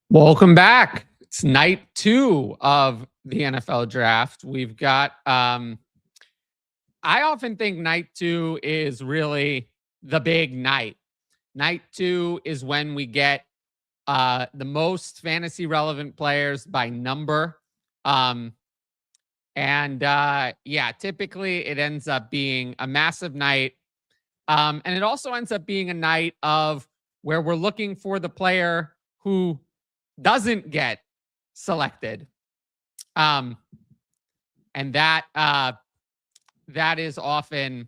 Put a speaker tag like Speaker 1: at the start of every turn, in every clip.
Speaker 1: Welcome back. It's night 2 of the NFL draft. We've got I often think night 2 is really the big night. Night 2 is when we get the most fantasy relevant players by number. Yeah, typically it ends up being a massive night. And it also ends up being a night of where we're looking for the player who doesn't get selected. And that is often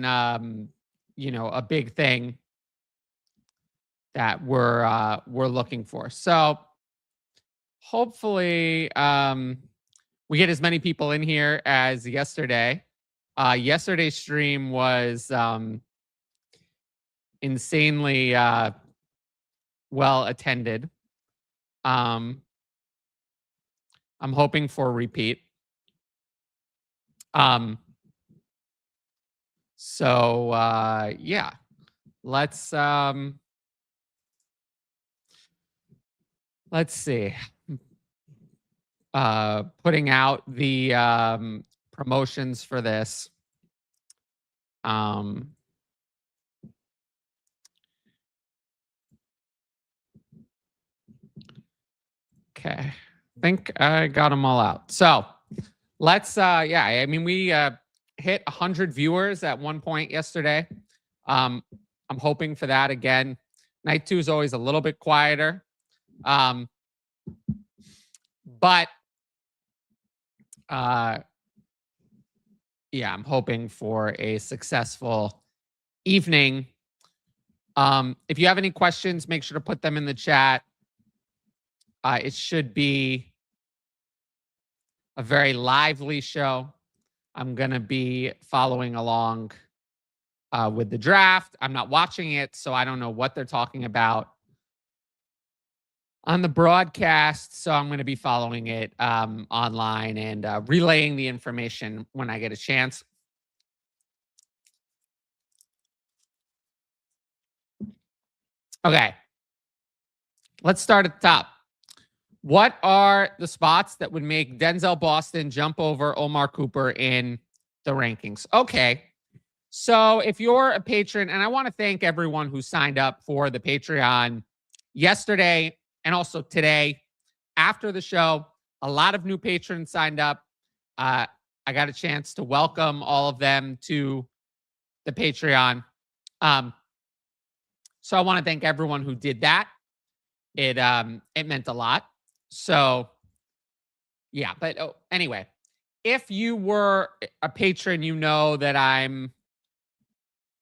Speaker 1: a big thing that we're looking for. So hopefully we get as many people in here as yesterday. Yesterday's stream was insanely well attended. I'm hoping for a repeat. Yeah, let's see. Putting out the promotions for this. Okay, I think I got them all out. So let's, we hit 100 viewers at one point yesterday. I'm hoping for that again. Night 2 is always a little bit quieter. I'm hoping for a successful evening. If you have any questions, make sure to put them in the chat. It should be a very lively show. I'm going to be following along with the draft. I'm not watching it, so I don't know what they're talking about on the broadcast. So I'm going to be following it online and relaying the information when I get a chance. Okay. Let's start at the top. What are the spots that would make Denzel Boston jump over Omar Cooper in the rankings? Okay. So if you're a patron, and I want to thank everyone who signed up for the Patreon yesterday and also today after the show, a lot of new patrons signed up. I got a chance to welcome all of them to the Patreon. So I want to thank everyone who did that. It meant a lot. So yeah, but anyway, if you were a patron, you know that I'm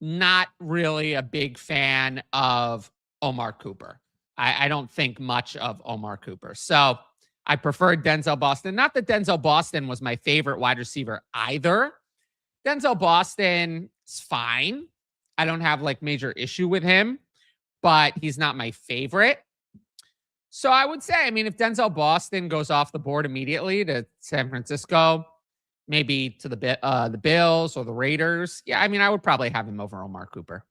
Speaker 1: not really a big fan of Omar Cooper. I don't think much of Omar Cooper. So I preferred Denzel Boston. Not that Denzel Boston was my favorite wide receiver either. Denzel Boston is fine. I don't have like major issue with him, but he's not my favorite. So I would say, I mean, if Denzel Boston goes off the board immediately to San Francisco, maybe to the Bills or the Raiders, yeah, I mean, I would probably have him over Omar Cooper.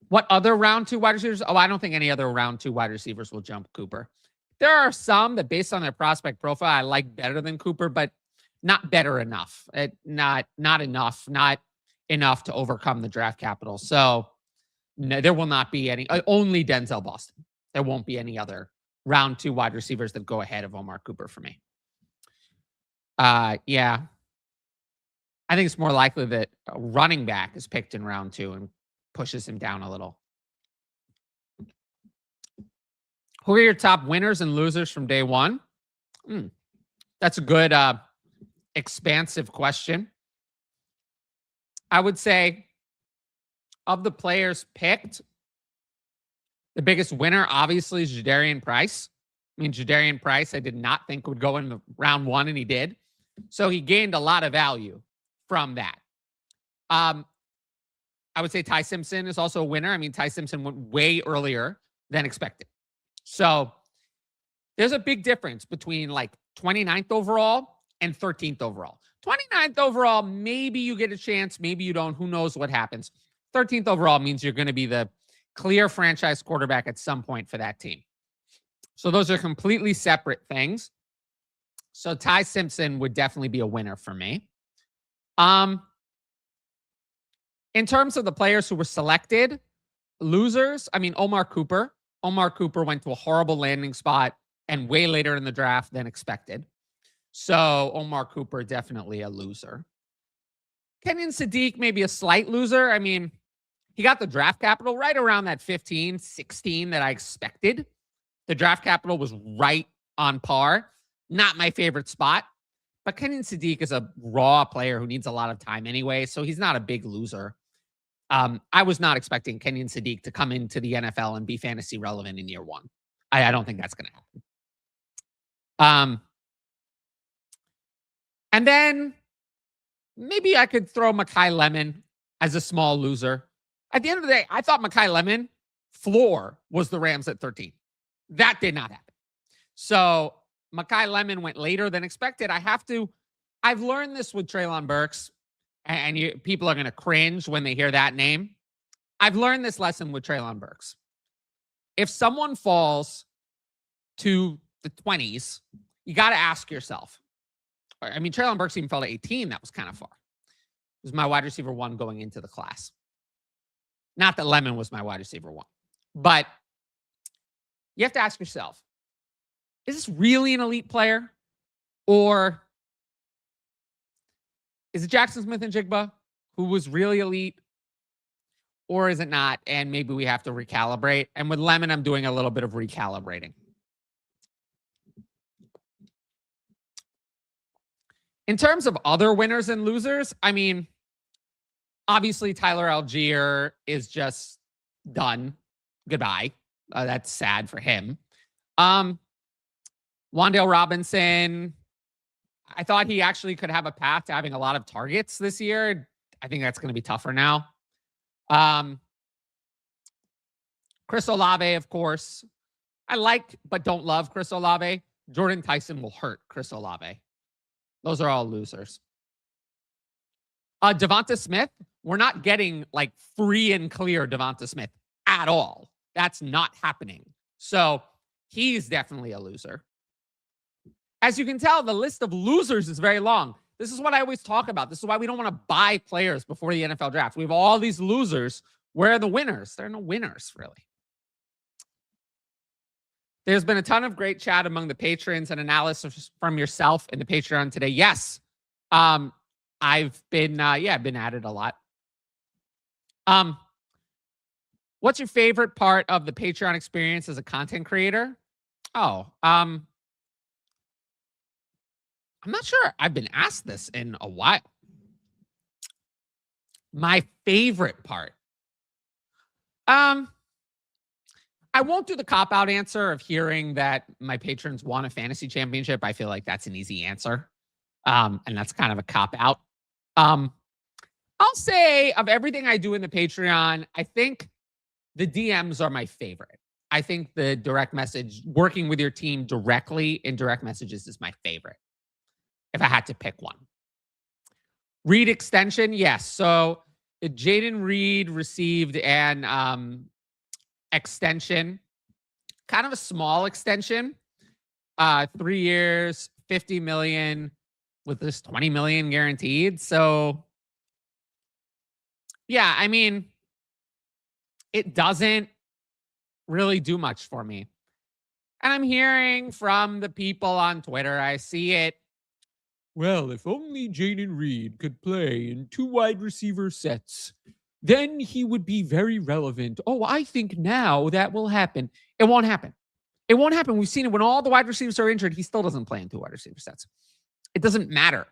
Speaker 1: What other round 2 wide receivers? Oh, I don't think any other round 2 wide receivers will jump Cooper. There are some that, based on their prospect profile, I like better than Cooper, but not better enough. Not enough to overcome the draft capital. So no, there will not be any, only Denzel Boston. There won't be any other round 2 wide receivers that go ahead of Omar Cooper for me. Yeah. I think it's more likely that a running back is picked in round 2 and pushes him down a little. Who are your top winners and losers from day 1? That's a good, expansive question. I would say, of the players picked, the biggest winner, obviously, is Jadarian Price. I mean, Jadarian Price, I did not think would go in round 1, and he did. So he gained a lot of value from that. I would say Ty Simpson is also a winner. I mean, Ty Simpson went way earlier than expected. So there's a big difference between like 29th overall and 13th overall. 29th overall, maybe you get a chance, maybe you don't. Who knows what happens. 13th overall means you're going to be the clear franchise quarterback at some point for that team. So those are completely separate things. So Ty Simpson would definitely be a winner for me. In terms of the players who were selected, losers, I mean, Omar Cooper. Omar Cooper went to a horrible landing spot and way later in the draft than expected. So Omar Cooper, definitely a loser. Kenyon Sadiq, maybe a slight loser. I mean, he got the draft capital right around that 15, 16 that I expected. The draft capital was right on par. Not my favorite spot. But Kenyon Sadiq is a raw player who needs a lot of time anyway, so he's not a big loser. I was not expecting Kenyon Sadiq to come into the NFL and be fantasy relevant in year one. I don't think that's going to happen. And then maybe I could throw Makai Lemon as a small loser. At the end of the day, I thought Makai Lemon floor was the Rams at 13. That did not happen. So Makai Lemon went later than expected. I've learned this with Treylon Burks, and people are going to cringe when they hear that name. I've learned this lesson with Treylon Burks. If someone falls to the 20s, you got to ask yourself. I mean, Treylon Burks even fell to 18. That was kind of far. It was my wide receiver 1 going into the class. Not that Lemon was my wide receiver 1. But you have to ask yourself, is this really an elite player? Or is it Jackson Smith-Njigba who was really elite? Or is it not? And maybe we have to recalibrate. And with Lemon, I'm doing a little bit of recalibrating. In terms of other winners and losers, I mean, obviously Tyler Algier is just done. Goodbye. That's sad for him. Wan'Dale Robinson, I thought he actually could have a path to having a lot of targets this year. I think that's going to be tougher now. Chris Olave, of course. I like but don't love Chris Olave. Jordan Tyson will hurt Chris Olave. Those are all losers. Devonta Smith, we're not getting like free and clear Devonta Smith at all. That's not happening. So he's definitely a loser. As you can tell, the list of losers is very long. This is what I always talk about. This is why we don't want to buy players before the NFL draft. We have all these losers. Where are the winners? There are no winners, really. There's been a ton of great chat among the patrons and analysis from yourself in the Patreon today. Yes. I've been at it a lot. What's your favorite part of the Patreon experience as a content creator? I'm not sure I've been asked this in a while. My favorite part. I won't do the cop-out answer of hearing that my patrons won a fantasy championship. I feel like that's an easy answer. And that's kind of a cop-out. I'll say of everything I do in the Patreon, I think the DMs are my favorite. I think the direct message, working with your team directly in direct messages is my favorite. If I had to pick one. Reed extension, yes. So Jaden Reed received an extension, kind of a small extension, 3 years, $50 million with this $20 million guaranteed. So yeah, I mean, it doesn't really do much for me. And I'm hearing from the people on Twitter, I see it. Well, if only Jaden Reed could play in 2 wide receiver sets, then he would be very relevant. Oh, I think now that will happen. It won't happen. It won't happen. We've seen it when all the wide receivers are injured. He still doesn't play in 2 wide receiver sets. It doesn't matter.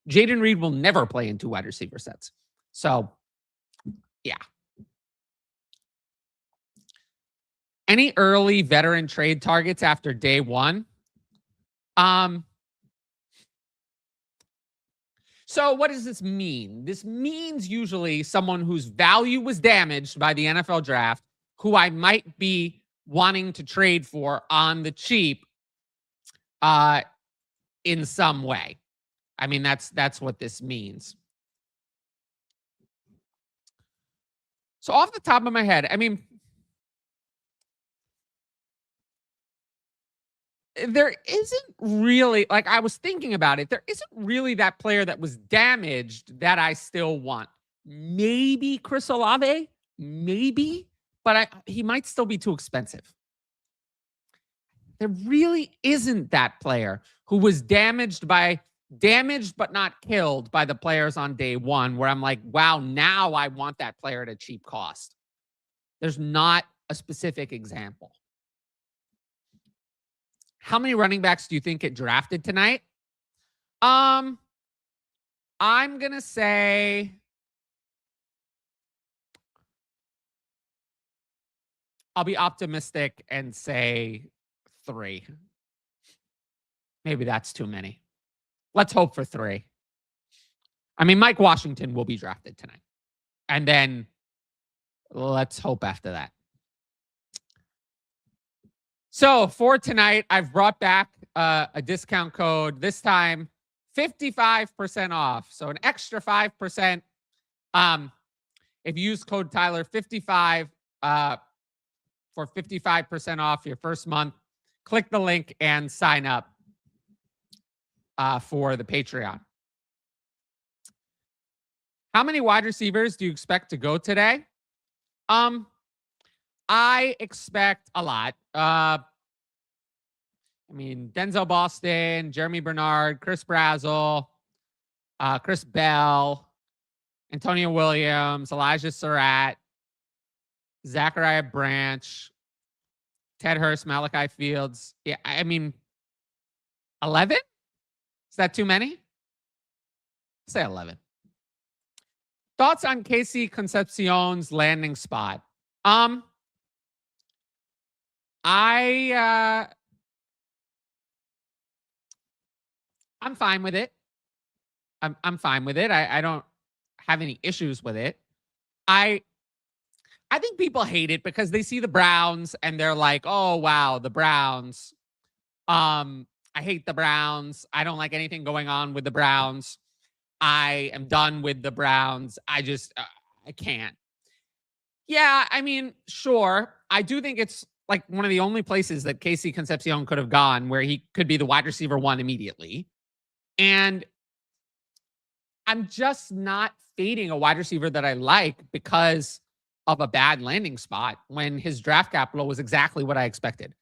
Speaker 1: Jaden Reed will never play in 2 wide receiver sets. So, yeah. Any early veteran trade targets after day 1? So what does this mean? This means usually someone whose value was damaged by the NFL draft, who I might be wanting to trade for on the cheap in some way. I mean, that's what this means. So off the top of my head, I mean, there isn't really, like, I was thinking about it. There isn't really that player that was damaged that I still want. Maybe Chris Olave, maybe, but he might still be too expensive. There really isn't that player who was damaged but not killed by the players on day one, where I'm like, wow, now I want that player at a cheap cost. There's not a specific example. How many running backs do you think get drafted tonight? I'm going to say I'll be optimistic and say 3. Maybe that's too many. Let's hope for 3. I mean, Mike Washington will be drafted tonight. And then let's hope after that. So for tonight, I've brought back a discount code. This time, 55% off. So an extra 5%. If you use code Tyler 55 for 55% off your first month, click the link and sign up for the Patreon. How many wide receivers do you expect to go today? I expect a lot. I mean, Denzel Boston, Germie Bernard, Chris Brazzell, Chris Bell, Antonio Williams, Elijah Sarratt, Zachariah Branch, Ted Hurst, Malachi Fields. Yeah, I mean, 11? Is that too many? Say 11. Thoughts on Casey Concepcion's landing spot? I'm fine with it. I'm fine with it. I don't have any issues with it. I think people hate it because they see the Browns and they're like, "Oh wow, the Browns. I hate the Browns. I don't like anything going on with the Browns. I am done with the Browns. I just I can't." Yeah, I mean, sure. I do think it's like one of the only places that Casey Concepcion could have gone where he could be the wide receiver 1 immediately. And I'm just not fading a wide receiver that I like because of a bad landing spot when his draft capital was exactly what I expected.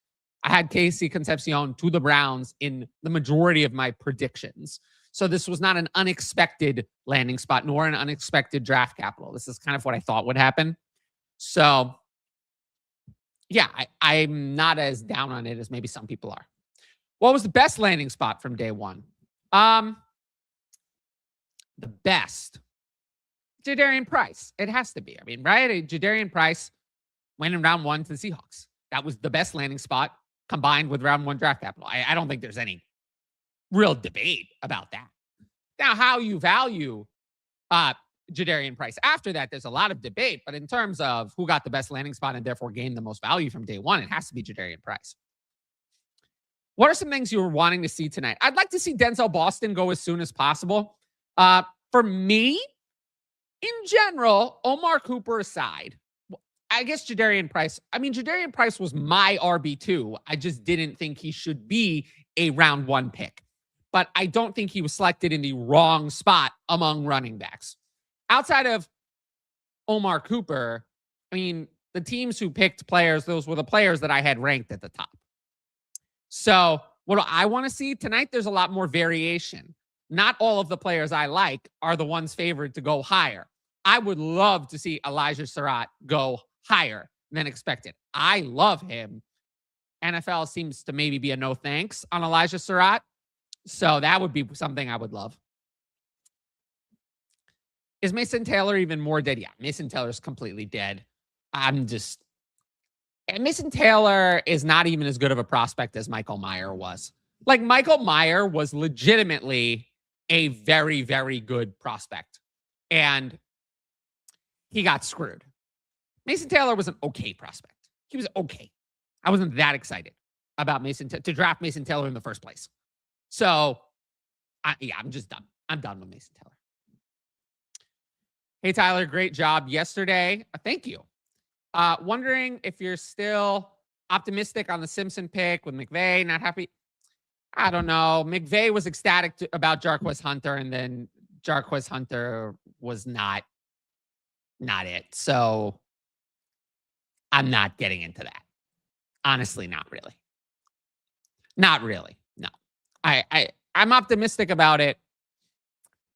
Speaker 1: I had Casey Concepcion to the Browns in the majority of my predictions. So this was not an unexpected landing spot nor an unexpected draft capital. This is kind of what I thought would happen. So yeah, I'm not as down on it as maybe some people are. What was the best landing spot from day one? The best. Jadarian Price. It has to be. I mean, right? Jadarian Price went in round 1 to the Seahawks. That was the best landing spot combined with round 1 draft capital. I don't think there's any real debate about that. Now, how you value Jadarian Price after that, there's a lot of debate. But in terms of who got the best landing spot and therefore gained the most value from day one, it has to be Jadarian Price. What are some things you were wanting to see tonight? I'd like to see Denzel Boston go as soon as possible. For me, in general, Omar Cooper aside, I guess Jadarian Price. I mean, Jadarian Price was my RB2. I just didn't think he should be a round 1 pick. But I don't think he was selected in the wrong spot among running backs. Outside of Omar Cooper, I mean, the teams who picked players, those were the players that I had ranked at the top. So what do I want to see tonight? There's a lot more variation. Not all of the players I like are the ones favored to go higher. I would love to see Elijah Sarratt go higher than expected. I love him. NFL seems to maybe be a no thanks on Elijah Sarratt. So that would be something I would love. Is Mason Taylor even more dead? Yeah, Mason Taylor's completely dead. Mason Taylor is not even as good of a prospect as Michael Mayer was. Like, Michael Mayer was legitimately a very, very good prospect. And he got screwed. Mason Taylor was an okay prospect. He was okay. I wasn't that excited about to draft Mason Taylor in the first place. So, I'm just done. I'm done with Mason Taylor. Hey, Tyler, great job yesterday. Thank you. Wondering if you're still optimistic on the Simpson pick with McVay, not happy. I don't know. McVay was ecstatic about Jarquez Hunter, and then Jarquez Hunter was not it. So I'm not getting into that. Honestly, not really. Not really. No. I'm optimistic about it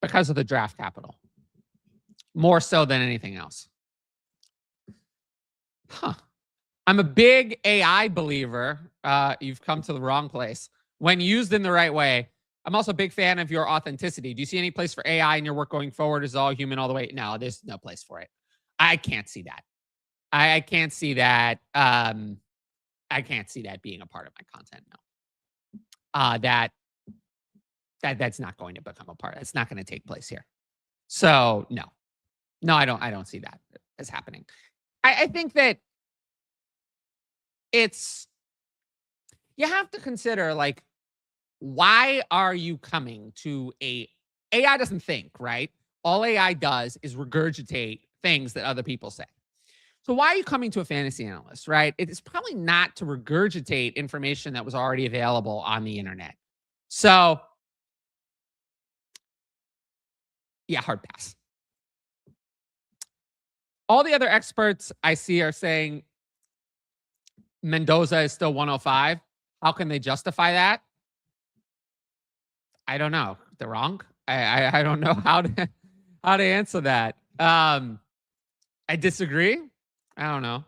Speaker 1: because of the draft capital. More so than anything else. Huh. I'm a big AI believer. You've come to the wrong place. When used in the right way, I'm also a big fan of your authenticity. Do you see any place for AI in your work going forward? Is it all human all the way? No, there's no place for it. I can't see that. I can't see that. I can't see that being a part of my content. No. That's not going to become a part. It's not going to take place here. So no, I don't see that as happening. I think that you have to consider, like, why are you coming to AI doesn't think, right? All AI does is regurgitate things that other people say. So why are you coming to a fantasy analyst, right? It is probably not to regurgitate information that was already available on the internet. So yeah, hard pass. All the other experts I see are saying Mendoza is still 105. How can they justify that? I don't know. They're wrong. I don't know how to answer that. I disagree. I don't know.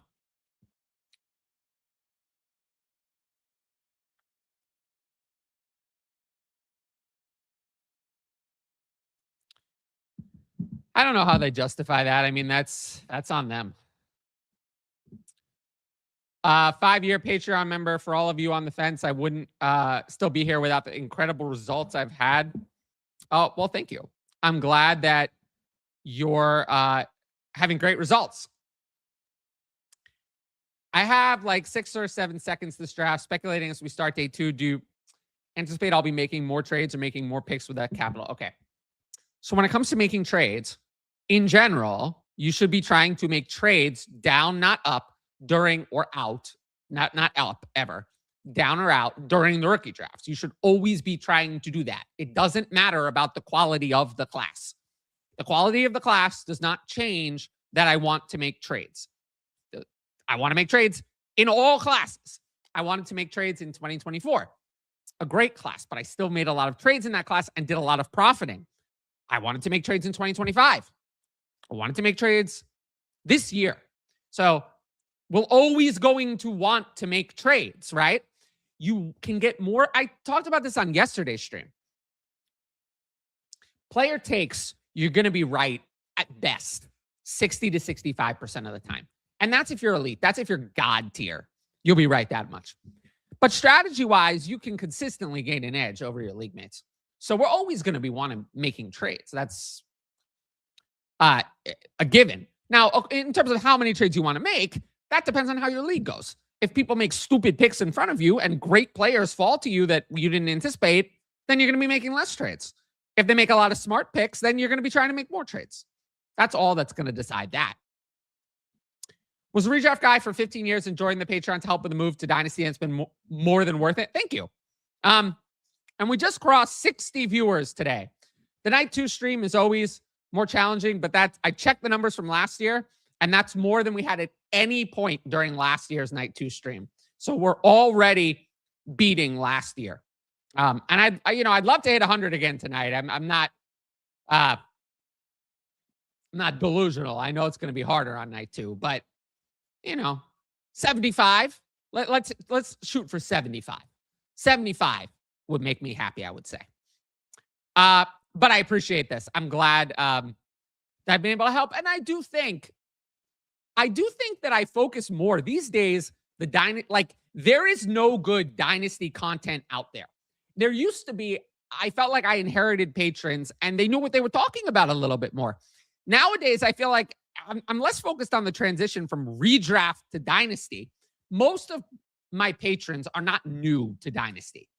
Speaker 1: I don't know how they justify that. I mean, that's on them. 5-year Patreon member. For all of you on the fence, I wouldn't still be here without the incredible results I've had. Oh, well, thank you. I'm glad that you're having great results. I have like 6 or 7 seconds this draft. Speculating as we start day 2. Do you anticipate I'll be making more trades or making more picks with that capital? Okay. So when it comes to making trades, in general, you should be trying to make trades down, not up, during or out, not up ever, down or out during the rookie drafts. You should always be trying to do that. It doesn't matter about the quality of the class. The quality of the class does not change that I want to make trades. I want to make trades in all classes. I wanted to make trades in 2024. A great class, but I still made a lot of trades in that class and did a lot of profiting. I wanted to make trades in 2025. I wanted to make trades this year. So we're always going to want to make trades, right? You can get more. I talked about this on yesterday's stream. Player takes, you're going to be right at best 60 to 65% of the time. And that's if you're elite. That's if you're God tier. You'll be right that much. But strategy-wise, you can consistently gain an edge over your league mates. So we're always going to be making trades. That's a given. Now, in terms of how many trades you want to make, that depends on how your league goes. If people make stupid picks in front of you and great players fall to you that you didn't anticipate, then you're going to be making less trades. If they make a lot of smart picks, then you're going to be trying to make more trades. That's all that's going to decide that. Was a redraft guy for 15 years, enjoying the Patreon to help with the move to Dynasty, and it's been more than worth it. Thank you. And we just crossed 60 viewers today. The night 2 stream is always more challenging, but I checked the numbers from last year, and that's more than we had at any point during last year's night 2 stream. So we're already beating last year. And I'd love to hit 100 again tonight. I'm not delusional. I know it's going to be harder on night 2, but 75. Let's shoot for 75. 75 would make me happy, I would say. But I appreciate this. I'm glad that I've been able to help. And I do think that I focus more these days. There is no good Dynasty content out there. There used to be. I felt like I inherited patrons and they knew what they were talking about a little bit more. Nowadays, I feel like I'm less focused on the transition from redraft to Dynasty. Most of my patrons are not new to Dynasty,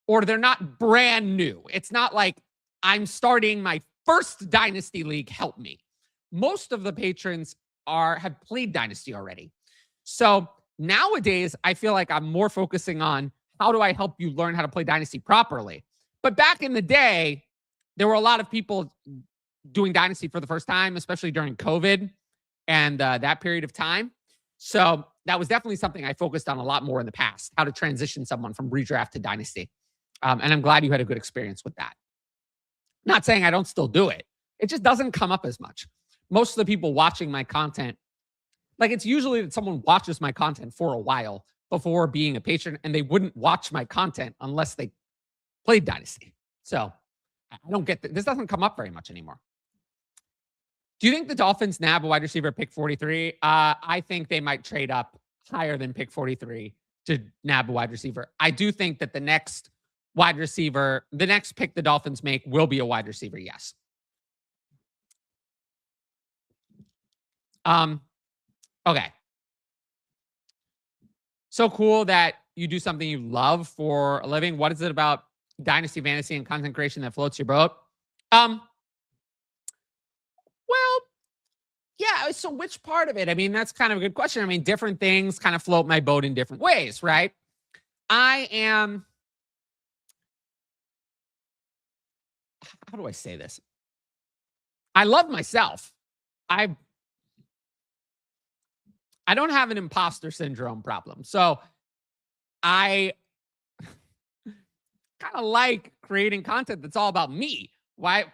Speaker 1: or they're not brand new. It's not like I'm starting my first Dynasty league. Help me. most of the patrons have played Dynasty already. So nowadays, I feel like I'm more focusing on how do I help you learn how to play Dynasty properly. But back in the day, there were a lot of people doing Dynasty for the first time, especially during COVID and that period of time. So that was definitely something I focused on a lot more in the past, how to transition someone from redraft to Dynasty. And I'm glad you had a good experience with that. Not saying I don't still do it. It just doesn't come up as much. Most of the people watching my content, like it's usually that someone watches my content for a while before being a patron, and they wouldn't watch my content unless they played Dynasty. So I don't get this. Doesn't come up very much anymore. Do you think the Dolphins nab a wide receiver at pick 43? I think they might trade up higher than pick 43 to nab a wide receiver. I do think that the next wide receiver, the next pick the Dolphins make will be a wide receiver, yes. Okay. So cool that you do something you love for a living. What is it about Dynasty, fantasy, and content creation that floats your boat? Well, yeah. So which part of it? I mean, that's kind of a good question. I mean, different things kind of float my boat in different ways, right? How do I say this? I love myself. I don't have an imposter syndrome problem. So I kind of like creating content that's all about me. This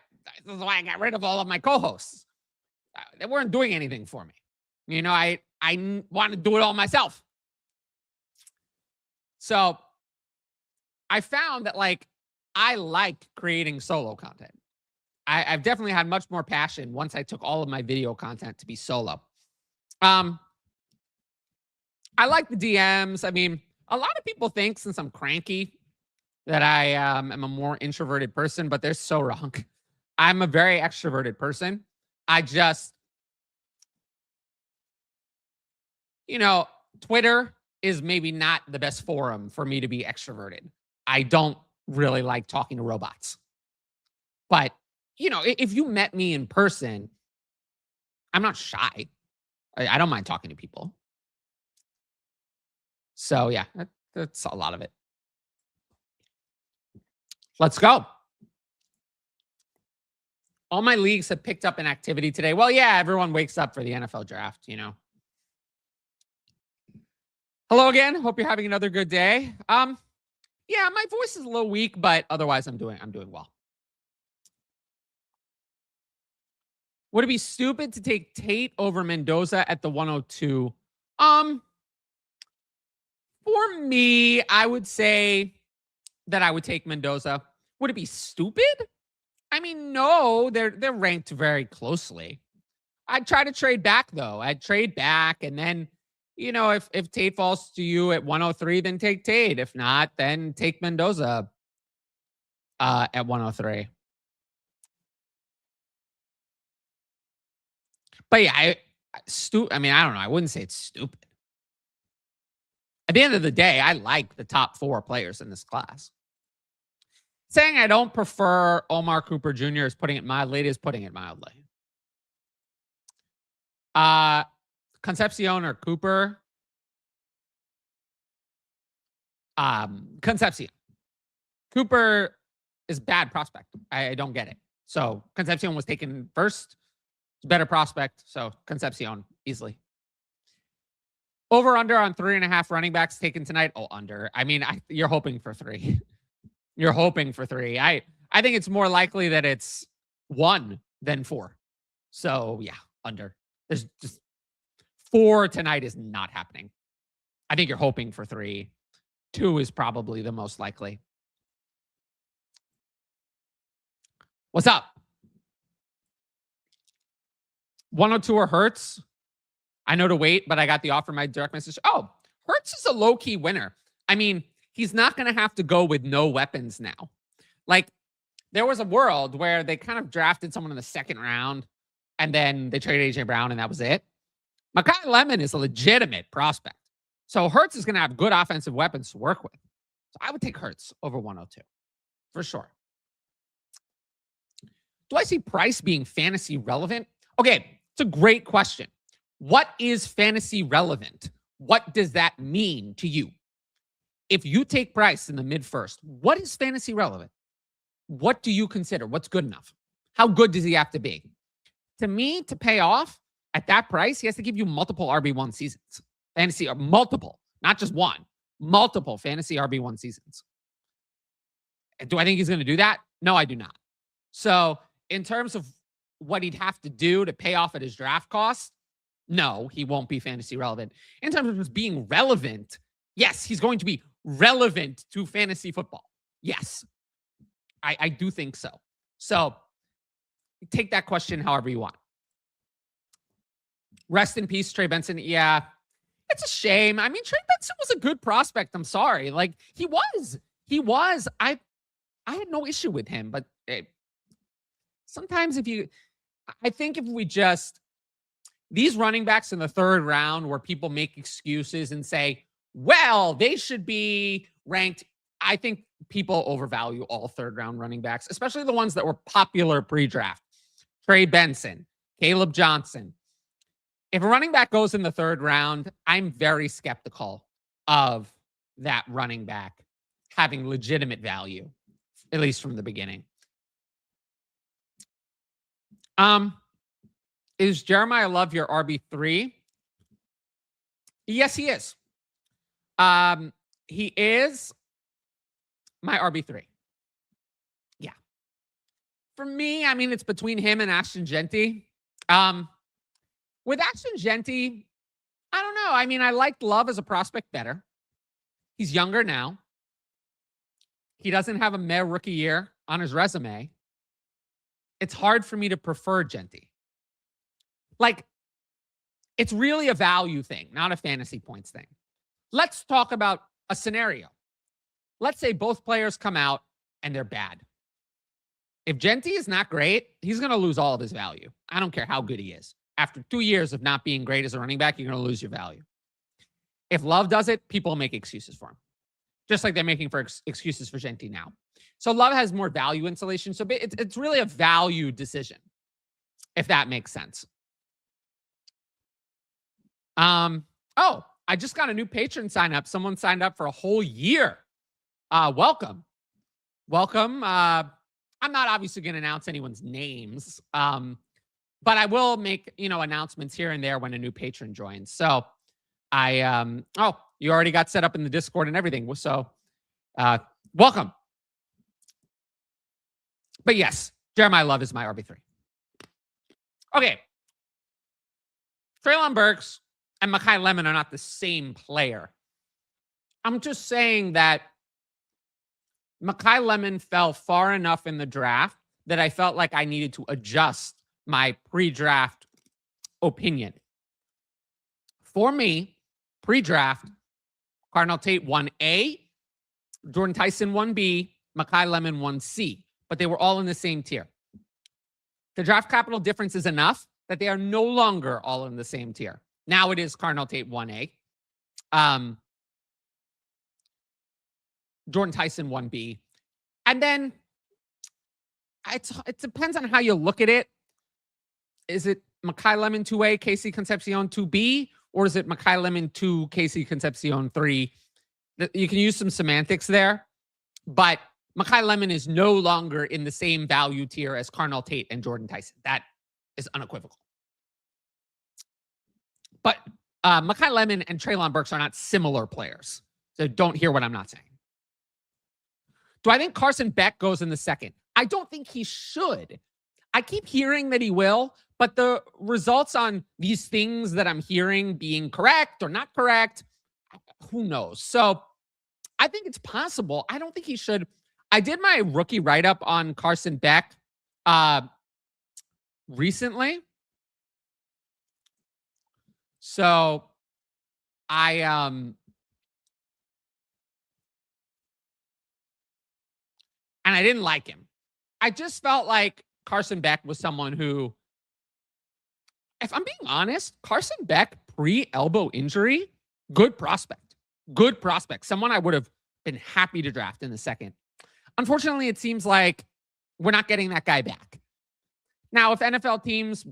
Speaker 1: is why I got rid of all of my co-hosts. They weren't doing anything for me. You know, I want to do it all myself. So I found that I like creating solo content. I've definitely had much more passion once I took all of my video content to be solo. I like the DMs. I mean, a lot of people think since I'm cranky that I am a more introverted person, but they're so wrong. I'm a very extroverted person. I just, Twitter is maybe not the best forum for me to be extroverted. I don't really like talking to robots. But, if you met me in person, I'm not shy. I don't mind talking to people. So, yeah, that's a lot of it. Let's go. All my leagues have picked up an activity today. Well, yeah, everyone wakes up for the NFL draft, Hello again. Hope you're having another good day. Yeah, my voice is a little weak, but otherwise I'm doing well. Would it be stupid to take Tate over Mendoza at the 102? For me, I would say that I would take Mendoza. Would it be stupid? I mean, no, they're ranked very closely. I'd try to trade back though. I'd trade back, and then, if Tate falls to you at 103, then take Tate. If not, then take Mendoza at 103. But yeah, I don't know. I wouldn't say it's stupid. At the end of the day, I like the top 4 players in this class. Saying I don't prefer Omar Cooper Jr. is putting it mildly. It is putting it mildly. Concepcion or Cooper? Concepcion. Cooper is bad prospect. I don't get it. So Concepcion was taken first. Better prospect. So Concepcion easily. Over under on 3.5 running backs taken tonight. Oh, under. I mean, you're hoping for 3. You're hoping for 3. I think it's more likely that it's 1 than 4. So yeah, under. There's just 4 tonight is not happening. I think you're hoping for 3. 2 is probably the most likely. What's up? 102 or Hurts? I know to wait, but I got the offer. My direct message. Oh, Hurts is a low-key winner. I mean, he's not going to have to go with no weapons now. There was a world where they kind of drafted someone in the 2nd round, and then they traded A.J. Brown, and that was it. Mekhi Lemon is a legitimate prospect. So Hurts is going to have good offensive weapons to work with. So I would take Hurts over 102 for sure. Do I see Price being fantasy relevant? Okay, It's a great question. What is fantasy relevant? What does that mean to you? If you take Bryce in the mid-first, what is fantasy relevant? What do you consider? What's good enough? How good does he have to be? To me, to pay off at that price, he has to give you multiple RB1 seasons. Fantasy, or multiple, not just one, multiple fantasy RB1 seasons. Do I think he's going to do that? No, I do not. So in terms of what he'd have to do to pay off at his draft cost, no, he won't be fantasy relevant. In terms of just being relevant, yes, he's going to be relevant to fantasy football. Yes, I do think so. So take that question however you want. Rest in peace, Trey Benson. Yeah, it's a shame. I mean, Trey Benson was a good prospect. I'm sorry. Like, he was. I had no issue with him, but sometimes I think if we just, these running backs in the third round where people make excuses and say, well, they should be ranked. I think people overvalue all third round running backs, especially the ones that were popular pre-draft. Trey Benson, Caleb Johnson. If a running back goes in the third round, I'm very skeptical of that running back having legitimate value, at least from the beginning. Is Jeremiah Love your RB3? Yes, he is. He is my RB3. Yeah. For me, I mean, it's between him and Ashton Genty. With Ashton Genty, I don't know. I mean, I liked Love as a prospect better. He's younger now. He doesn't have a meh rookie year on his resume. It's hard for me to prefer Genty. Like, it's really a value thing, not a fantasy points thing. Let's talk about a scenario. Let's say both players come out and they're bad. If Genty is not great, he's going to lose all of his value. I don't care how good he is. After 2 years of not being great as a running back, you're going to lose your value. If Love does it, people make excuses for him. Just like they're making for excuses for Genty now. So Love has more value insulation. So it's really a value decision, if that makes sense. Oh, I just got a new patron sign up. Someone signed up for a whole year. Welcome. I'm not obviously going to announce anyone's names. But I will make, announcements here and there when a new patron joins. So you already got set up in the Discord and everything. So, welcome. But yes, Jeremiah Love is my RB3. Okay. Treylon Burks and Mekhi Lemon are not the same player. I'm just saying that Mekhi Lemon fell far enough in the draft that I felt like I needed to adjust my pre-draft opinion. For me, pre-draft, Cardinal Tate 1A, Jordan Tyson 1B, Mekhi Lemon 1C, but they were all in the same tier. The draft capital difference is enough that they are no longer all in the same tier. Now it is Cardinal Tate 1A, Jordan Tyson 1B, and then it depends on how you look at it. Is it Mekhi Lemon 2A, Casey Concepcion 2B, or is it Mekhi Lemon 2, Casey Concepcion 3? You can use some semantics there, but Mekhi Lemon is no longer in the same value tier as Cardinal Tate and Jordan Tyson. That is unequivocal. But Mekhi Lemon and Treylon Burks are not similar players. So don't hear what I'm not saying. Do I think Carson Beck goes in the second? I don't think he should. I keep hearing that he will, but the results on these things that I'm hearing being correct or not correct, who knows? So I think it's possible. I don't think he should. I did my rookie write-up on Carson Beck recently. So and I didn't like him. I just felt like Carson Beck was someone who, if I'm being honest, Carson Beck pre-elbow injury, good prospect. Good prospect. Someone I would have been happy to draft in the second. Unfortunately, it seems like we're not getting that guy back. Now, if NFL teams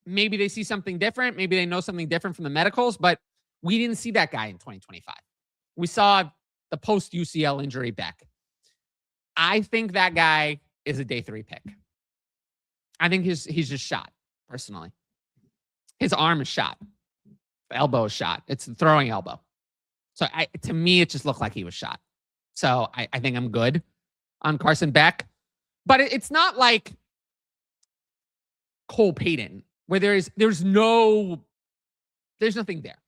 Speaker 1: maybe they see something different. Maybe they know something different from the medicals, but we didn't see that guy in 2025. We saw the post-UCL injury Beck. I think that guy is a day 3 pick. I think he's just shot, personally. His arm is shot. The elbow is shot. It's the throwing elbow. So to me, it just looked like he was shot. So I think I'm good on Carson Beck. But it's not like Cole Payton, where there's nothing there.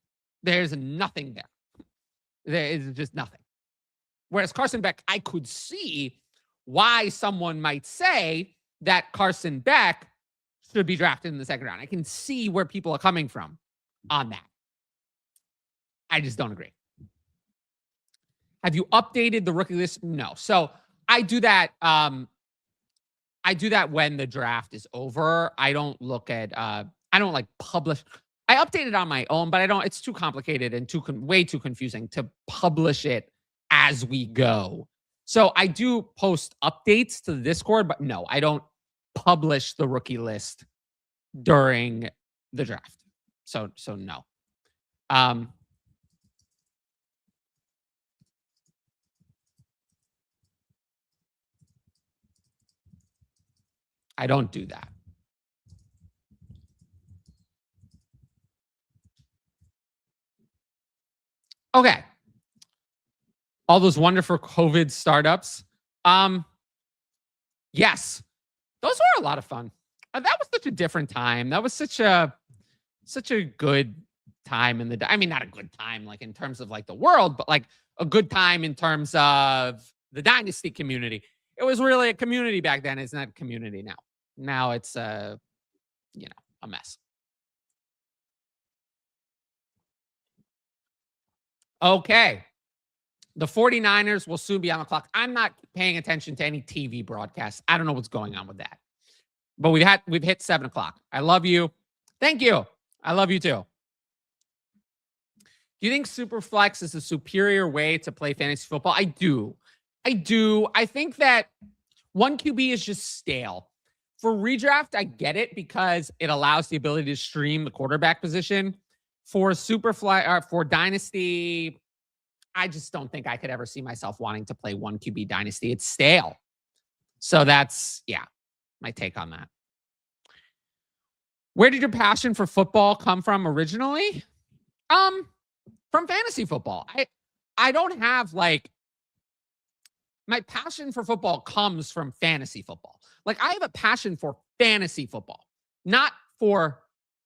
Speaker 1: There's nothing there. There is just nothing. Whereas Carson Beck, I could see why someone might say that Carson Beck should be drafted in the second round. I can see where people are coming from on that. I just don't agree. Have you updated the rookie list? No. So I do that. I do that when the draft is over. I don't look at. I don't like publish. I update it on my own, but I don't. It's too complicated and way too confusing to publish it as we go. So I do post updates to the Discord, but no, I don't publish the rookie list during the draft. So no. I don't do that. Okay. All those wonderful COVID startups. Yes. Those were a lot of fun. That was such a different time. That was such a good time in the, I mean, not a good time like in terms of like the world, but like a good time in terms of the Dynasty community. It was really a community back then. It's not a community now. Now it's a mess. Okay. The 49ers will soon be on the clock. I'm not paying attention to any TV broadcasts. I don't know what's going on with that. But we've hit 7 o'clock. I love you. Thank you. I love you too. Do you think Superflex is a superior way to play fantasy football? I do. I think that 1 QB is just stale. For redraft, I get it because it allows the ability to stream the quarterback position. For Superflex or for Dynasty, I just don't think I could ever see myself wanting to play 1 QB Dynasty. It's stale. So that's, my take on that. Where did your passion for football come from originally? From fantasy football. I don't have like, my passion for football comes from fantasy football. Like I have a passion for fantasy football, not for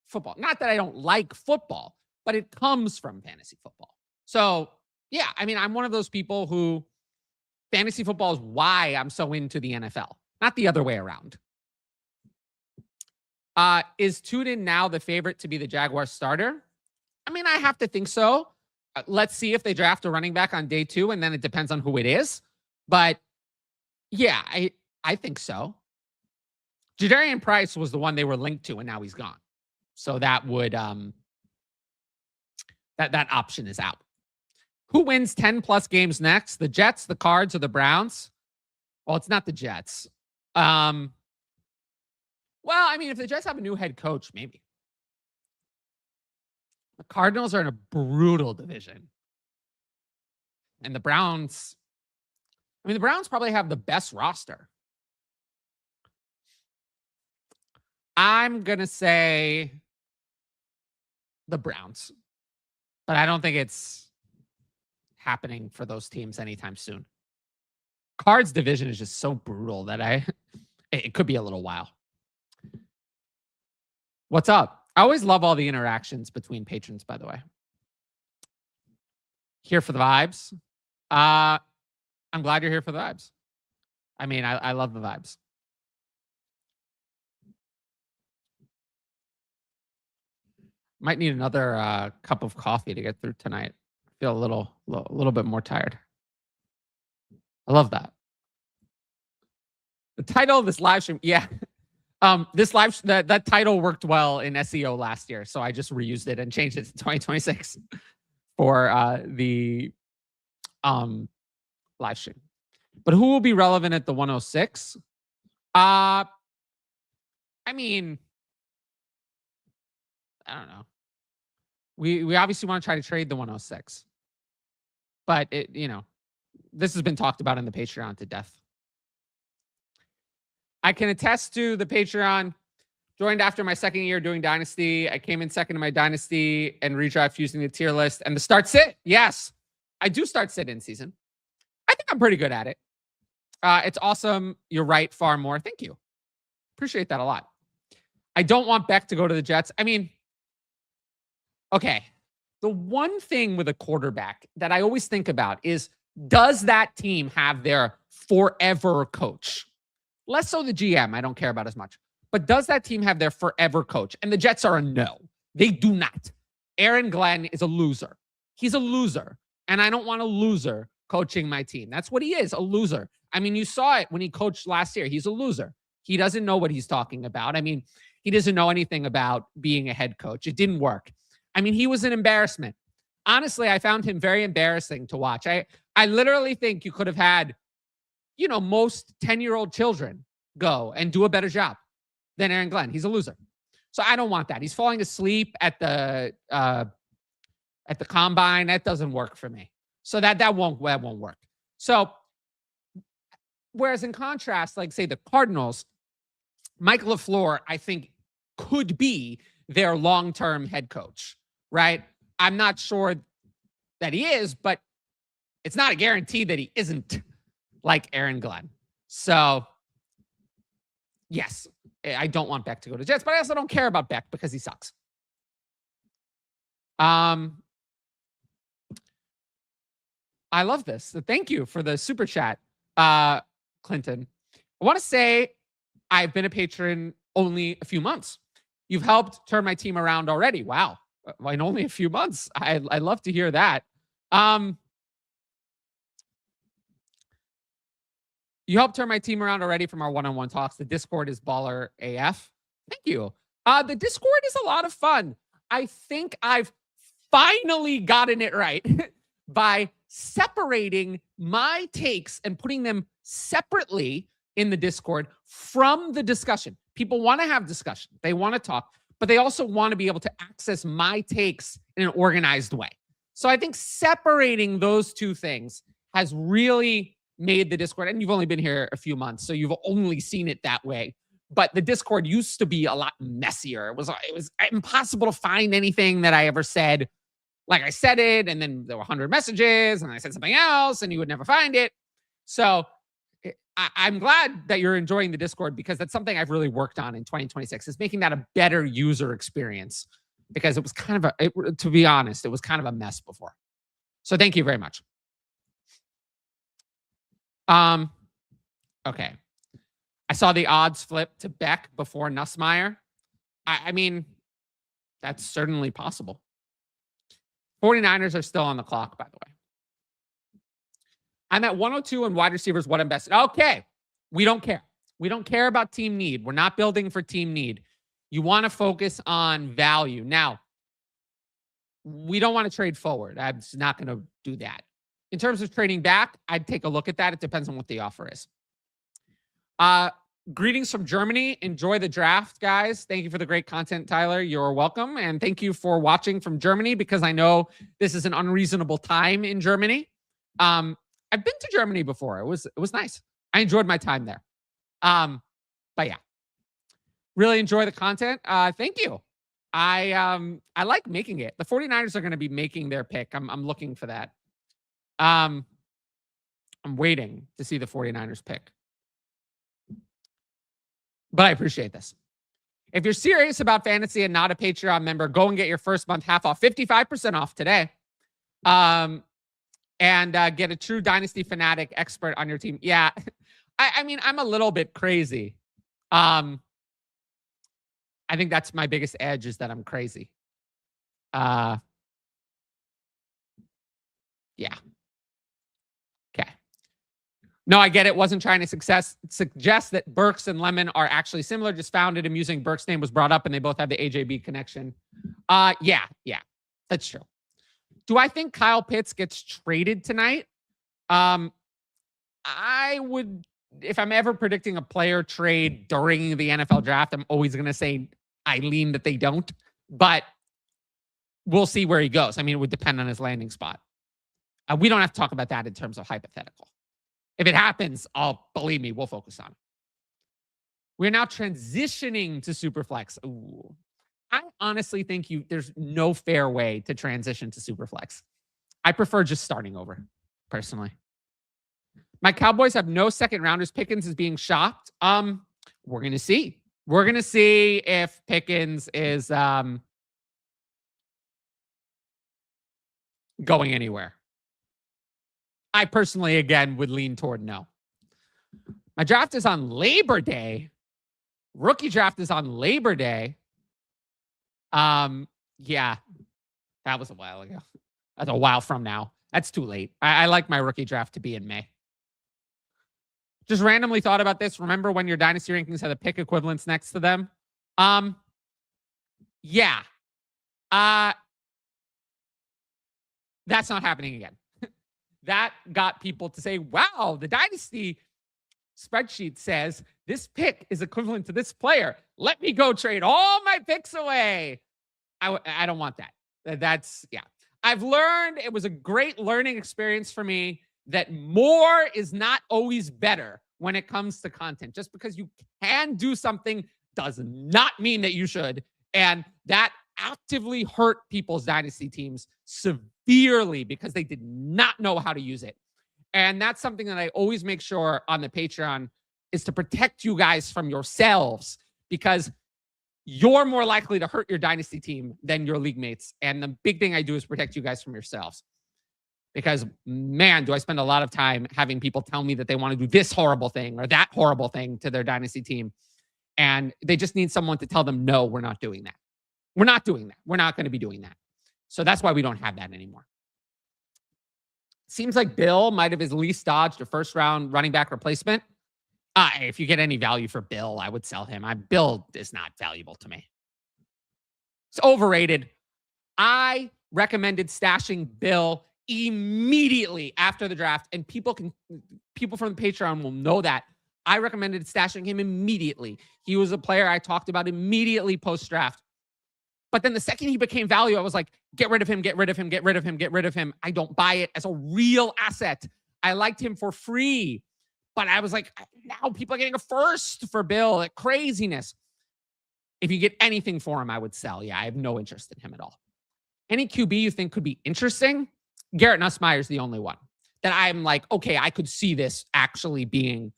Speaker 1: football. Not that I don't like football, but it comes from fantasy football. So yeah, I mean, I'm one of those people who fantasy football is why I'm so into the NFL, not the other way around. Is Tudor now the favorite to be the Jaguars starter? I mean, I have to think so. Let's see if they draft a running back on day 2, and then it depends on who it is. But yeah, I think so. Jadarian Price was the one they were linked to, and now he's gone. So that would that option is out. Who wins 10 plus games next? The Jets, the Cards, or the Browns? Well, it's not the Jets. Well, I mean, if the Jets have a new head coach, maybe. The Cardinals are in a brutal division. And the Browns, I mean, the Browns probably have the best roster. I'm going to say the Browns. But I don't think it's happening for those teams anytime soon. Cards division is just so brutal that it could be a little while. What's up? I always love all the interactions between patrons, by the way. Here for the vibes. I'm glad you're here for the vibes. I mean, I love the vibes. Might need another cup of coffee to get through tonight. I feel a little bit more tired. I love that. The title of this live stream, yeah. This live that title worked well in SEO last year, so I just reused it and changed it to 2026 for the live stream. But who will be relevant at the 106? I mean, I don't know. We obviously want to try to trade the 106. But this has been talked about in the Patreon to death. I can attest to the Patreon. Joined after my second year doing Dynasty. I came in second in my Dynasty and redraft using the tier list. And the start sit, yes, I do start sit in season. I think I'm pretty good at it. It's awesome. You're right, far more. Thank you. Appreciate that a lot. I don't want Beck to go to the Jets. I mean, okay. The one thing with a quarterback that I always think about is, does that team have their forever coach? Less so the GM, I don't care about as much. But does that team have their forever coach? And the Jets are a no. They do not. Aaron Glenn is a loser. He's a loser. And I don't want a loser coaching my team. That's what he is, a loser. I mean, you saw it when he coached last year. He's a loser. He doesn't know what he's talking about. I mean, he doesn't know anything about being a head coach. It didn't work. I mean, he was an embarrassment. Honestly, I found him very embarrassing to watch. I literally think you could have had, most 10-year-old children go and do a better job than Aaron Glenn. He's a loser. So I don't want that. He's falling asleep at the combine. That doesn't work for me. So that won't work. So whereas in contrast, like say the Cardinals, Mike LaFleur, I think could be their long-term head coach, right? I'm not sure that he is, but it's not a guarantee that he isn't like Aaron Glenn. So yes, I don't want Beck to go to Jets, but I also don't care about Beck because he sucks. I love this. So thank you for the super chat, Clinton. I want to say I've been a patron only a few months. You've helped turn my team around already. Wow. In only a few months. I love to hear that. You helped turn my team around already from our one-on-one talks. The Discord is baller AF. Thank you. The Discord is a lot of fun. I think I've finally gotten it right by separating my takes and putting them separately in the Discord from the discussion. People want to have discussion. They want to talk, but they also want to be able to access my takes in an organized way. So I think separating those two things has really made the Discord, and you've only been here a few months, so you've only seen it that way. But the Discord used to be a lot messier. It was impossible to find anything that I ever said. Like I said it, and then there were 100 messages, and I said something else, and you would never find it. So I'm glad that you're enjoying the Discord, because that's something I've really worked on in 2026, is making that a better user experience, because it was kind of to be honest, it was kind of a mess before. So thank you very much. Okay. I saw the odds flip to Beck before Nussmeier. I mean, that's certainly possible. 49ers are still on the clock, by the way. I'm at 102 and wide receivers, what I'm best. Okay. We don't care. We don't care about team need. We're not building for team need. You want to focus on value. Now, we don't want to trade forward. I'm just not going to do that. In terms of trading back, I'd take a look at that. It depends on what the offer is. Greetings from Germany. Enjoy the draft, guys. Thank you for the great content, Tyler. You're welcome. And thank you for watching from Germany, because I know this is an unreasonable time in Germany. I've been to Germany before. It was nice. I enjoyed my time there. But yeah, really enjoy the content. Thank you. I like making it. The 49ers are going to be making their pick. I'm looking for that. I'm waiting to see the 49ers pick. But I appreciate this. If you're serious about fantasy and not a Patreon member, go and get your first month half off, 55% off today. And get a true Dynasty fanatic expert on your team. Yeah. I mean, I'm a little bit crazy. I think that's my biggest edge, is that I'm crazy. Yeah. Okay. No, I get it. Wasn't trying to suggest that Burks and Lemon are actually similar. Just found it amusing. Burks' name was brought up, and they both have the AJB connection. Yeah, that's true. Do I think Kyle Pitts gets traded tonight? I would, if I'm ever predicting a player trade during the NFL draft, I'm always going to say I lean that they don't. But we'll see where he goes. I mean, it would depend on his landing spot. We don't have to talk about that in terms of hypothetical. If it happens, believe me, we'll focus on it. We're now transitioning to Superflex. Ooh. I honestly think there's no fair way to transition to Superflex. I prefer just starting over, personally. My Cowboys have no second rounders. Pickens is being shopped. We're going to see. We're going to see if Pickens is going anywhere. I personally, again, would lean toward no. My draft is on Labor Day. Rookie draft is on Labor Day. Yeah, that was a while ago. That's a while from now. That's too late. I like my rookie draft to be in May. Just randomly thought about this. Remember when your dynasty rankings had the pick equivalents next to them? Yeah. That's not happening again. That got people to say, wow, the dynasty spreadsheet says this pick is equivalent to this player. Let me go trade all my picks away. I don't want that. That's, yeah. I've learned, it was a great learning experience for me, that more is not always better when it comes to content. Just because you can do something does not mean that you should. And that actively hurt people's dynasty teams severely because they did not know how to use it. And that's something that I always make sure on the Patreon is to protect you guys from yourselves, because you're more likely to hurt your dynasty team than your league mates. And the big thing I do is protect you guys from yourselves. Because, man, do I spend a lot of time having people tell me that they want to do this horrible thing or that horrible thing to their dynasty team. And they just need someone to tell them, no, we're not doing that. We're not doing that. We're not going to be doing that. So that's why we don't have that anymore. Seems like Bill might have at least dodged a first-round running back replacement. If you get any value for Bill, I would sell him. Bill is not valuable to me. It's overrated. I recommended stashing Bill immediately after the draft, and people from the Patreon will know that. I recommended stashing him immediately. He was a player I talked about immediately post-draft. But then the second he became value, I was like, get rid of him, get rid of him, get rid of him, get rid of him. I don't buy it as a real asset. I liked him for free. But I was like, now people are getting a first for Bill. Like, craziness. If you get anything for him, I would sell. Yeah, I have no interest in him at all. Any QB you think could be interesting? Garrett Nussmeier is the only one that I'm like, okay, I could see this actually being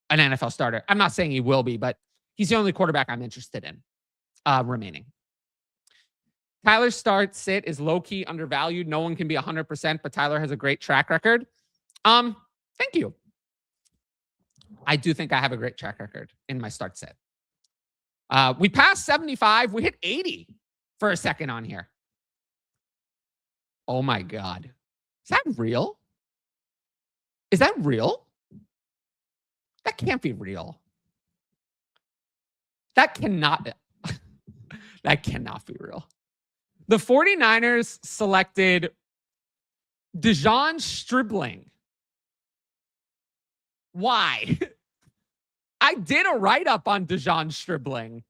Speaker 1: an NFL starter. I'm not saying he will be, but he's the only quarterback I'm interested in remaining. Tyler's start sit is low-key undervalued. No one can be 100%, but Tyler has a great track record. Thank you. I do think I have a great track record in my start set. We passed 75. We hit 80 for a second on here. Oh my God. Is that real? Is that real? That can't be real. That cannot be real. The 49ers selected Dejon Stribling. Why? I did a write-up on Dejon Stribling.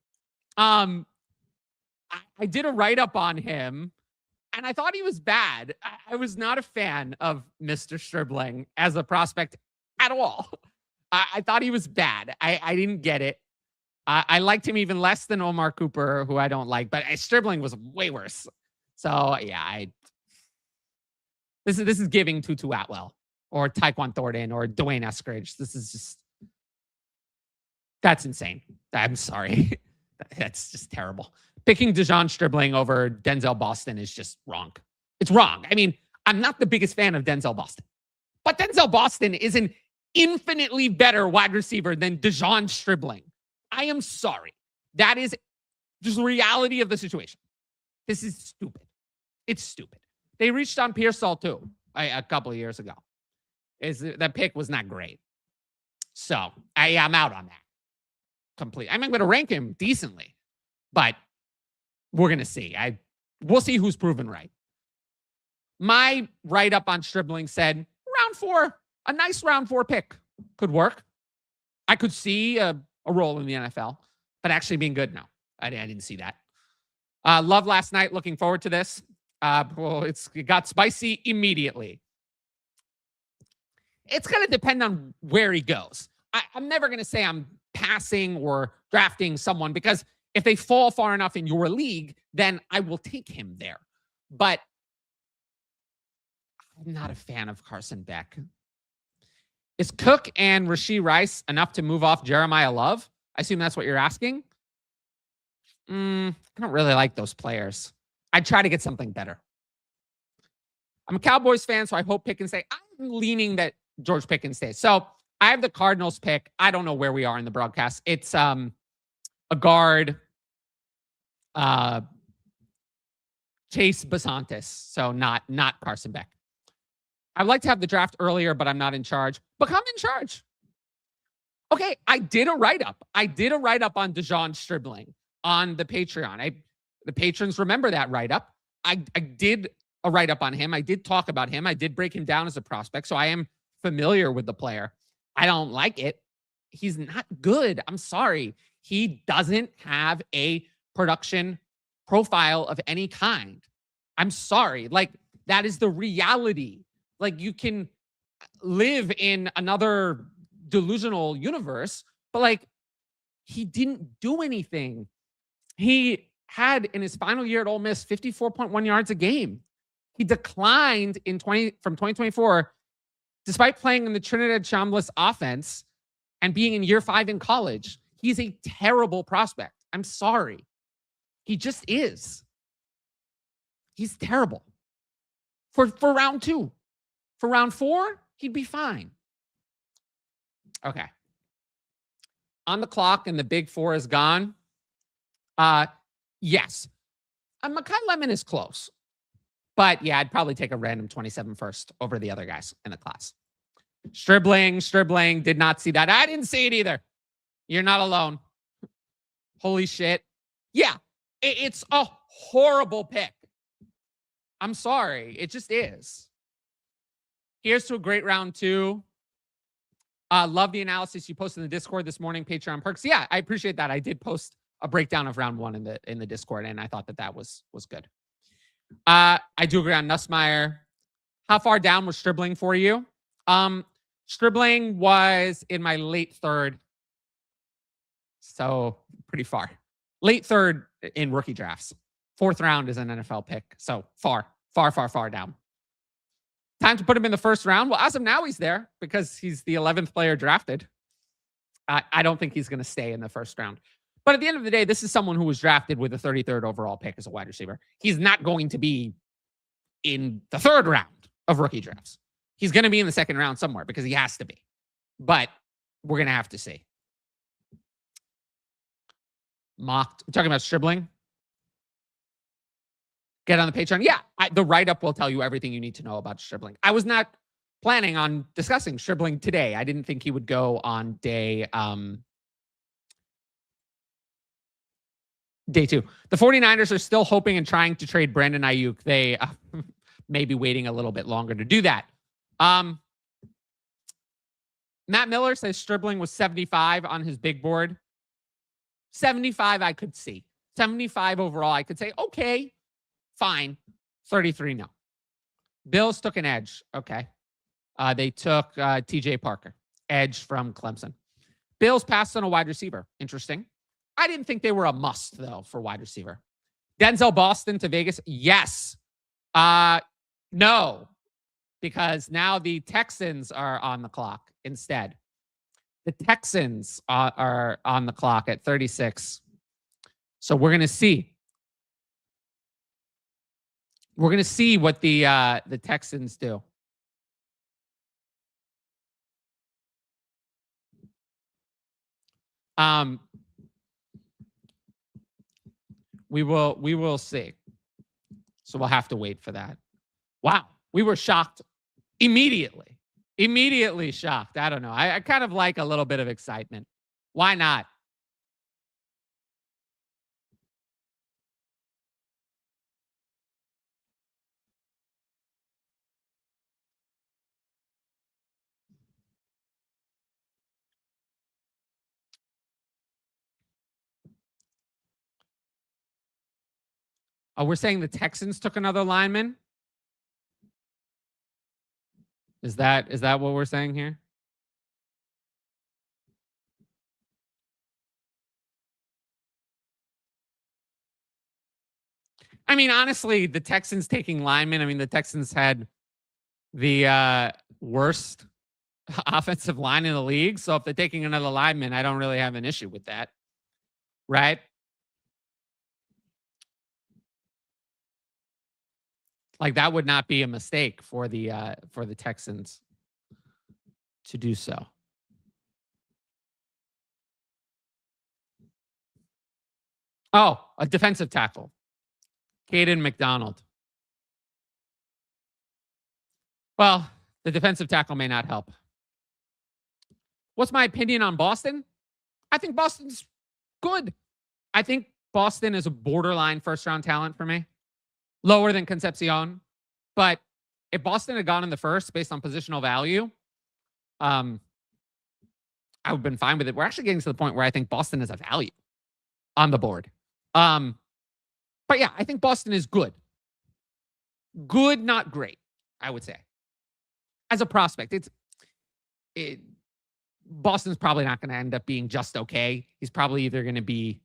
Speaker 1: I did a write-up on him, and I thought he was bad. I was not a fan of Mr. Stribling as a prospect at all. I thought he was bad. I didn't get it. I liked him even less than Omar Cooper, who I don't like, but Stribling was way worse. So, yeah, this is giving Tutu Atwell or Tyquan Thornton or Dwayne Eskridge. This is just, that's insane. I'm sorry. That's just terrible. Picking Dejon Stribling over Denzel Boston is just wrong. It's wrong. I mean, I'm not the biggest fan of Denzel Boston, but Denzel Boston is an infinitely better wide receiver than Dejon Stribling. I am sorry. That is just the reality of the situation. This is stupid. It's stupid. They reached on Pearsall too a couple of years ago. That pick was not great. So I'm out on that. Complete. I'm going to rank him decently, but we're going to see. We'll see who's proven right. My write-up on Stribling said round 4, a nice round 4 pick could work. I could see a role in the NFL, but actually being good, no. I didn't see that. Love last night. Looking forward to this. Well, it got spicy immediately. It's going to depend on where he goes. I'm never going to say I'm passing or drafting someone because if they fall far enough in your league, then I will take him there. But I'm not a fan of Carson Beck. Is Cook and Rashee Rice enough to move off Jeremiah Love? I assume that's what you're asking. I don't really like those players. I'd try to get something better. I'm a Cowboys fan, so I hope Pickens stays. I'm leaning that George Pickens stays. So I have the Cardinals pick. I don't know where we are in the broadcast. It's a guard, Chase Basantis. So not Carson Beck. I'd like to have the draft earlier, but I'm not in charge. Become in charge. Okay, I did a write-up. I did a write-up on Dejon Stribling on the Patreon. The patrons remember that write-up. I did a write-up on him. I did talk about him. I did break him down as a prospect, so I am familiar with the player. I don't like it. He's not good. I'm sorry. He doesn't have a production profile of any kind. I'm sorry. Like, that is the reality. Like, you can live in another delusional universe, but like, he didn't do anything. He had in his final year at Ole Miss 54.1 yards a game. He declined from 2024, despite playing in the Trinidad Chambliss offense and being in year 5 in college. He's a terrible prospect. I'm sorry. He just is. He's terrible. For round 2. For round 4, he'd be fine. Okay. On the clock and the big 4 is gone. Yes. Mekhi Lemon is close. But yeah, I'd probably take a random 27 first over the other guys in the class. Stribling did not see that. I didn't see it either. You're not alone. Holy shit. Yeah, it's a horrible pick. I'm sorry. It just is. Here's to a great round 2. Love the analysis you posted in the Discord this morning, Patreon perks. Yeah, I appreciate that. I did post a breakdown of round 1 in the Discord, and I thought that was good. I do agree on Nussmeier. How far down was Stribling for you? Stribling was in my late 3rd. So pretty far. Late 3rd in rookie drafts. 4th round is an NFL pick. So far down. Time to put him in the 1st round. Well, as of now, he's there because he's the 11th player drafted. I don't think he's going to stay in the 1st round. But at the end of the day, this is someone who was drafted with the 33rd overall pick as a wide receiver. He's not going to be in the 3rd round of rookie drafts. He's going to be in the 2nd round somewhere because he has to be. But we're going to have to see. Mocked. We're talking about Stribling. Get on the Patreon. Yeah, the write-up will tell you everything you need to know about Stribling. I was not planning on discussing Stribling today. I didn't think he would go on day 2. The 49ers are still hoping and trying to trade Brandon Ayuk. They may be waiting a little bit longer to do that. Matt Miller says Stribling was 75 on his big board. 75 I could see. 75 overall I could say, okay, fine. 33 no. Bills took an edge. Okay. They took TJ Parker, edge from Clemson. Bills passed on a wide receiver. Interesting. I didn't think they were a must, though, for wide receiver. Denzel Boston to Vegas? Yes. No, because now the Texans are on the clock instead. The Texans are on the clock at 36. So we're going to see. We're going to see what the Texans do. We will see. So we'll have to wait for that. Wow. We were shocked immediately. Immediately shocked. I don't know. I kind of like a little bit of excitement. Why not? Oh, we're saying the Texans took another lineman. Is that what we're saying here? I mean, honestly, the Texans taking linemen. I mean, the Texans had the worst offensive line in the league. So if they're taking another lineman, I don't really have an issue with that. Right? Like that would not be a mistake for the Texans to do so. Oh, a defensive tackle. Caden McDonald. Well, the defensive tackle may not help. What's my opinion on Boston? I think Boston's good. I think Boston is a borderline first round talent for me. Lower than Concepcion. But if Boston had gone in the first based on positional value, I would have been fine with it. We're actually getting to the point where I think Boston is a value on the board. But yeah, I think Boston is good. Good, not great, I would say. As a prospect, Boston's probably not going to end up being just okay. He's probably either going to be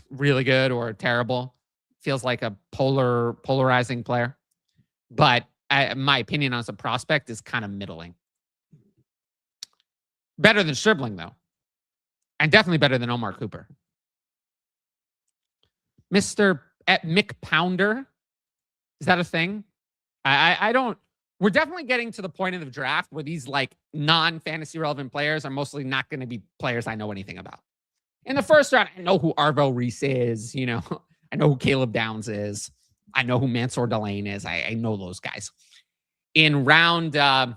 Speaker 1: really good or terrible. Feels like a polarizing player. But my opinion as a prospect is kind of middling. Better than Stribling, though. And definitely better than Omar Cooper. Mr. Mick Pounder. Is that a thing? I don't. We're definitely getting to the point of the draft where these like non-fantasy relevant players are mostly not going to be players I know anything about. In the first round, I know who Arvo Reese is. You know, I know who Caleb Downs is. I know who Mansour Delane is. I know those guys. In round, I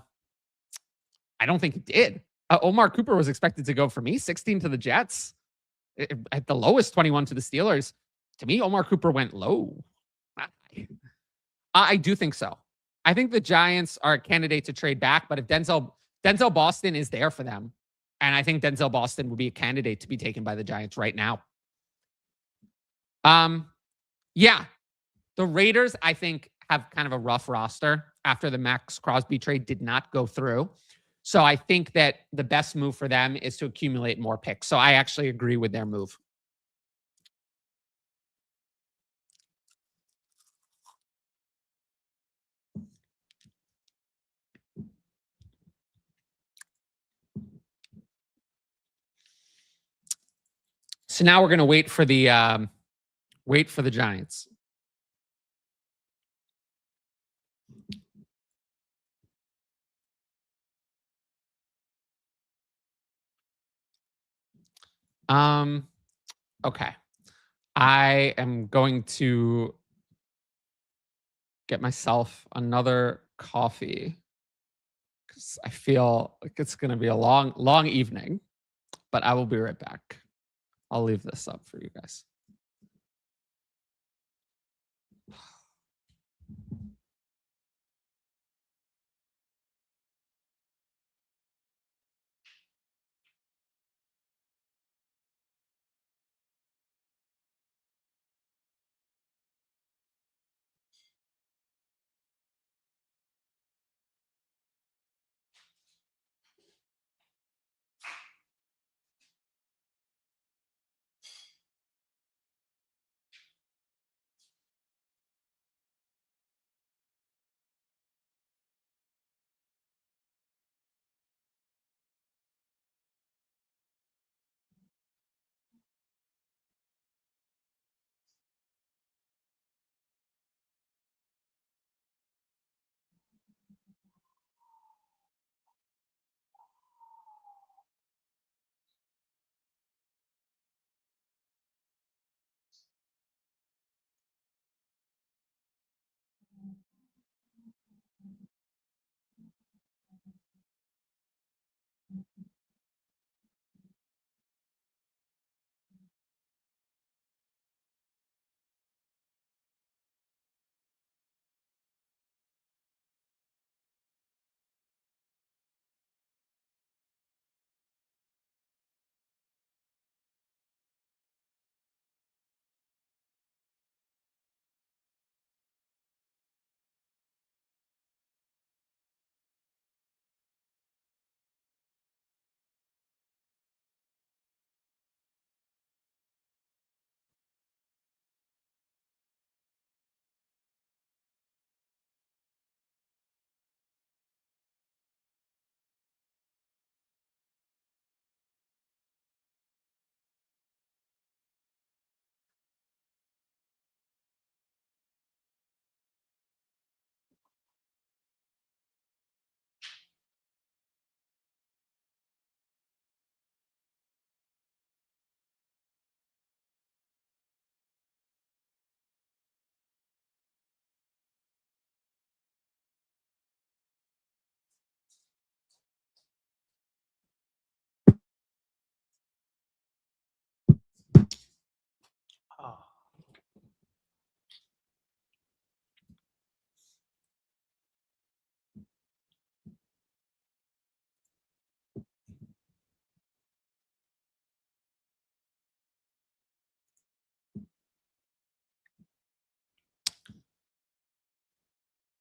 Speaker 1: don't think it did. Omar Cooper was expected to go for me 16 to the Jets. At the lowest, 21 to the Steelers. To me, Omar Cooper went low. I do think so. I think the Giants are a candidate to trade back, but if Denzel Boston is there for them, and I think Denzel Boston would be a candidate to be taken by the Giants right now. Yeah, the Raiders, I think, have kind of a rough roster after the Max Crosby trade did not go through. So I think that the best move for them is to accumulate more picks. So I actually agree with their move. So now we're going to wait for the Giants. Okay. I am going to get myself another coffee because I feel like it's going to be a long evening, but I will be right back. I'll leave this up for you guys.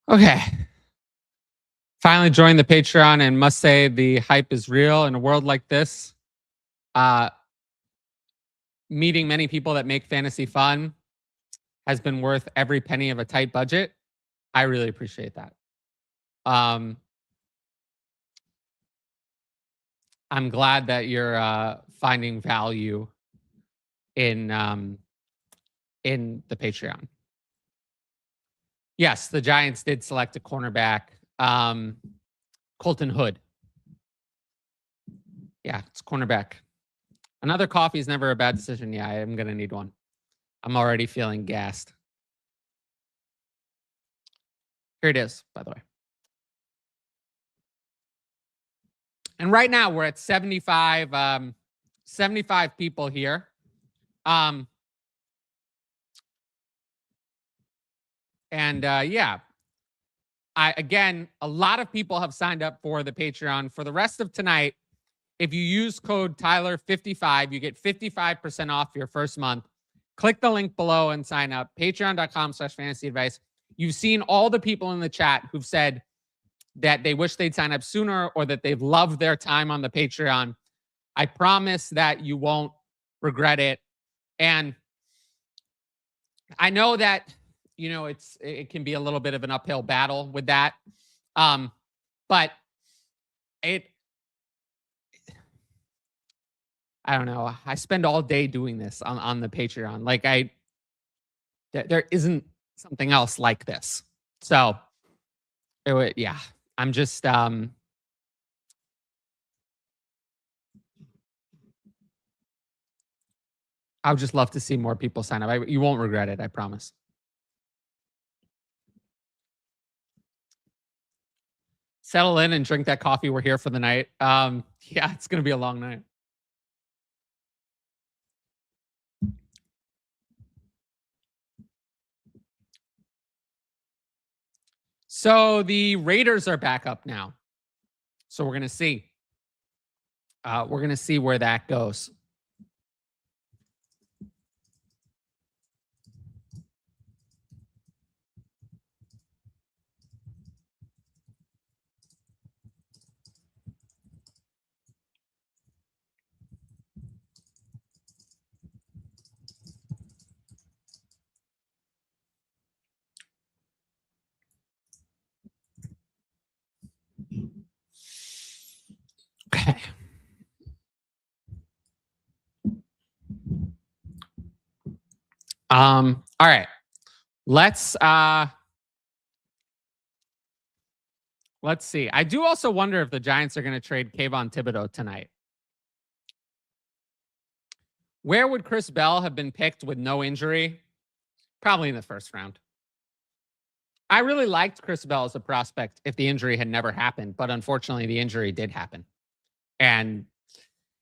Speaker 1: Okay. Finally joined the Patreon and must say the hype is real in a world like this. Meeting many people that make fantasy fun has been worth every penny of a tight budget. I really appreciate that. I'm glad that you're finding value in the Patreon. Yes, the Giants did select a cornerback, Colton Hood. Yeah, it's cornerback. Another coffee is never a bad decision. Yeah, I am going to need one. I'm already feeling gassed. Here it is, by the way. And right now we're at 75 people here. Yeah, again, a lot of people have signed up for the Patreon. For the rest of tonight, if you use code Tyler55, you get 55% off your first month. Click the link below and sign up. Patreon.com/fantasy advice. You've seen all the people in the chat who've said that they wish they'd sign up sooner or that they've loved their time on the Patreon. I promise that you won't regret it. And I know that, you know, it can be a little bit of an uphill battle with that. But I don't know. I spend all day doing this on the Patreon. Like there isn't something else like this. So yeah, I'm just, I would just love to see more people sign up. You won't regret it. I promise. Settle in and drink that coffee. We're here for the night. Yeah, it's going to be a long night. So the Raiders are back up now. So we're going to see. We're going to see where that goes. Okay. All right. Let's see. I do also wonder if the Giants are going to trade Kayvon Thibodeau tonight. Where would Chris Bell have been picked with no injury? Probably in the first round. I really liked Chris Bell as a prospect if the injury had never happened, but unfortunately the injury did happen. And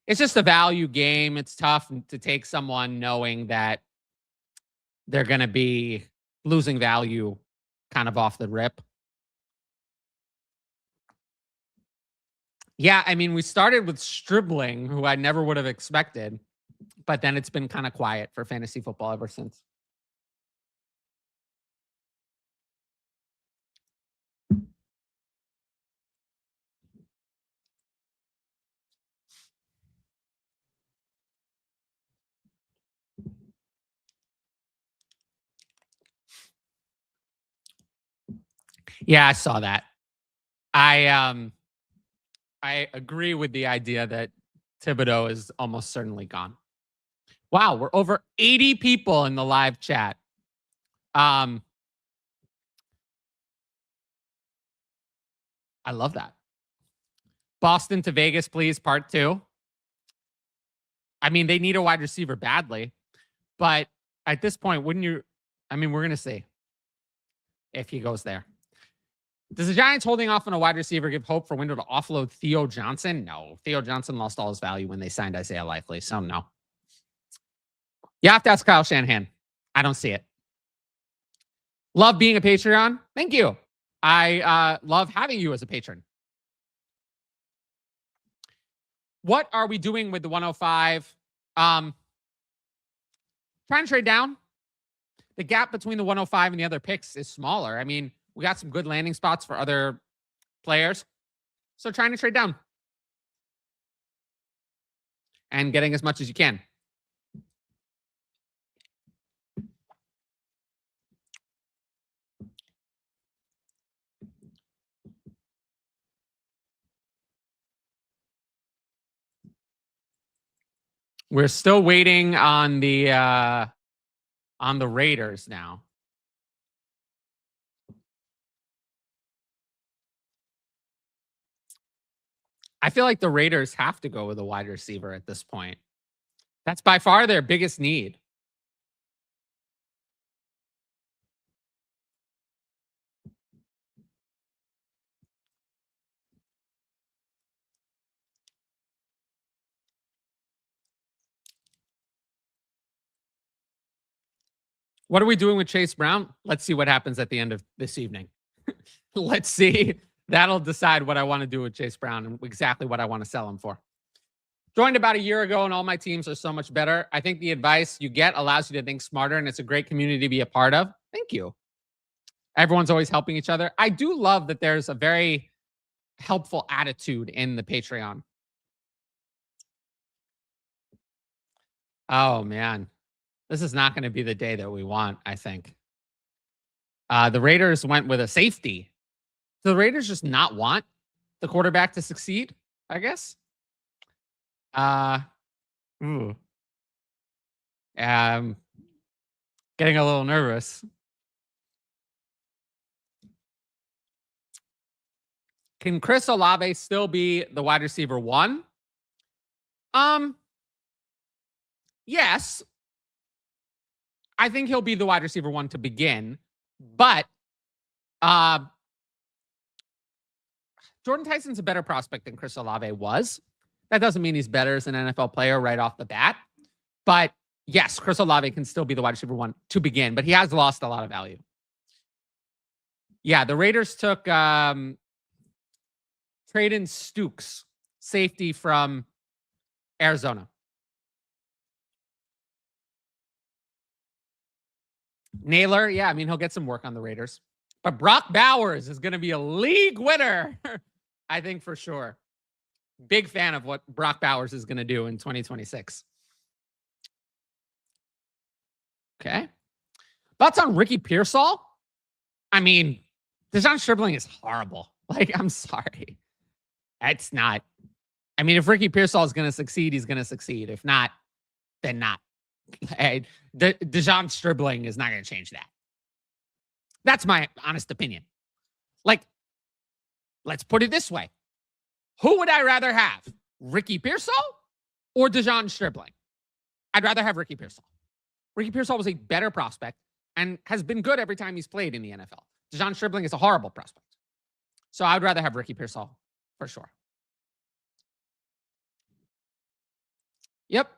Speaker 1: it's just a value game. It's tough to take someone knowing that they're going to be losing value kind of off the rip. Yeah, I mean, we started with Stribling, who I never would have expected, but then it's been kind of quiet for fantasy football ever since. Yeah, I saw that. I agree with the idea that Thibodeau is almost certainly gone. Wow, we're over 80 people in the live chat. I love that. Boston to Vegas, please, part 2. I mean, they need a wide receiver badly, but at this point, wouldn't you? I mean, we're going to see if he goes there. Does the Giants holding off on a wide receiver give hope for Window to offload Theo Johnson? No. Theo Johnson lost all his value when they signed Isaiah Likely, so no. You have to ask Kyle Shanahan. I don't see it. Love being a Patreon. Thank you. I love having you as a patron. What are we doing with the 105? Trying to trade down. The gap between the 105 and the other picks is smaller. I mean, we got some good landing spots for other players. So trying to trade down. And getting as much as you can. We're still waiting on the Raiders now. I feel like the Raiders have to go with a wide receiver at this point. That's by far their biggest need. What are we doing with Chase Brown? Let's see what happens at the end of this evening. Let's see. That'll decide what I want to do with Chase Brown and exactly what I want to sell him for. Joined about a year ago, and all my teams are so much better. I think the advice you get allows you to think smarter, and it's a great community to be a part of. Thank you. Everyone's always helping each other. I do love that there's a very helpful attitude in the Patreon. Oh, man. This is not going to be the day that we want, I think. The Raiders went with a safety. Do the Raiders just not want the quarterback to succeed, I guess? Getting a little nervous. Can Chris Olave still be the wide receiver 1? Yes. I think he'll be the wide receiver 1 to begin, but Jordan Tyson's a better prospect than Chris Olave was. That doesn't mean he's better as an NFL player right off the bat. But yes, Chris Olave can still be the wide receiver 1 to begin, but he has lost a lot of value. Yeah, the Raiders took Traden Stukes, safety from Arizona. Naylor, yeah, I mean, he'll get some work on the Raiders. But Brock Bowers is going to be a league winner, I think for sure. Big fan of what Brock Bowers is going to do in 2026. Okay. Thoughts on Ricky Pearsall? I mean, Dejon Stribling is horrible. Like, I'm sorry. It's not. I mean, if Ricky Pearsall is going to succeed, he's going to succeed. If not, then not. Dejon Stribling is not going to change that. That's my honest opinion. Like, let's put it this way. Who would I rather have? Ricky Pearsall or Dejon Stribling? I'd rather have Ricky Pearsall. Ricky Pearsall was a better prospect and has been good every time he's played in the NFL. Dejon Stribling is a horrible prospect. So I would rather have Ricky Pearsall for sure. Yep.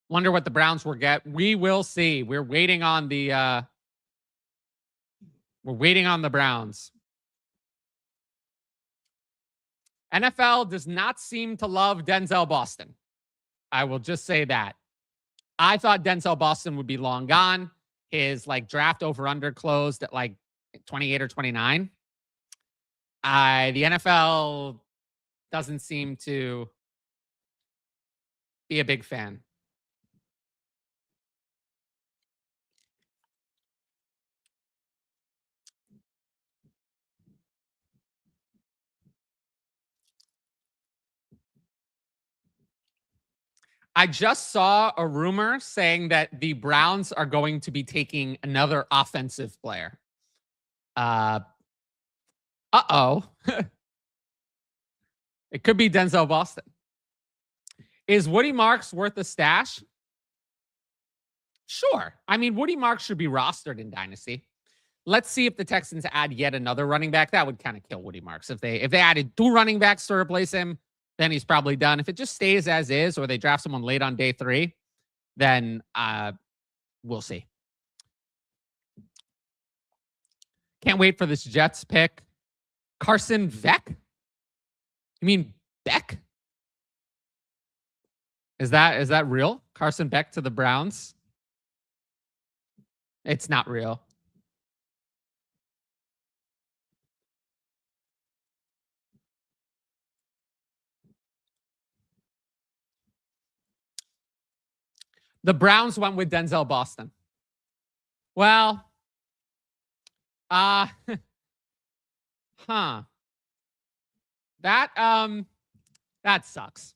Speaker 1: Wonder what the Browns will get. We will see. We're waiting on the Browns. NFL does not seem to love Denzel Boston. I will just say that. I thought Denzel Boston would be long gone. His draft over under closed at 28 or 29. The NFL doesn't seem to be a big fan. I just saw a rumor saying that the Browns are going to be taking another offensive player. Uh-oh. It could be Denzel Boston. Is Woody Marks worth a stash? Sure. I mean, Woody Marks should be rostered in Dynasty. Let's see if the Texans add yet another running back. That would kind of kill Woody Marks. If they added 2 running backs to replace him, then he's probably done. If it just stays as is, or they draft someone late on day 3, then we'll see. Can't wait for this Jets pick. Carson Beck? You mean Beck? Is that real? Carson Beck to the Browns? It's not real. The Browns went with Denzel Boston. Well, huh. That sucks.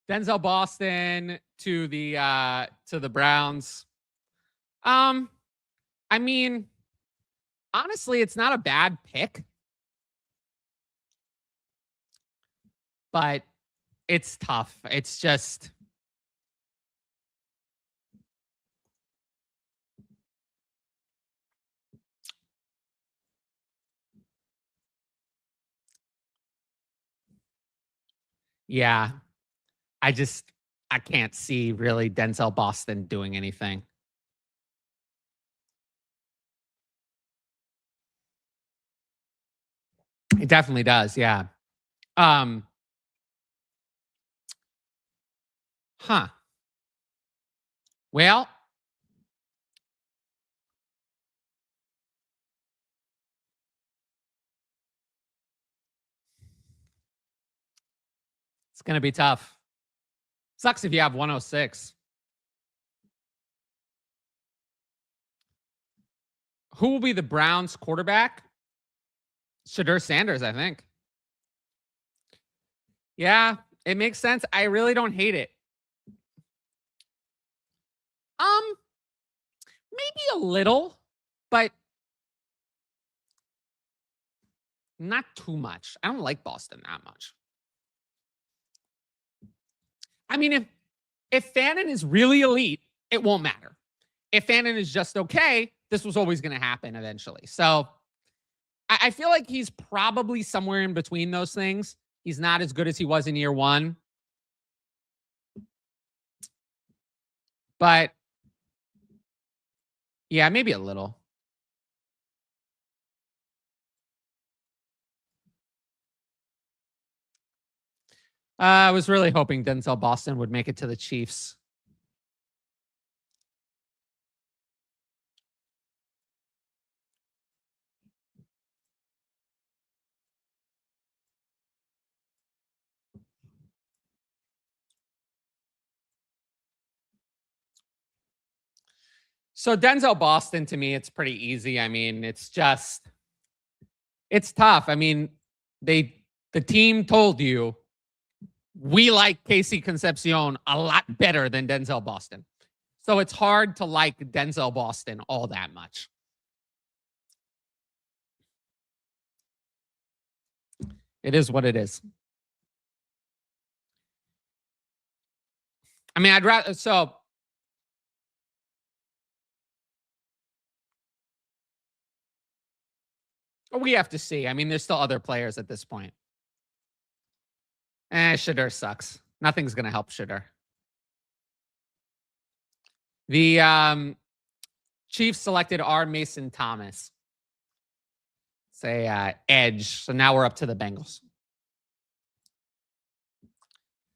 Speaker 1: Denzel Boston to the Browns. I mean, honestly, it's not a bad pick, but it's tough. It's just, yeah. I can't see really Denzel Boston doing anything. It definitely does, yeah. Well, it's going to be tough. Sucks if you have 106. Who will be the Browns quarterback? Shedeur Sanders, I think. Yeah, it makes sense. I really don't hate it. Maybe a little, but not too much. I don't like Boston that much. I mean, if Fannin is really elite, it won't matter. If Fannin is just okay, this was always going to happen eventually. So I feel like he's probably somewhere in between those things. He's not as good as he was in year one. But yeah, maybe a little. I was really hoping Denzel Boston would make it to the Chiefs. So Denzel Boston, to me, it's pretty easy. I mean, it's tough. I mean, the team told you, we like Casey Concepcion a lot better than Denzel Boston. So it's hard to like Denzel Boston all that much. It is what it is. I mean, I'd rather, so we have to see. I mean, there's still other players at this point. Shedeur sucks. Nothing's going to help Shedeur. The Chiefs selected R. Mason Thomas. Say edge. So now we're up to the Bengals.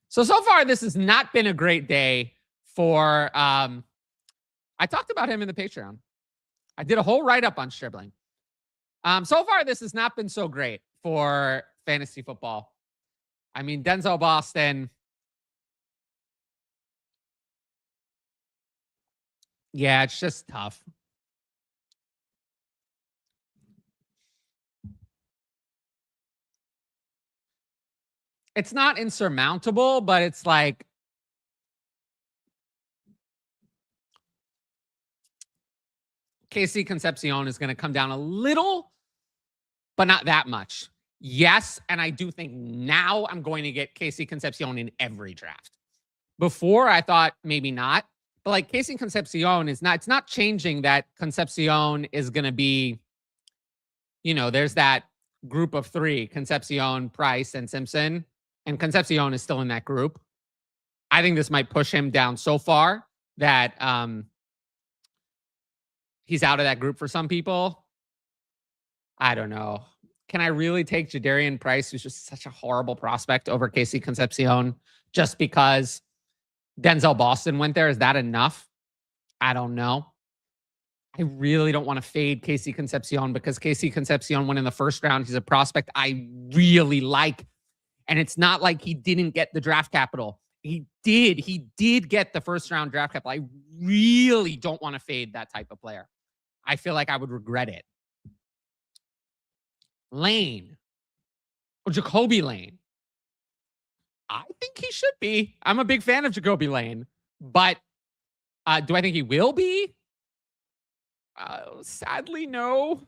Speaker 1: So far, this has not been a great day for, I talked about him in the Patreon. I did a whole write-up on Stribling. So far, this has not been so great for fantasy football. I mean, Denzel Boston. Yeah, it's just tough. It's not insurmountable, but it's like, Casey Concepcion is going to come down a little, but not that much. Yes, and I do think now I'm going to get Casey Concepcion in every draft. Before, I thought maybe not. But like Casey Concepcion is not, it's not changing that Concepcion is going to be, you know, there's that group of three, Concepcion, Price, and Simpson. And Concepcion is still in that group. I think this might push him down so far that he's out of that group for some people. I don't know. Can I really take Jadarian Price, who's just such a horrible prospect, over Casey Concepcion just because Denzel Boston went there? Is that enough? I don't know. I really don't want to fade Casey Concepcion because Casey Concepcion went in the first round. He's a prospect I really like. And it's not like he didn't get the draft capital. He did. He did get the first round draft capital. I really don't want to fade that type of player. I feel like I would regret it. Lane. Or Jacoby Lane. I think he should be. I'm a big fan of Jacoby Lane. But do I think he will be? Sadly, no.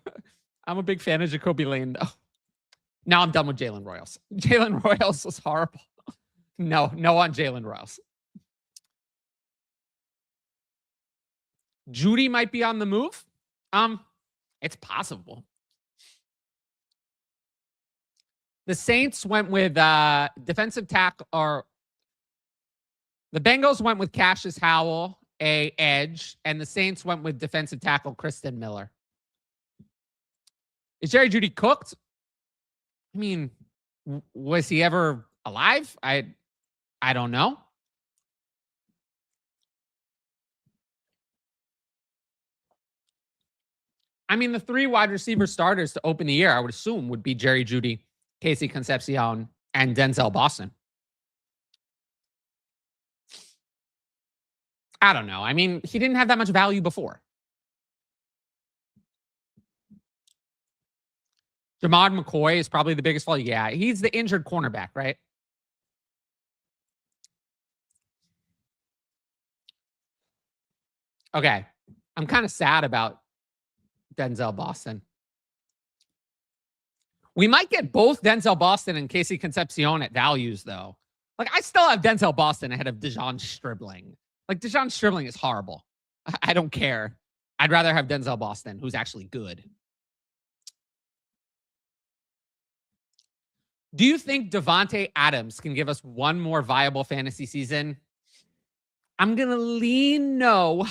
Speaker 1: I'm a big fan of Jacoby Lane, though. Now I'm done with Jalen Royals. Jalen Royals was horrible. No on Jalen Royals. Judy might be on the move. It's possible. The Saints went with defensive tackle, or the Bengals went with Cassius Howell, a edge, and the Saints went with defensive tackle Kristen Miller. Is Jerry Jeudy cooked? I mean, was he ever alive? I don't know. I mean, the 3 wide receiver starters to open the year, I would assume, would be Jerry Jeudy, Casey Concepcion, and Denzel Boston. I don't know. I mean, he didn't have that much value before. Jamad McCoy is probably the biggest fall. Yeah, he's the injured cornerback, right? Okay. I'm kind of sad about Denzel Boston. We might get both Denzel Boston and Casey Concepcion at values, though. Like, I still have Denzel Boston ahead of Dejon Stribling. Like, Dejon Stribling is horrible. I don't care. I'd rather have Denzel Boston, who's actually good. Do you think Davante Adams can give us one more viable fantasy season? I'm going to lean no.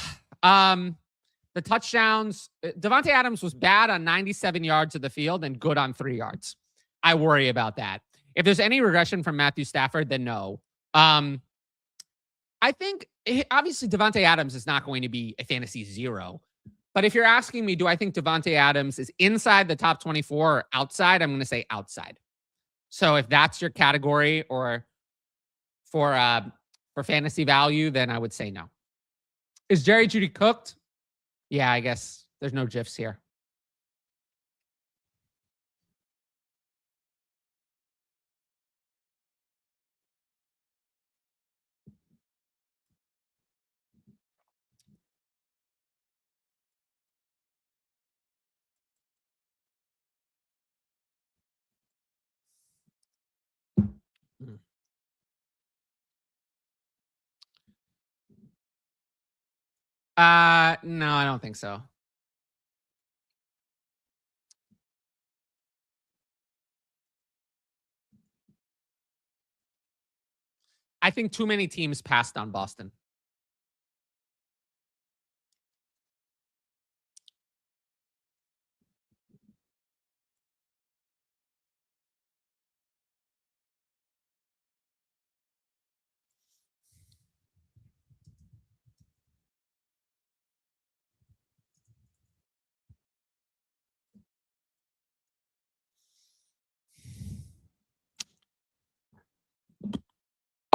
Speaker 1: The touchdowns, Davante Adams was bad on 97 yards of the field and good on 3 yards. I worry about that. If there's any regression from Matthew Stafford, then no. I think, obviously, Davante Adams is not going to be a fantasy 0. But if you're asking me, do I think Davante Adams is inside the top 24 or outside? I'm going to say outside. So if that's your category or for fantasy value, then I would say no. Is Jerry Jeudy cooked? Yeah, I guess there's no GIFs here. No, I don't think so. I think too many teams passed on Boston.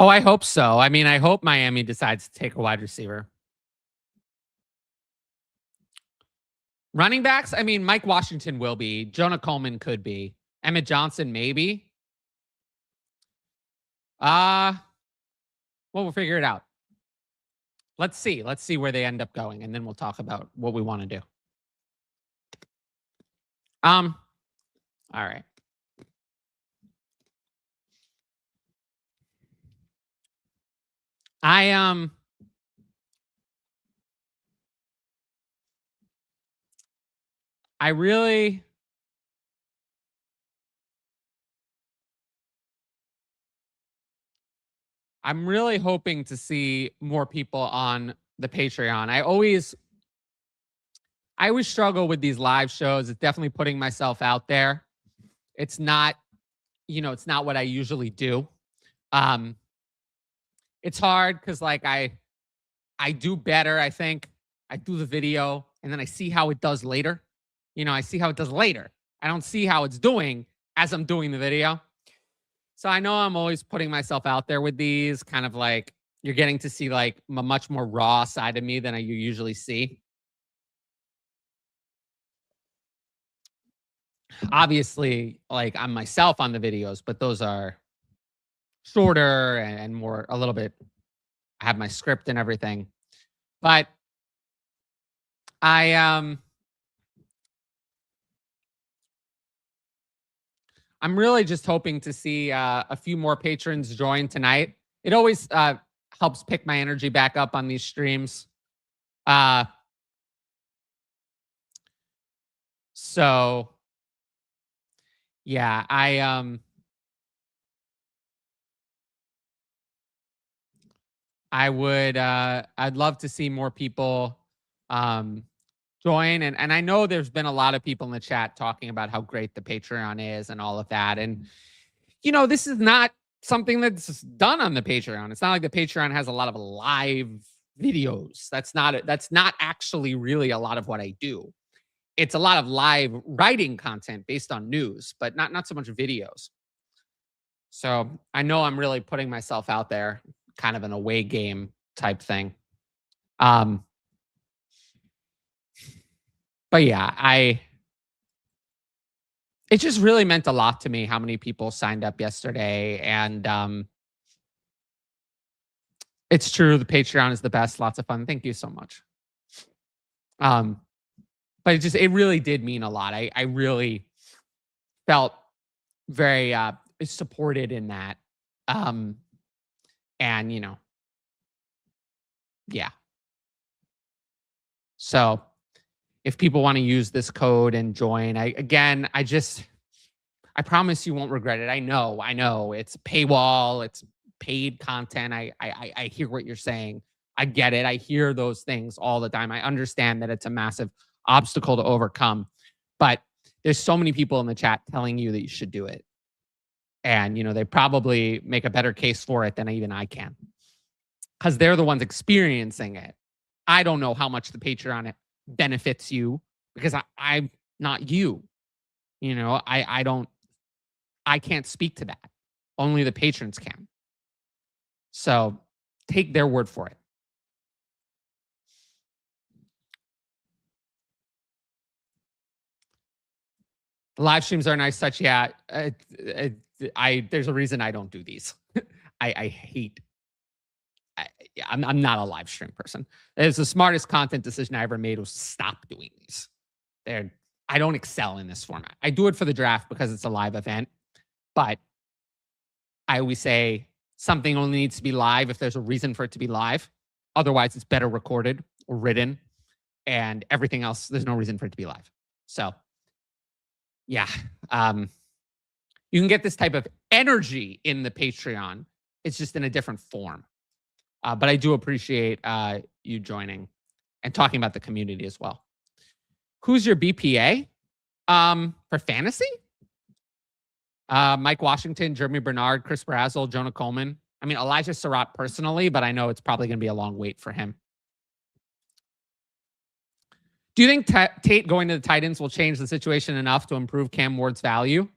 Speaker 1: Oh, I hope so. I mean, I hope Miami decides to take a wide receiver. Running backs, I mean, Mike Washington will be. Jonah Coleman could be. Emmett Johnson, maybe. Well, we'll figure it out. Let's see. Let's see where they end up going, and then we'll talk about what we want to do. All right. I really I'm really hoping to see more people on the Patreon. I always struggle with these live shows. It's definitely putting myself out there. It's not, it's not what I usually do. It's hard because like I do better, I think. I do the video and then I see how it does later. I see how it does later. I don't see how it's doing as I'm doing the video. So I know I'm always putting myself out there with these, kind of like you're getting to see like a much more raw side of me than you usually see. Obviously, like I'm myself on the videos, but those are shorter and more a little bit. I have my script and everything. But I'm really just hoping to see a few more patrons join tonight. It always helps pick my energy back up on these streams. So yeah, I'd love to see more people join. And I know there's been a lot of people in the chat talking about how great the Patreon is and all of that. And, this is not something that's done on the Patreon. It's not like the Patreon has a lot of live videos. That's not actually really a lot of what I do. It's a lot of live writing content based on news, but not so much videos. So I know I'm really putting myself out there, kind of an away game type thing. But yeah, it just really meant a lot to me how many people signed up yesterday. And it's true, the Patreon is the best. Lots of fun. Thank you so much. But it really did mean a lot. I really felt very supported in that. And yeah. So if people want to use this code and join, I promise you won't regret it. I know it's paywall, it's paid content. I hear what you're saying. I get it. I hear those things all the time. I understand that it's a massive obstacle to overcome, but there's so many people in the chat telling you that you should do it. And, they probably make a better case for it than even I can, because they're the ones experiencing it. I don't know how much the Patreon benefits you because I'm not you. I can't speak to that. Only the patrons can. So take their word for it. The live streams are a nice touch. Yeah. There's a reason I don't do these. I'm not a live stream person. It's the smartest content decision I ever made was stop doing these. I don't excel in this format. I do it for the draft because it's a live event, but I always say something only needs to be live if there's a reason for it to be live. Otherwise, it's better recorded or written, and everything else, there's no reason for it to be live. So yeah, you can get this type of energy in the Patreon. It's just in a different form. But I do appreciate you joining and talking about the community as well. Who's your BPA for fantasy? Mike Washington, Germie Bernard, Chris Brazzell, Jonah Coleman. I mean, Elijah Sarratt personally, but I know it's probably going to be a long wait for him. Do you think Tate going to the Titans will change the situation enough to improve Cam Ward's value?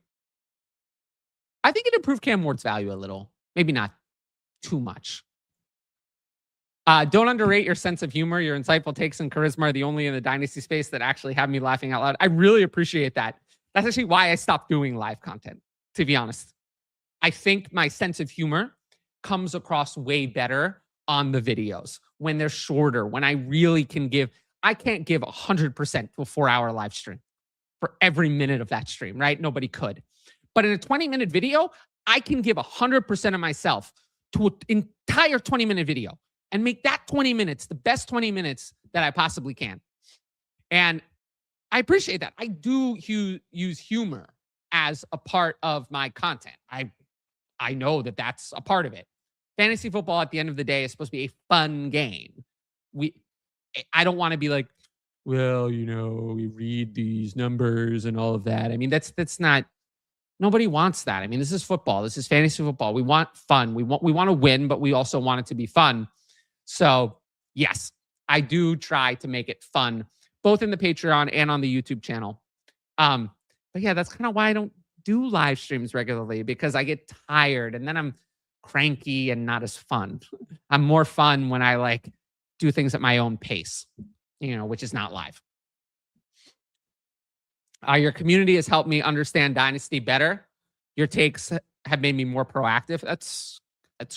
Speaker 1: I think it improved Cam Ward's value a little. Maybe not too much. Don't underrate your sense of humor. Your insightful takes and charisma are the only in the Dynasty space that actually have me laughing out loud. I really appreciate that. That's actually why I stopped doing live content, to be honest. I think my sense of humor comes across way better on the videos when they're shorter, when I really can give. I can't give 100% to a 4-hour live stream for every minute of that stream, right? Nobody could. But in a 20-minute video, I can give 100% of myself to an entire 20-minute video and make that 20 minutes the best 20 minutes that I possibly can. And I appreciate that. I do use humor as a part of my content. I know that that's a part of it. fantasy football at the end of the day is supposed to be a fun game. I don't want to be like, well, we read these numbers and all of that. I mean, that's not. Nobody wants that. I mean, this is football. This is fantasy football. We want fun. We want to win, but we also want it to be fun. So, yes, I do try to make it fun, both in the Patreon and on the YouTube channel. But yeah, that's kind of why I don't do live streams regularly, because I get tired and then I'm cranky and not as fun. I'm more fun when I do things at my own pace, which is not live. Your community has helped me understand Dynasty better. Your takes have made me more proactive. That's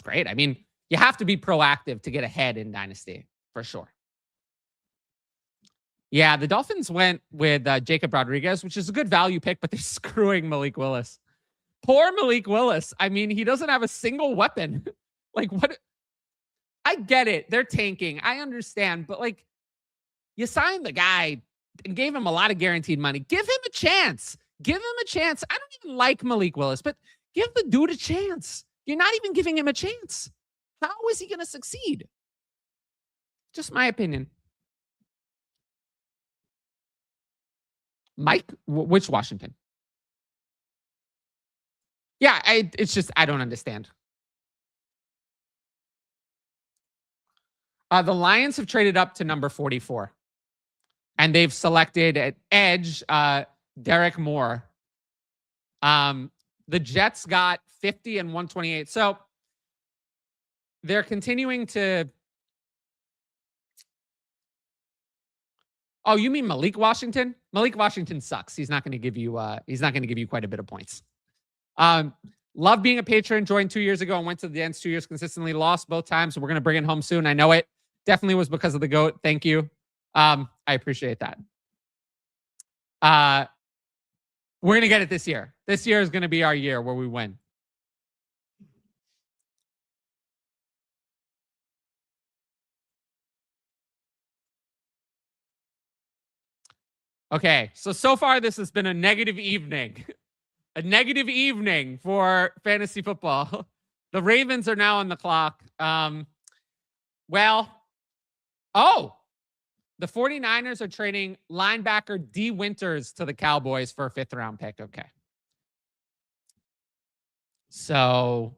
Speaker 1: great. I mean, you have to be proactive to get ahead in Dynasty, for sure. Yeah, the Dolphins went with Jacob Rodriguez, which is a good value pick, but they're screwing Malik Willis. Poor Malik Willis. I mean, he doesn't have a single weapon. What? I get it. They're tanking. I understand. But you signed the guy and gave him a lot of guaranteed money. Give him a chance. Give him a chance. I don't even like Malik Willis, but give the dude a chance. You're not even giving him a chance. How is he going to succeed? Just my opinion. Mike, which Washington? Yeah, it's just, I don't understand. The Lions have traded up to number 44. And they've selected at edge Derek Moore. The Jets got 50 and 128. So they're continuing to. Oh, you mean Malik Washington? Malik Washington sucks. He's not going to give you. He's not going to give you quite a bit of points. Love being a patron. Joined 2 years ago and went to the ends 2 years consistently. Lost both times. So we're going to bring it home soon. I know it. Definitely was because of the GOAT. Thank you. I appreciate that. We're going to get it this year. This year is going to be our year where we win. Okay, so far this has been a negative evening. A negative evening for fantasy football. The Ravens are now on the clock. The 49ers are trading linebacker D. Winters to the Cowboys for a 5th round pick. Okay. So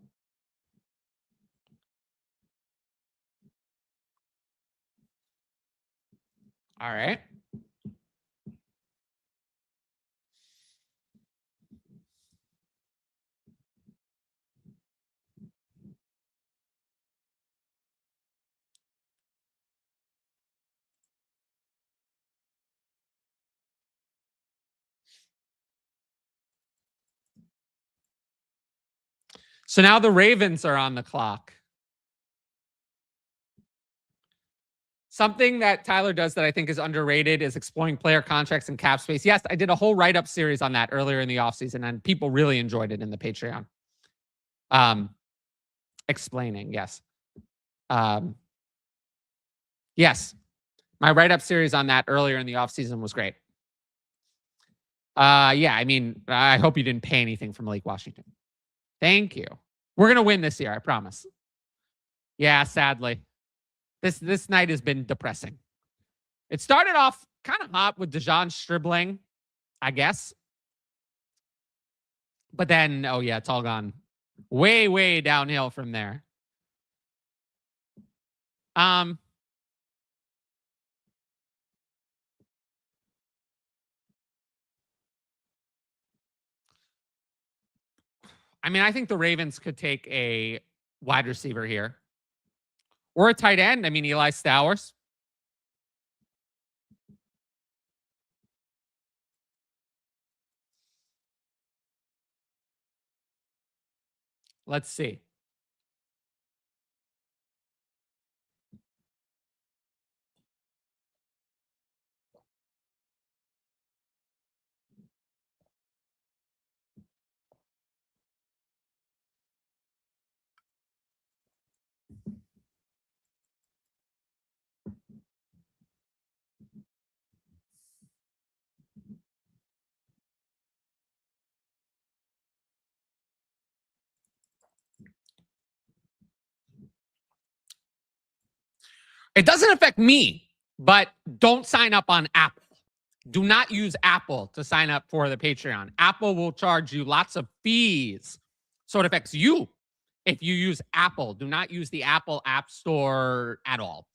Speaker 1: all right. So now the Ravens are on the clock. Something that Tyler does that I think is underrated is exploring player contracts and cap space. Yes, I did a whole write-up series on that earlier in the offseason, and people really enjoyed it in the Patreon. Explaining, yes. Yes. My write-up series on that earlier in the offseason was great. Yeah, I mean, I hope you didn't pay anything from Malik Washington. Thank you. We're going to win this year, I promise. Yeah, sadly. This night has been depressing. It started off kind of hot with Dejon Stribling, I guess. But then, oh yeah, it's all gone way, way downhill from there. I mean, I think the Ravens could take a wide receiver here. Or a tight end. I mean, Eli Stowers. Let's see. It doesn't affect me, but don't sign up on Apple. Do not use Apple to sign up for the Patreon. Apple will charge you lots of fees. So it affects you if you use Apple. Do not use the Apple App Store at all.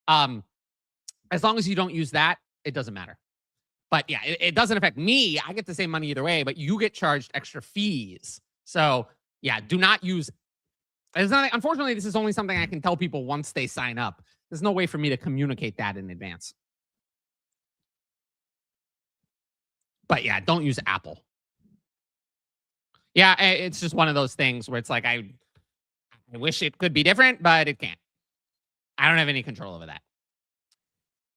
Speaker 1: As long as you don't use that, it doesn't matter. But yeah, it doesn't affect me. I get the same money either way, but you get charged extra fees. So yeah, do not use. It's not, unfortunately, this is only something I can tell people once they sign up. There's no way for me to communicate that in advance. But yeah, don't use Apple. Yeah, it's just one of those things where it's like, I wish it could be different, but it can't. I don't have any control over that.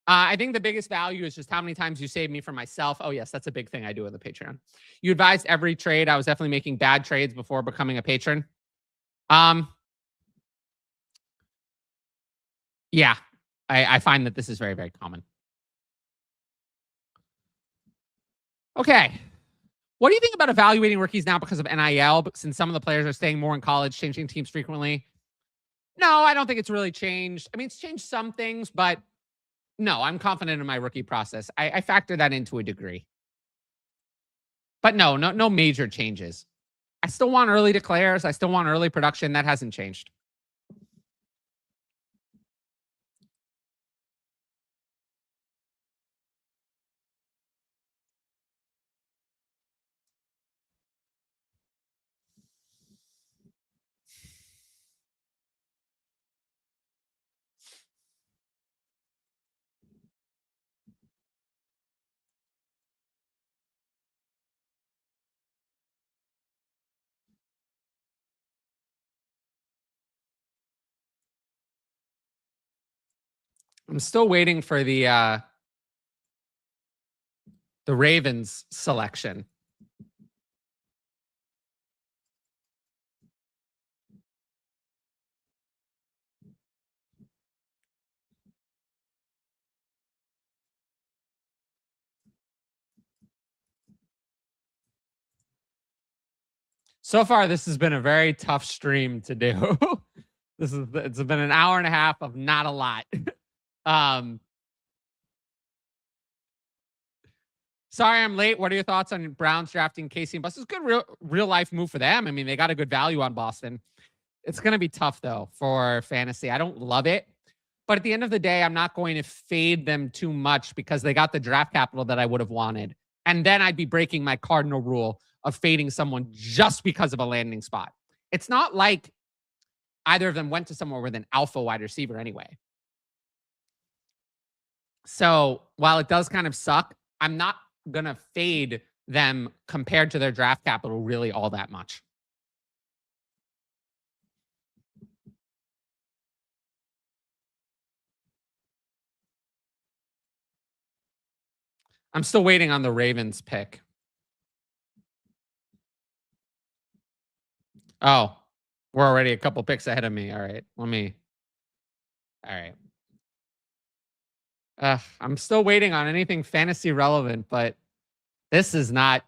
Speaker 1: I think the biggest value is just how many times you save me from myself. Oh, yes, that's a big thing I do in the Patreon. You advised every trade. I was definitely making bad trades before becoming a patron. Yeah, I find that this is very, very common. Okay. What do you think about evaluating rookies now because of NIL? But since some of the players are staying more in college, changing teams frequently. No, I don't think it's really changed. I mean, it's changed some things, but no, I'm confident in my rookie process. I factor that into a degree. But no major changes. I still want early declares. I still want early production. That hasn't changed. I'm still waiting for the Ravens selection. So far, this has been a very tough stream to do. It's been an hour and a half of not a lot. Sorry, I'm late. What are your thoughts on Browns drafting Casey and Boston? It's a good real life move for them. I mean, they got a good value on Boston. It's going to be tough though for fantasy. I don't love it, but at the end of the day, I'm not going to fade them too much because they got the draft capital that I would have wanted. And then I'd be breaking my cardinal rule of fading someone just because of a landing spot. It's not like either of them went to somewhere with an alpha wide receiver anyway. So while it does kind of suck, I'm not going to fade them compared to their draft capital really all that much. I'm still waiting on the Ravens pick. Oh, we're already a couple picks ahead of me. All right, all right. I'm still waiting on anything fantasy relevant, but this is not.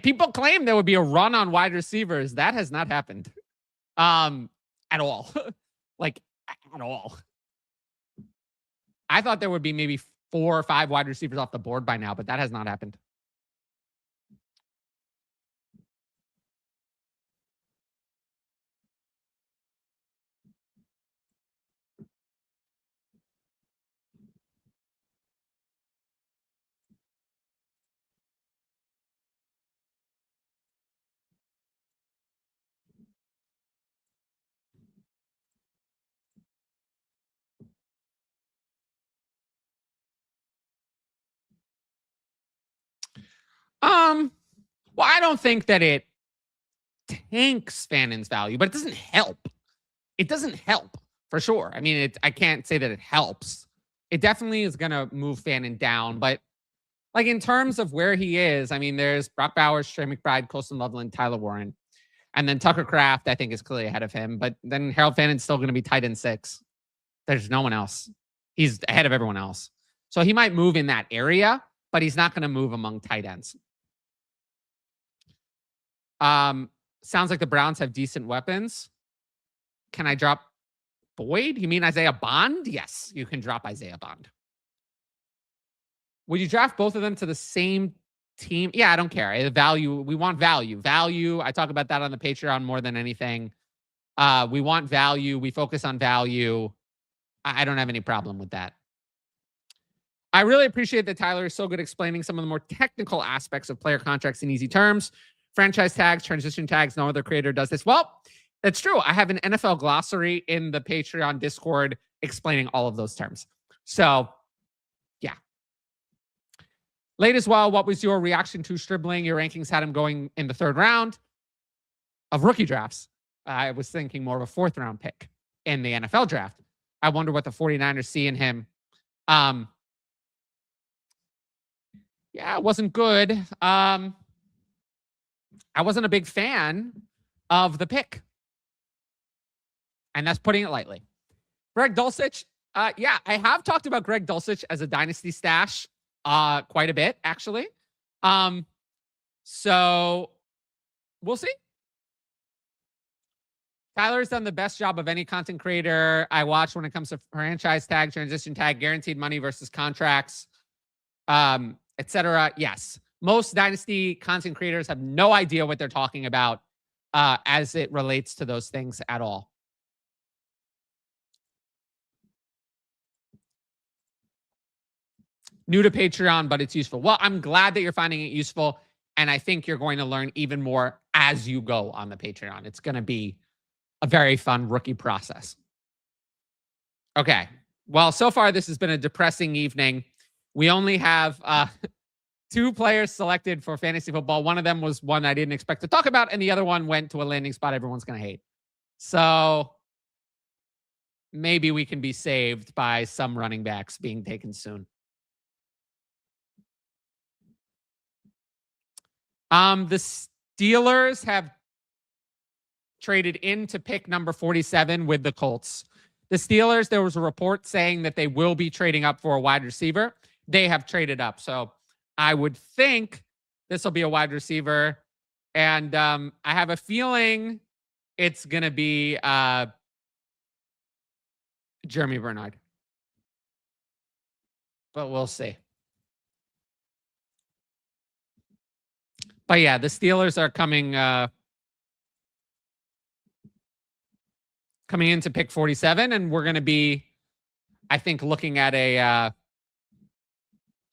Speaker 1: People claim there would be a run on wide receivers. That has not happened, at all. Like at all. I thought there would be maybe 4 or 5 wide receivers off the board by now, but that has not happened. Well, I don't think that it tanks Fannon's value, but it doesn't help. It doesn't help for sure. I mean, I can't say that it helps. It definitely is going to move Fannon down, but like in terms of where he is, I mean, there's Brock Bowers, Trey McBride, Colston Loveland, Tyler Warren, and then Tucker Kraft, I think, is clearly ahead of him. But then Harold Fannon's still going to be tight end 6. There's no one else. He's ahead of everyone else. So he might move in that area, but he's not going to move among tight ends. Sounds like the Browns have decent weapons. Can I drop Boyd? You mean Isaiah Bond? Yes, you can drop Isaiah Bond. Would you draft both of them to the same team? Yeah, I don't care. The value, we want value. Value, I talk about that on the Patreon more than anything. We want value. We focus on value. I don't have any problem with that. I really appreciate that Tyler is so good explaining some of the more technical aspects of player contracts in easy terms. Franchise tags, transition tags, no other creator does this. Well, that's true. I have an NFL glossary in the Patreon Discord explaining all of those terms. So, yeah. Late as well, what was your reaction to Stribling? Your rankings had him going in the 3rd round of rookie drafts. I was thinking more of a 4th round pick in the NFL draft. I wonder what the 49ers see in him. Yeah, it wasn't good. I wasn't a big fan of the pick. And that's putting it lightly. Greg Dulcich. Yeah, I have talked about Greg Dulcich as a dynasty stash quite a bit, actually. So we'll see. Tyler's done the best job of any content creator I watch when it comes to franchise tag, transition tag, guaranteed money versus contracts, etc. Yes. Most dynasty content creators have no idea what they're talking about as it relates to those things at all. New to Patreon, but it's useful. Well, I'm glad that you're finding it useful. And I think you're going to learn even more as you go on the Patreon. It's going to be a very fun rookie process. Okay. Well, so far, this has been a depressing evening. We only have 2 players selected for fantasy football. One of them was one I didn't expect to talk about, and the other one went to a landing spot everyone's going to hate. So maybe we can be saved by some running backs being taken soon. The Steelers have traded into pick number 47 with the Colts. The Steelers, there was a report saying that they will be trading up for a wide receiver. They have traded up. So I would think this will be a wide receiver. And I have a feeling it's going to be Germie Bernard. But we'll see. But yeah, the Steelers are coming into pick 47, and we're going to be, I think, looking at a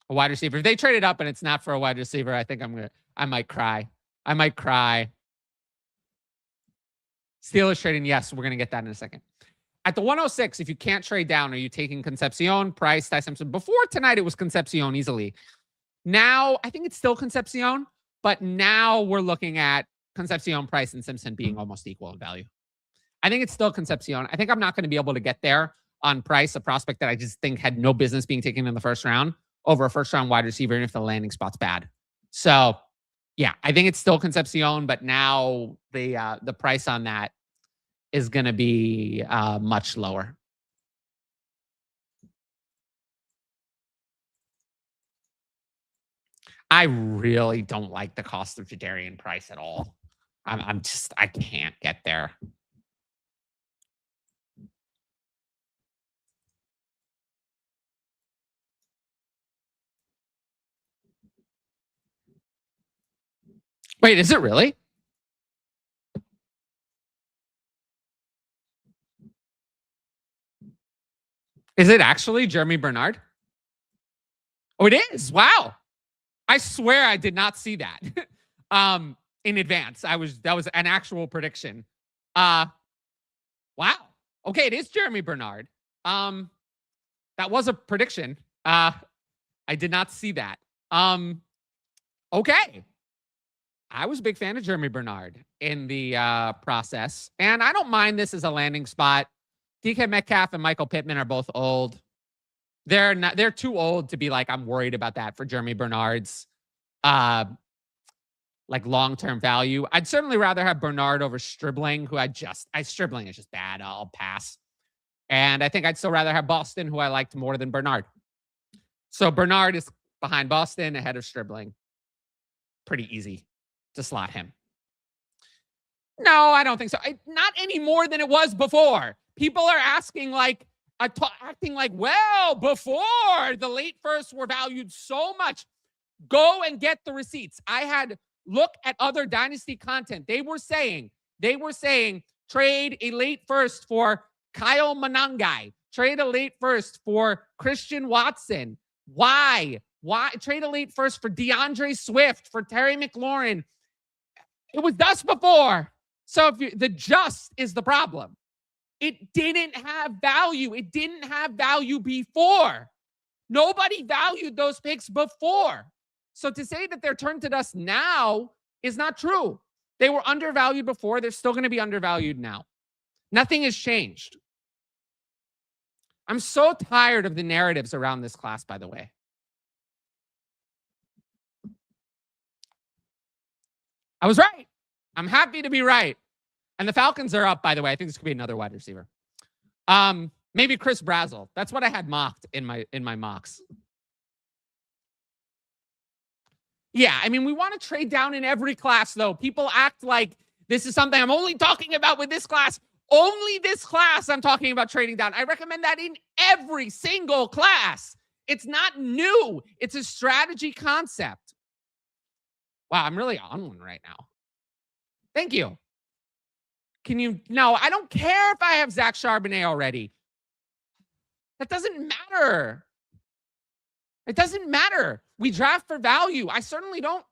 Speaker 1: wide receiver. If they trade it up and it's not for a wide receiver, I think I might cry. I might cry. Steelers trading, yes, we're going to get that in a second. At the 106, if you can't trade down, are you taking Concepcion, Price, Ty Simpson? Before tonight, it was Concepcion easily. Now, I think it's still Concepcion, but now we're looking at Concepcion, Price, and Simpson being almost equal in value. I think it's still Concepcion. I think I'm not going to be able to get there on Price, a prospect that I just think had no business being taken in the 1st round over a 1st round wide receiver, even if the landing spot's bad. So, yeah, I think it's still Concepcion, but now the price on that is going to be much lower. I really don't like the cost of Jadarian Price at all. I can't get there. Wait, is it really? Is it actually Germie Bernard? Oh, it is. Wow. I swear I did not see that in advance. That was an actual prediction. Wow. Okay, it is Germie Bernard. That was a prediction. I did not see that. Okay. I was a big fan of Germie Bernard in the process. And I don't mind this as a landing spot. DK Metcalf and Michael Pittman are both old. They're too old to be like, I'm worried about that for Germie Bernard's like long-term value. I'd certainly rather have Bernard over Stribling, who Stribling is just bad. I'll pass. And I think I'd still rather have Boston, who I liked more than Bernard. So Bernard is behind Boston, ahead of Stribling. Pretty easy to slot him. No, I don't think so. Not any more than it was before. People are asking like, acting like, well, before the late firsts were valued so much. Go and get the receipts. I had look at other Dynasty content. They were saying trade a late first for Kyle Monangai. Trade a late first for Christian Watson. Why? Trade a late first for DeAndre Swift, for Terry McLaurin? It was just before. So the just is the problem. It didn't have value. It didn't have value before. Nobody valued those picks before. So to say that they're turned to dust now is not true. They were undervalued before. They're still going to be undervalued now. Nothing has changed. I'm so tired of the narratives around this class, by the way. I was right. I'm happy to be right. And the Falcons are up, by the way. I think this could be another wide receiver. Maybe Chris Brazzell. That's what I had mocked in my mocks. Yeah, I mean, we want to trade down in every class, though. People act like this is something I'm only talking about with this class. Only this class I'm talking about trading down. I recommend that in every single class. It's not new. It's a strategy concept. Wow, I'm really on one right now. Thank you. No, I don't care if I have Zach Charbonnet already. That doesn't matter. It doesn't matter. We draft for value. I certainly don't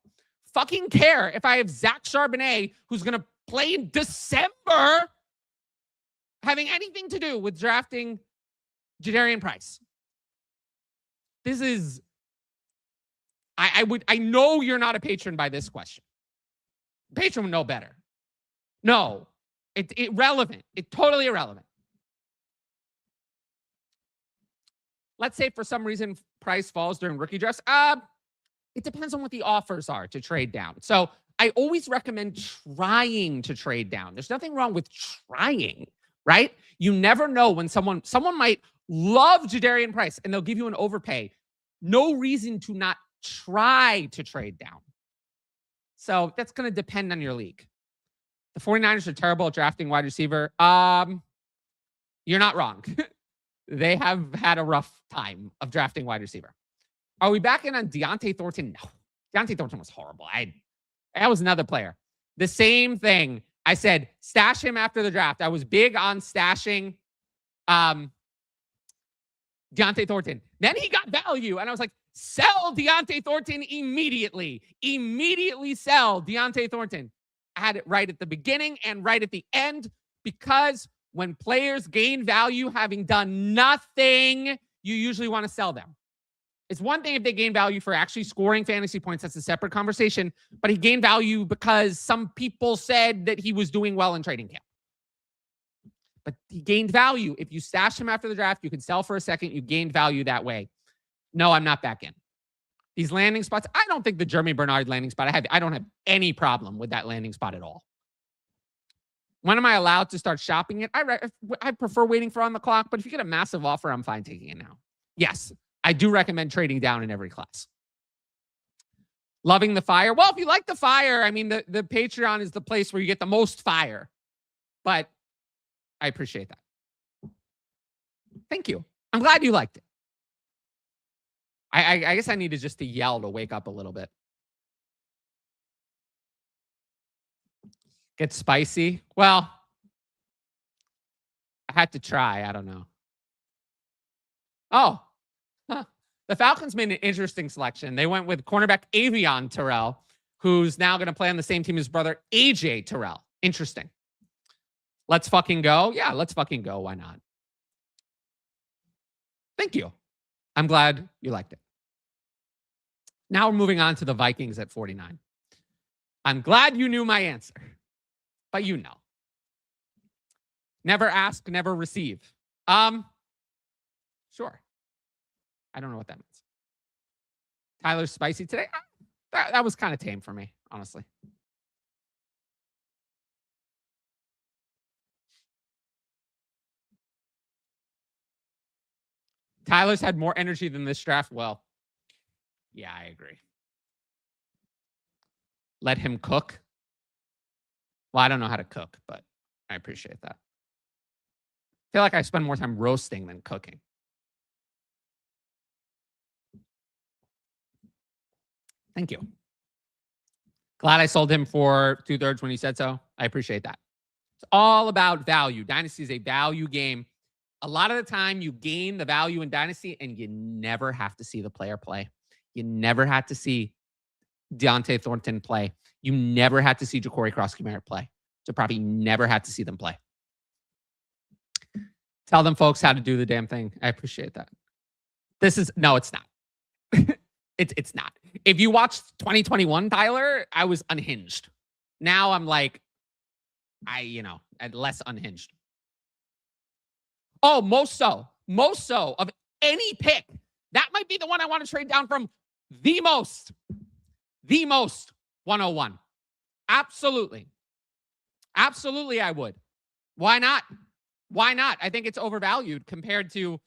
Speaker 1: fucking care if I have Zach Charbonnet, who's going to play in December, having anything to do with drafting Jadarian Price. This is, I know you're not a patron by this question. Patron would know better. No, it's irrelevant. It's totally irrelevant. Let's say for some reason Price falls during rookie drafts. It depends on what the offers are to trade down. So I always recommend trying to trade down. There's nothing wrong with trying, right? You never know when someone might love Jadarian Price and they'll give you an overpay. No reason to not try to trade down. So that's going to depend on your league. The 49ers are terrible at drafting wide receiver. You're not wrong. They have had a rough time of drafting wide receiver. Are we back in on Deontay Thornton? No. Deontay Thornton was horrible. That was another player. The same thing. I said, stash him after the draft. I was big on stashing Deontay Thornton. Then he got value, and I was like, sell Deontay Thornton immediately. Immediately sell Deontay Thornton. I had it right at the beginning and right at the end, because when players gain value having done nothing, you usually want to sell them. It's one thing if they gain value for actually scoring fantasy points. That's a separate conversation. But he gained value because some people said that he was doing well in trading camp. But he gained value. If you stash him after the draft, you can sell for a second. You gained value that way. No, I'm not back in. These landing spots, I don't think the Germie Bernard landing spot, I don't have any problem with that landing spot at all. When am I allowed to start shopping it? I prefer waiting for on the clock, but if you get a massive offer, I'm fine taking it now. Yes, I do recommend trading down in every class. Loving the fire. Well, if you like the fire, I mean, the Patreon is the place where you get the most fire. But I appreciate that. Thank you. I'm glad you liked it. I guess I needed just to yell to wake up a little bit. Get spicy. Well, I had to try. I don't know. Oh, the Falcons made an interesting selection. They went with cornerback Avion Terrell, who's now going to play on the same team as his brother AJ Terrell. Interesting. Let's fucking go. Yeah, let's fucking go. Why not? Thank you. I'm glad you liked it. Now we're moving on to the Vikings at 49. I'm glad you knew my answer, but you know. Never ask, never receive. Sure. I don't know what that means. Tyler's spicy today. That was kind of tame for me, honestly. Tyler's had more energy than this draft. Well, yeah, I agree. Let him cook. Well, I don't know how to cook, but I appreciate that. feel like I spend more time roasting than cooking. Thank you. Glad I sold him for 2/3 when he said so. I appreciate that. It's all about value. Dynasty is a value game. A lot of the time, you gain the value in Dynasty, and you never have to see the player play. You never had to see Deontay Thornton play. You never had to see Ja'Cory Cross-Kamara play. So probably never had to see them play. Tell them folks how to do the damn thing. I appreciate that. No, it's not. It's not. If you watched 2021, Tyler, I was unhinged. Now I'm like, less unhinged. Oh, most so of any pick. That might be the one I want to trade down from the most 101. Absolutely. Absolutely, I would. Why not? Why not? I think it's overvalued compared to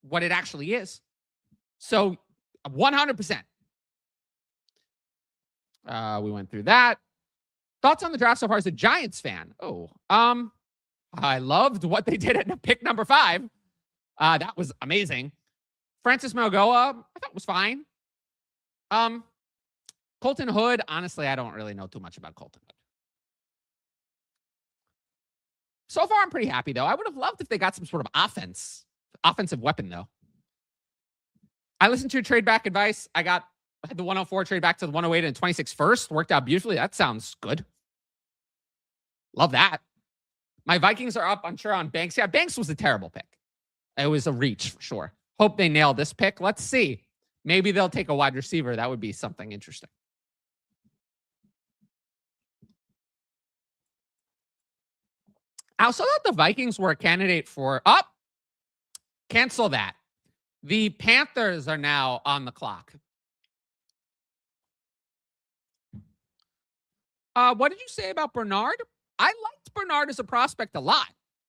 Speaker 1: what it actually is. So 100%. We went through that. Thoughts on the draft so far as a Giants fan? I loved what they did at pick number 5. That was amazing. Francis Malgoa, I thought was fine. Colton Hood, honestly, I don't really know too much about Colton Hood. So far, I'm pretty happy, though. I would have loved if they got some sort of offensive weapon, though. I listened to your trade back advice. I had the 104 trade back to the 108 and 26 first. Worked out beautifully. That sounds good. Love that. My Vikings are up, I'm sure, on Banks. Yeah, Banks was a terrible pick. It was a reach for sure. Hope they nail this pick. Let's see. Maybe they'll take a wide receiver. That would be something interesting. I also thought the Vikings were a candidate for cancel that. The Panthers are now on the clock. What did you say about Bernard? I liked Bernard as a prospect a lot.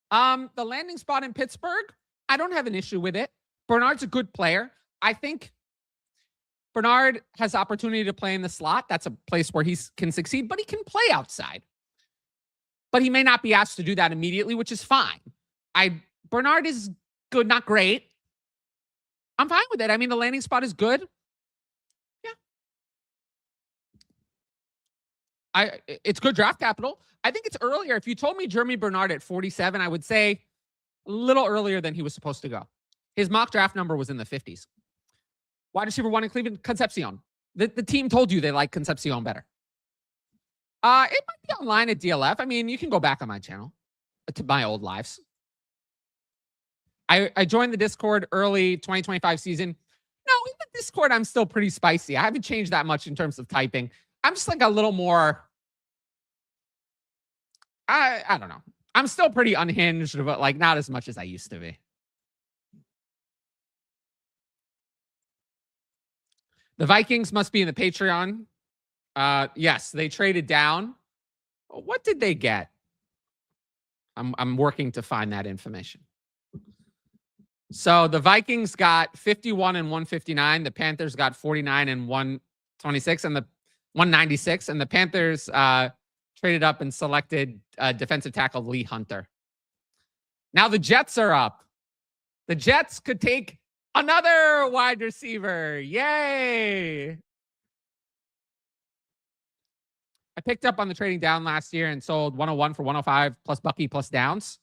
Speaker 1: The landing spot in Pittsburgh, I don't have an issue with it. Bernard's a good player. I think Bernard has opportunity to play in the slot. That's a place where he can succeed, but he can play outside. But he may not be asked to do that immediately, which is fine. Bernard is good, not great. I'm fine with it. I mean, the landing spot is good. Yeah. It's good draft capital. I think it's earlier. If you told me Germie Bernard at 47, I would say a little earlier than he was supposed to go. His mock draft number was in the 50s. Wide receiver 1 in Cleveland, Concepcion. The team told you they like Concepcion better. It might be online at DLF. I mean, you can go back on my channel to my old lives. I joined the Discord early 2025 season. No, in the Discord, I'm still pretty spicy. I haven't changed that much in terms of typing. I'm just like a little more, I don't know. I'm still pretty unhinged, but like not as much as I used to be. The Vikings must be in the Patreon. Yes, they traded down. What did they get? I'm working to find that information. So the Vikings got 51 and 159. The Panthers got 49 and 126 and the 196. And the Panthers traded up and selected defensive tackle Lee Hunter. Now the Jets are up. The Jets could take another wide receiver. Yay. I picked up on the trading down last year and sold 101 for 105 plus Bucky plus Downs.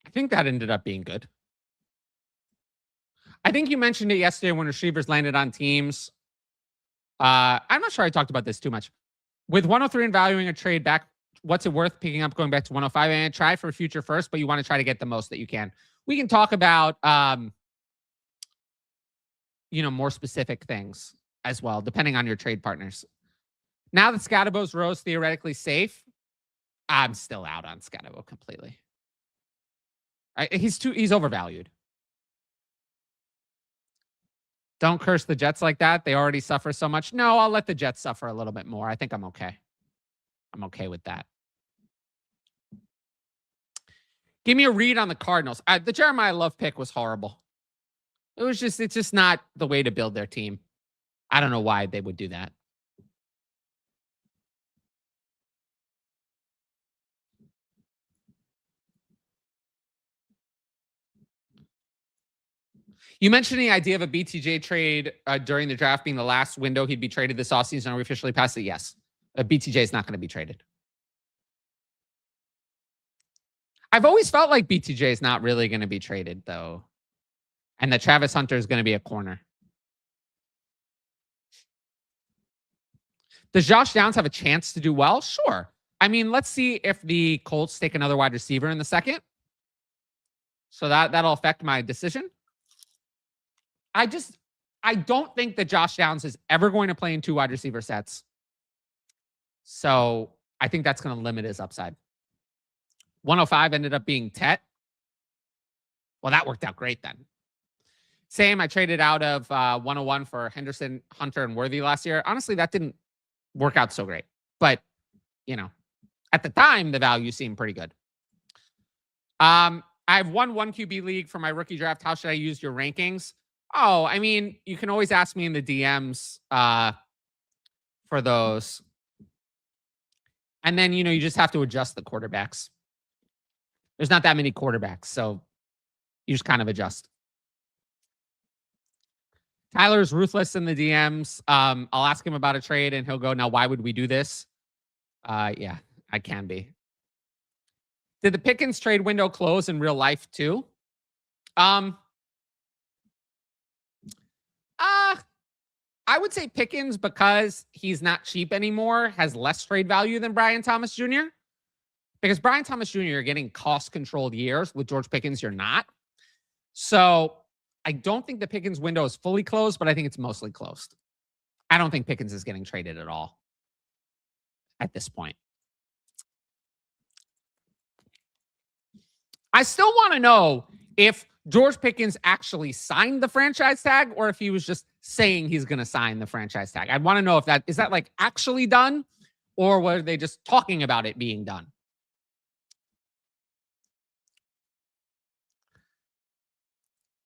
Speaker 1: I think that ended up being good. I think you mentioned it yesterday when receivers landed on teams. I'm not sure I talked about this too much. With 103 and valuing a trade back, what's it worth picking up going back to 105? And try for a future first, but you want to try to get the most that you can. We can talk about, more specific things as well, depending on your trade partners. Now that Scadabo's rose theoretically safe, I'm still out on Scadabo completely. He's overvalued. Don't curse the Jets like that. They already suffer so much. No, I'll let the Jets suffer a little bit more. I think I'm okay. I'm okay with that. Give me a read on the Cardinals. The Jeremiah Love pick was horrible. It's just not the way to build their team. I don't know why they would do that. You mentioned the idea of a BTJ trade during the draft being the last window he'd be traded this offseason. Are we officially past it? Yes. BTJ is not going to be traded. I've always felt like BTJ is not really going to be traded, though. And that Travis Hunter is going to be a corner. Does Josh Downs have a chance to do well? Sure. I mean, let's see if the Colts take another wide receiver in the second. So that'll affect my decision. I don't think that Josh Downs is ever going to play in 2 wide receiver sets. So I think that's going to limit his upside. 105 ended up being Tet. Well, that worked out great then. Same, I traded out of 101 for Henderson, Hunter, and Worthy last year. Honestly, that didn't work out so great. But, you know, at the time, the value seemed pretty good. I have won 1 QB league for my rookie draft. How should I use your rankings? Oh, I mean, you can always ask me in the DMs for those. And then, you know, you just have to adjust the quarterbacks. There's not that many quarterbacks, so you just kind of adjust. Tyler's ruthless in the DMs. I'll ask him about a trade, and he'll go, now, why would we do this? Yeah, I can be. Did the Pickens trade window close in real life, too? I would say Pickens, because he's not cheap anymore, has less trade value than Brian Thomas Jr. Because Brian Thomas Jr., you're getting cost-controlled years. With George Pickens, you're not. So I don't think the Pickens window is fully closed, but I think it's mostly closed. I don't think Pickens is getting traded at all at this point. I still want to know if George Pickens actually signed the franchise tag or if he was just saying he's going to sign the franchise tag. I'd want to know if is that like actually done, or were they just talking about it being done?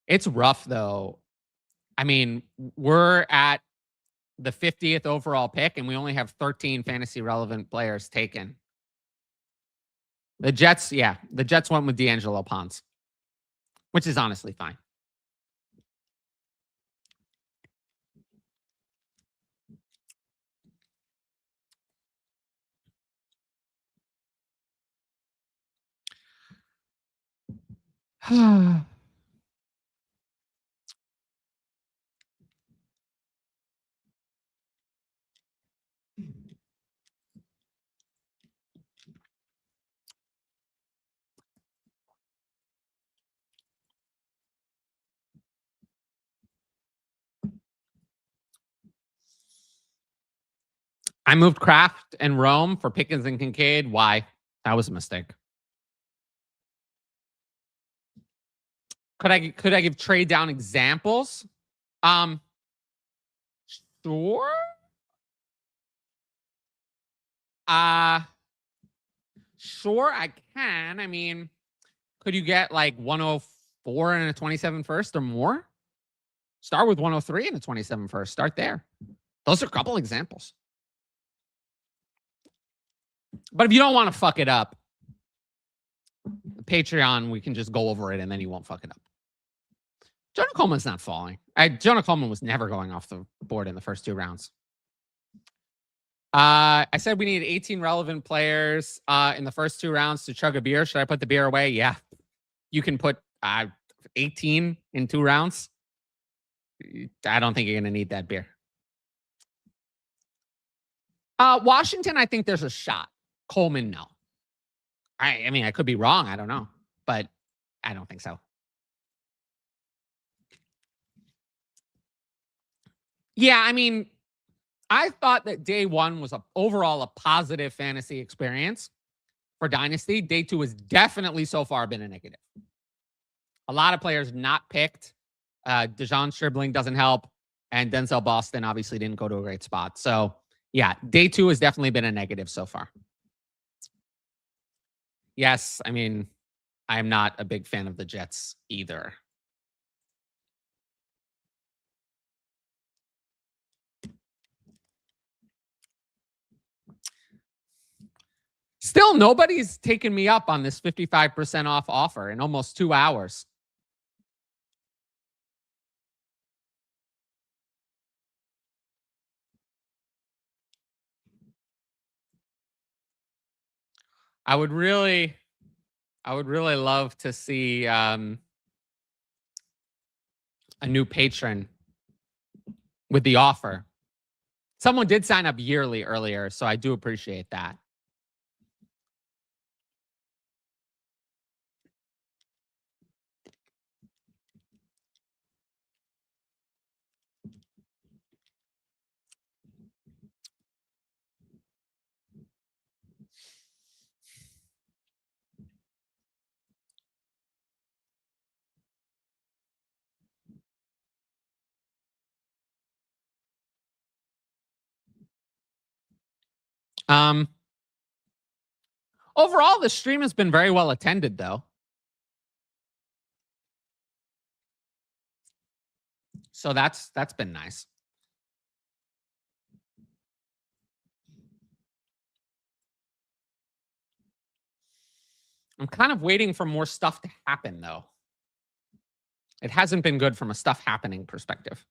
Speaker 1: It's rough, though. I mean, we're at the 50th overall pick, and we only have 13 fantasy relevant players taken. The Jets went with D'Angelo Ponce, which is honestly fine. I moved Kraft and Rome for Pickens and Kincaid. Why? That was a mistake. Could I give trade down examples? Sure. Sure, I can. I mean, could you get like 104 and a 27 first or more? Start with 103 and a 27 first. Start there. Those are a couple examples. But if you don't want to fuck it up, Patreon, we can just go over it and then you won't fuck it up. Jonah Coleman's not falling. Jonah Coleman was never going off the board in the first 2 rounds. I said we need 18 relevant players in the first 2 rounds to chug a beer. Should I put the beer away? Yeah. You can put 18 in 2 rounds. I don't think you're going to need that beer. Washington, I think there's a shot. Coleman, no. I mean, I could be wrong. I don't know. But I don't think so. Yeah, I mean, I thought that day 1 was overall a positive fantasy experience for Dynasty. Day 2 has definitely so far been a negative. A lot of players not picked. Dejon Stribling doesn't help. And Denzel Boston obviously didn't go to a great spot. So, yeah, day 2 has definitely been a negative so far. Yes, I mean, I'm not a big fan of the Jets either. Still, nobody's taken me up on this 55% off offer in almost 2 hours. I would really love to see a new patron with the offer. Someone did sign up yearly earlier, so I do appreciate that. Overall, the stream has been very well attended, though. So that's been nice. I'm kind of waiting for more stuff to happen, though. It hasn't been good from a stuff happening perspective.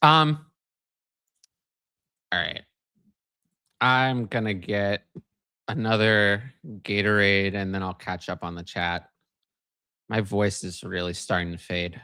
Speaker 1: All right. I'm gonna get another Gatorade and then I'll catch up on the chat. My voice is really starting to fade.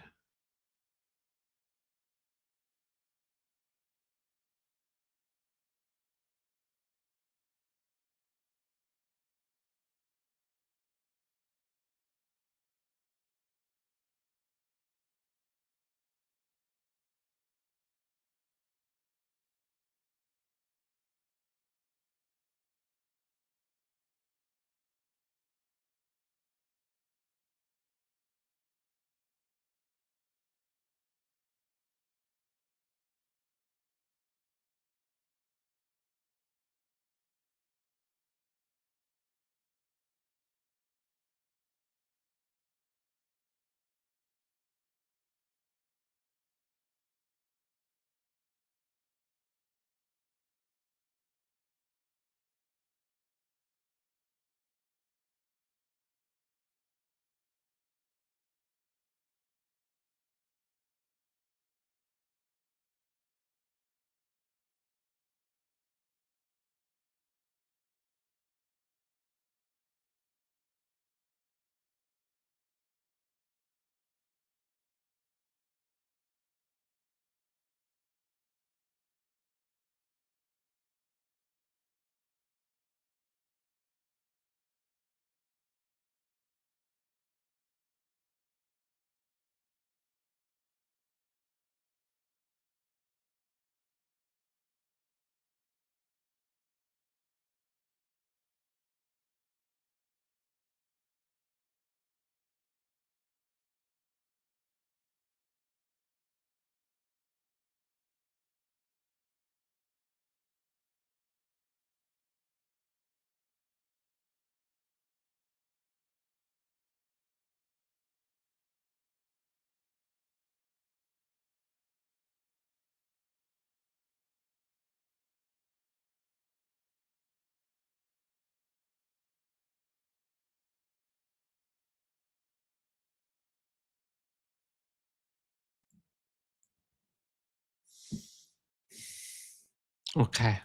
Speaker 1: Okay.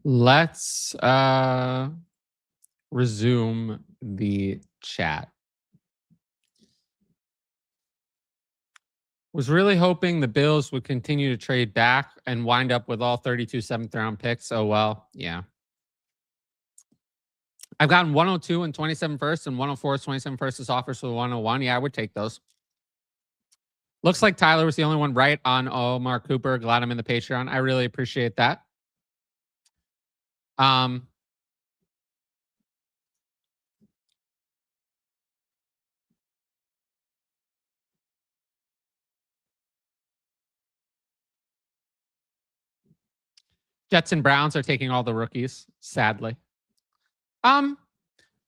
Speaker 1: Let's resume the chat. Was really hoping the Bills would continue to trade back and wind up with all 32 seventh round picks. Oh, well, yeah. I've gotten 102 and 27 first and 104 27 first as offers for the 101. Yeah, I would take those. Looks like Tyler was the only one right on Omar Cooper. Glad I'm in the Patreon. I really appreciate that. Jets and Browns are taking all the rookies, sadly.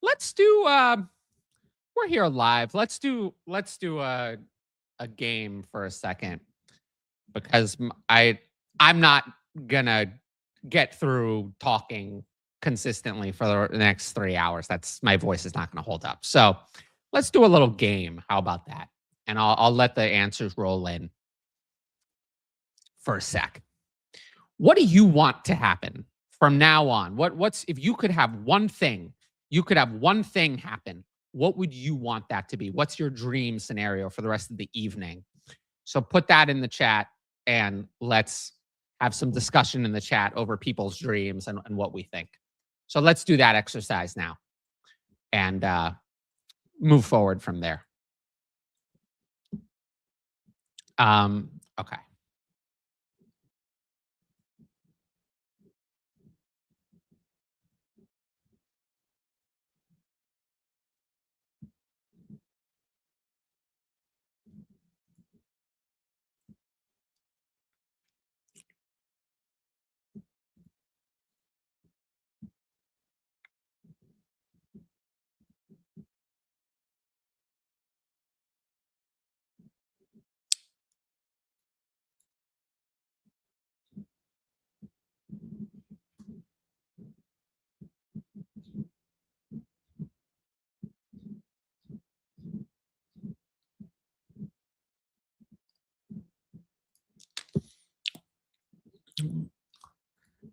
Speaker 1: Let's do we're here live. Let's do a game for a second because I'm not gonna get through talking consistently for the next 3 hours. That's my voice is not gonna hold up. So let's do a little game. How about that? And I'll let the answers roll in for a sec. What do you want to happen from now on? What's if you could have one thing, you could have one thing happen. What would you want that to be? What's your dream scenario for the rest of the evening? So put that in the chat and let's have some discussion in the chat over people's dreams and what we think. So let's do that exercise now and move forward from there. Okay.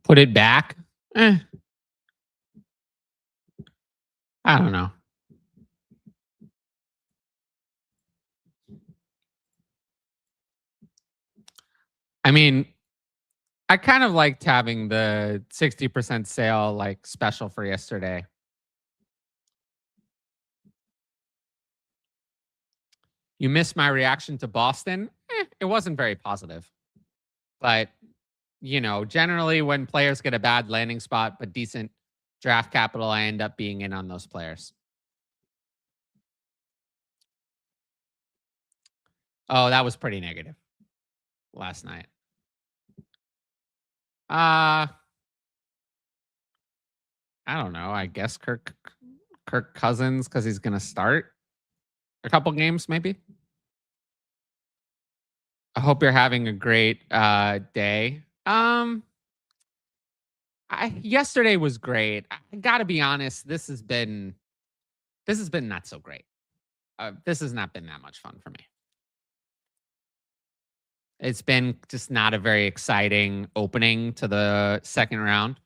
Speaker 1: Put it back. I don't know. I mean, I kind of liked having the 60% sale like special for yesterday. You missed my reaction to Boston. It wasn't very positive. But, you know, generally when players get a bad landing spot but decent draft capital, I end up being in on those players. Oh, that was pretty negative last night. I don't know. I guess Kirk Cousins because he's gonna start a couple games, maybe. I hope you're having a great day. Yesterday was great. I gotta be honest. This has been not so great. This has not been that much fun for me. It's been just not a very exciting opening to the second round.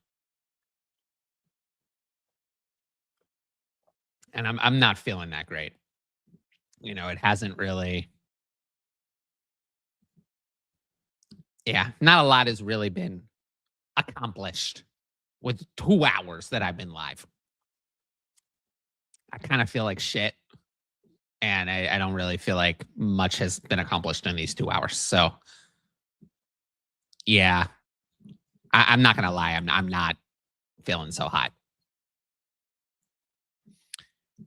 Speaker 1: And I'm not feeling that great. You know, it hasn't really. Yeah, not a lot has really been accomplished with 2 hours that I've been live. I kind of feel like shit. And I don't really feel like much has been accomplished in these 2 hours. So yeah, I'm not gonna lie. I'm not feeling so hot.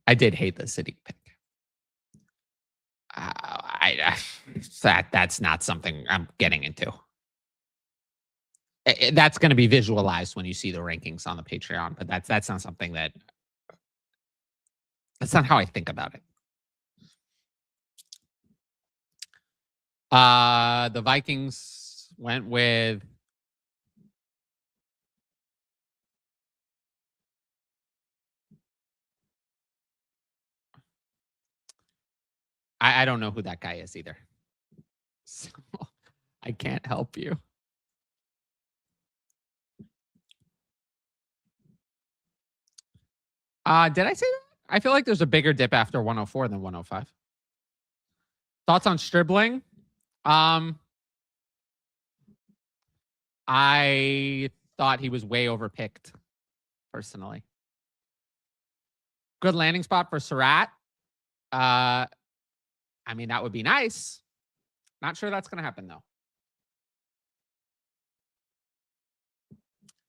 Speaker 1: I did hate the city pick. That's not something I'm getting into. That's going to be visualized when you see the rankings on the Patreon, but that's not something that's not how I think about it. The Vikings went with I don't know who that guy is either. So I can't help you. Did I say that? I feel like there's a bigger dip after 104 than 105. Thoughts on Stribling? I thought he was way overpicked, personally. Good landing spot for Sarratt. I mean, that would be nice. Not sure that's going to happen, though.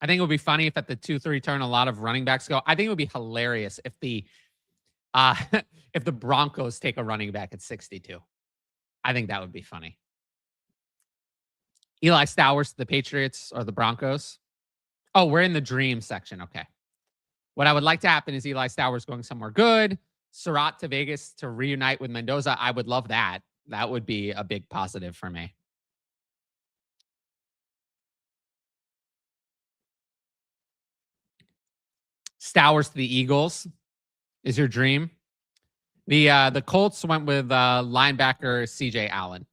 Speaker 1: I think it would be funny if at the 2-3 turn, a lot of running backs go. I think it would be hilarious if the if the Broncos take a running back at 62. I think that would be funny. Eli Stowers to the Patriots or the Broncos. Oh, we're in the dream section. Okay. What I would like to happen is Eli Stowers going somewhere good. Sarratt to Vegas to reunite with Mendoza. I would love that. That would be a big positive for me. Stowers to the Eagles is your dream. The Colts went with linebacker CJ Allen.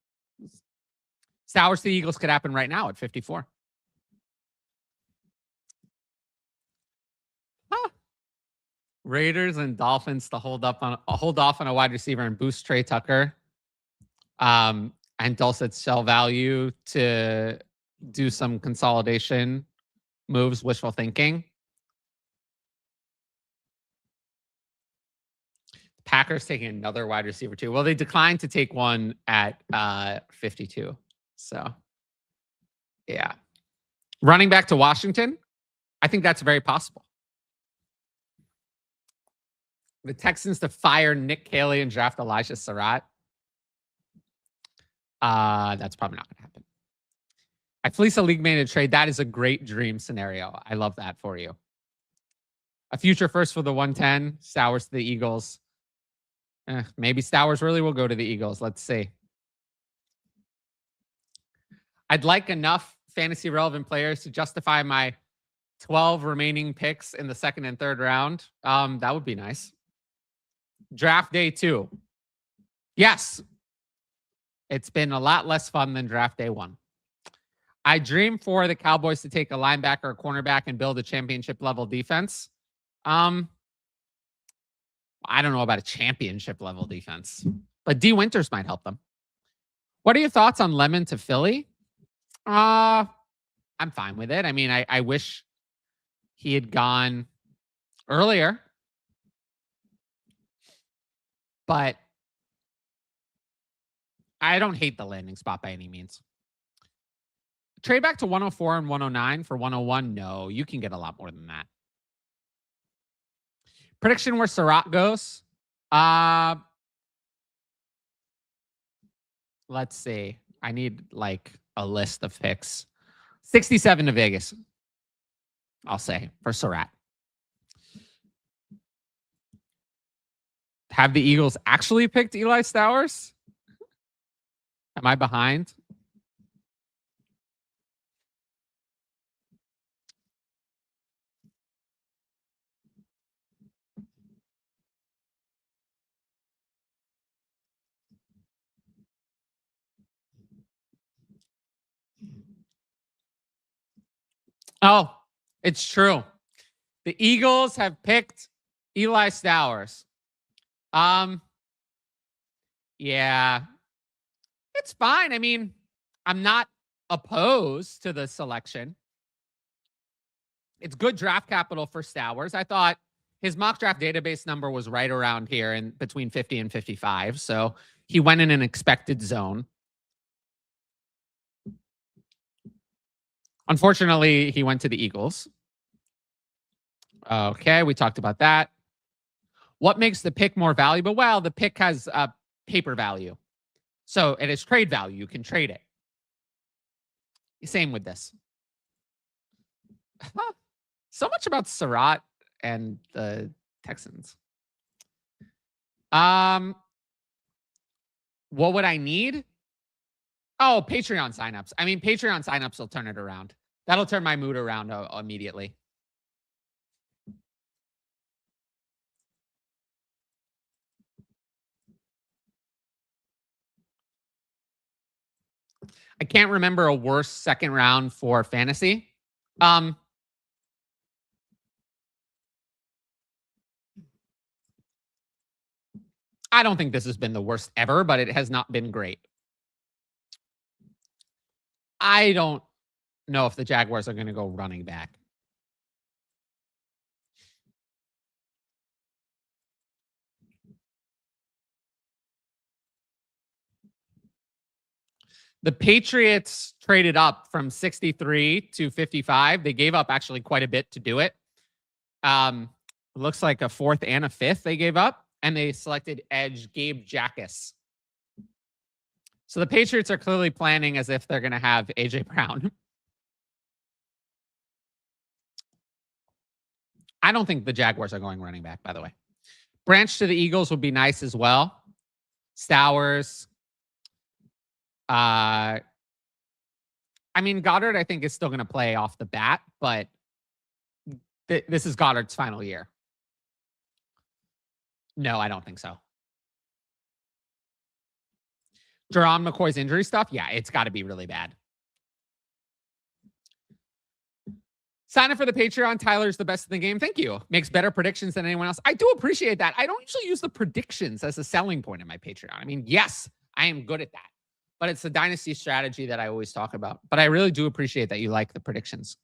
Speaker 1: Stowers to the Eagles could happen right now at 54. Raiders and Dolphins to hold off on a wide receiver and boost Trey Tucker. And Dulcet sell value to do some consolidation moves, wishful thinking. Packers taking another wide receiver too. Well, they declined to take one at 52. So, yeah. Running back to Washington, I think that's very possible. The Texans to fire Nick Caley and draft Elijah Sarratt. That's probably not going to happen. I fleece a league mate in a trade. That is a great dream scenario. I love that for you. A future first for the 110. Stowers to the Eagles. Maybe Stowers really will go to the Eagles. Let's see. I'd like enough fantasy relevant players to justify my 12 remaining picks in the second and third round. That would be nice. Draft day 2. Yes. It's been a lot less fun than draft day 1. I dream for the Cowboys to take a linebacker or cornerback and build a championship level defense. I don't know about a championship level defense, but D Winters might help them. What are your thoughts on Lemon to Philly? I'm fine with it. I mean, I wish he had gone earlier, but I don't hate the landing spot by any means. Trade back to 104 and 109 for 101. No, you can get a lot more than that. Prediction where Sarratt goes. Let's see. I need like a list of picks. 67 to Vegas. I'll say for Sarratt. Have the Eagles actually picked Eli Stowers? Am I behind? Oh, it's true. The Eagles have picked Eli Stowers. Yeah. It's fine. I mean, I'm not opposed to the selection. It's good draft capital for Stowers. I thought his mock draft database number was right around here in between 50 and 55. So he went in an expected zone. Unfortunately, he went to the Eagles. Okay, we talked about that. What makes the pick more valuable? Well, the pick has paper value. So it is trade value. You can trade it. Same with this. So much about Sarratt and the Texans. What would I need? Oh, Patreon signups. I mean, Patreon signups will turn it around. That'll turn my mood around immediately. I can't remember a worse second round for fantasy. I don't think this has been the worst ever, but it has not been great. I don't know if the Jaguars are going to go running back. The Patriots traded up from 63 to 55. They gave up actually quite a bit to do it. It looks like a fourth and a fifth they gave up, and they selected edge Gabe Jackas. So the Patriots are clearly planning as if they're going to have A.J. Brown. I don't think the Jaguars are going running back, by the way. Branch to the Eagles would be nice as well. Stowers. I mean, Goddard, I think, is still going to play off the bat, but this is Goddard's final year. No, I don't think so. Jerron McCoy's injury stuff? Yeah, it's got to be really bad. Sign up for the Patreon. Tyler's the best in the game. Thank you. Makes better predictions than anyone else. I do appreciate that. I don't usually use the predictions as a selling point in my Patreon. I mean, yes, I am good at that. But it's the dynasty strategy that I always talk about. But I really do appreciate that you like the predictions.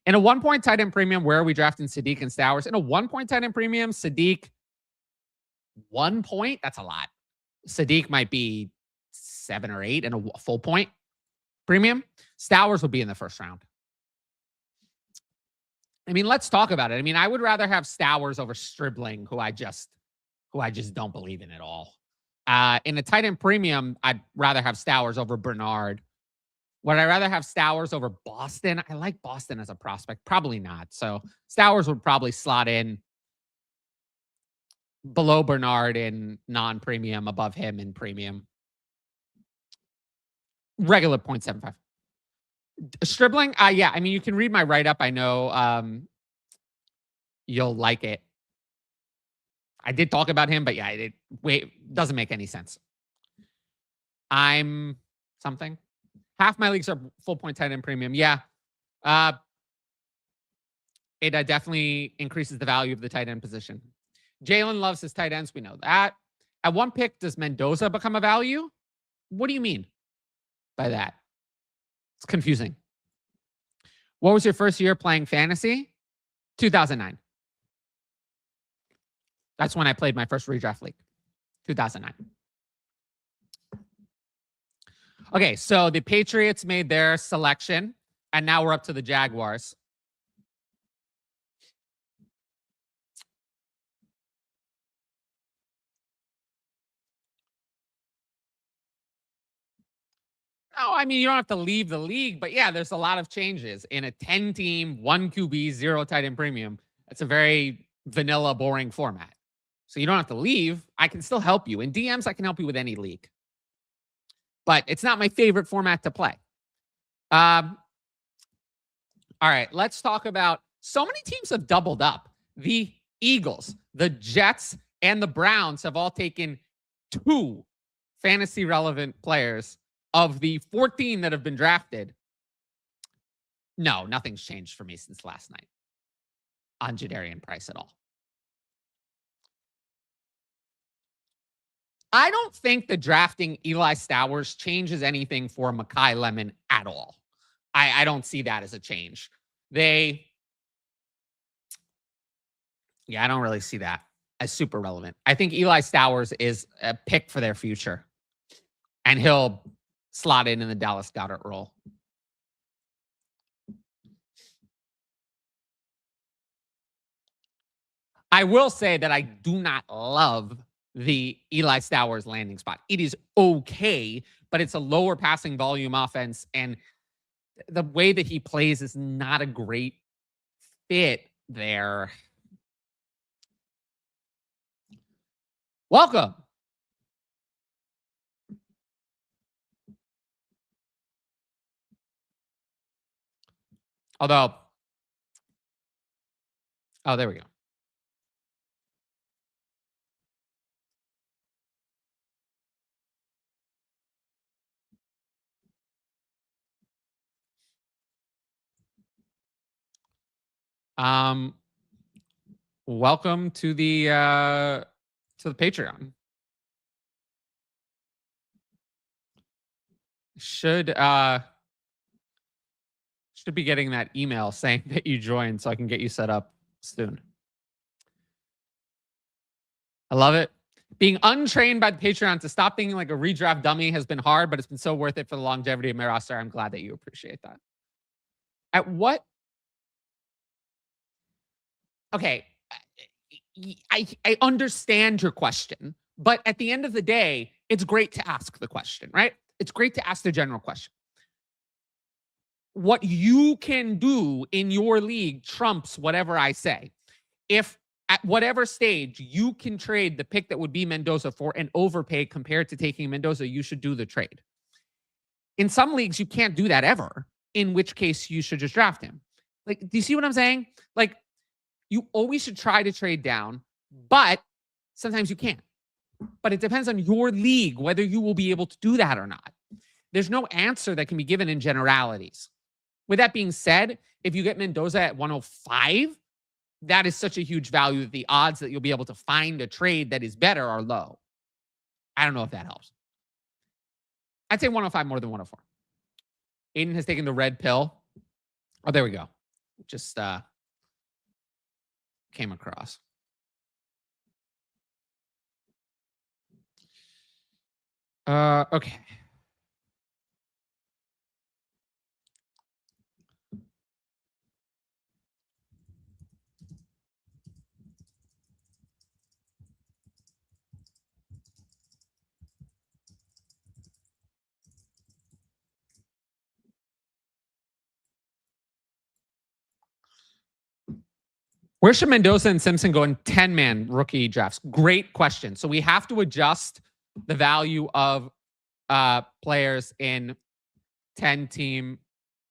Speaker 1: In a 1-point tight end premium, where are we drafting Sadiq and Stowers? In a 1-point tight end premium, Sadiq, 1 point? That's a lot. Sadiq might be 7 or 8 in a full point premium. Stowers will be in the first round. I mean, let's talk about it. I mean, I would rather have Stowers over Stribling, who I just don't believe in at all. In a tight end premium, I'd rather have Stowers over Bernard. Would I rather have Stowers over Boston? I like Boston as a prospect. Probably not. So Stowers would probably slot in below Bernard in non-premium, above him in premium. Regular 0.75. Stribling? Yeah. I mean, you can read my write-up. I know you'll like it. I did talk about him, but yeah, it doesn't make any sense. I'm something. Half my leagues are full point tight end premium. Yeah. It definitely increases the value of the tight end position. Jalen loves his tight ends. We know that. At 1 pick, does Mendoza become a value? What do you mean by that? It's confusing. What was your first year playing fantasy? 2009. That's when I played my first redraft league. 2009. Okay, so the Patriots made their selection, and now we're up to the Jaguars. Oh, I mean, you don't have to leave the league, but yeah, there's a lot of changes. In a 10-team, 1 QB, 0 tight end premium, it's a very vanilla, boring format. So you don't have to leave. I can still help you. In DMs, I can help you with any league. But it's not my favorite format to play. All right, let's talk about, so many teams have doubled up. The Eagles, the Jets, and the Browns have all taken 2 fantasy relevant players of the 14 that have been drafted. No, nothing's changed for me since last night on Jadarian Price at all. I don't think the drafting Eli Stowers changes anything for Mekhi Lemon at all. I don't see that as a change. I don't really see that as super relevant. I think Eli Stowers is a pick for their future, and he'll slot in the Dallas Goedert role. I will say that I do not love the Eli Stowers landing spot. It is okay, but it's a lower passing volume offense, and the way that he plays is not a great fit there. Welcome. Although, oh, there we go. Welcome to the Patreon. Should be getting that email saying that you joined so I can get you set up soon. I love it. Being untrained by the Patreon to stop thinking like a redraft dummy has been hard, but it's been so worth it for the longevity of my roster. I'm glad that you appreciate that. At what? Okay. I understand your question, but at the end of the day, it's great to ask the question, right? It's great to ask the general question. What you can do in your league trumps whatever I say. If at whatever stage you can trade the pick that would be Mendoza for an overpay compared to taking Mendoza, you should do the trade. In some leagues, you can't do that ever, in which case you should just draft him. Like, do you see what I'm saying? Like, you always should try to trade down, but sometimes you can't. But it depends on your league, whether you will be able to do that or not. There's no answer that can be given in generalities. With that being said, if you get Mendoza at 105, that is such a huge value that the odds that you'll be able to find a trade that is better are low. I don't know if that helps. I'd say 105 more than 104. Aiden has taken the red pill. Oh, there we go. Just came across. Okay. Where should Mendoza and Simpson go in 10-man rookie drafts? Great question. So we have to adjust the value of players in 10-team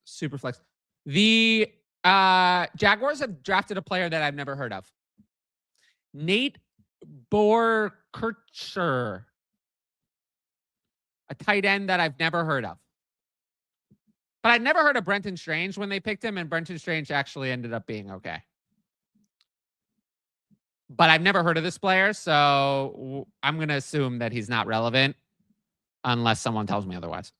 Speaker 1: Superflex. The Jaguars have drafted a player that I've never heard of. Nate Borkercher. A tight end that I've never heard of. But I'd never heard of Brenton Strange when they picked him, and Brenton Strange actually ended up being okay. But I've never heard of this player, so I'm going to assume that he's not relevant unless someone tells me otherwise.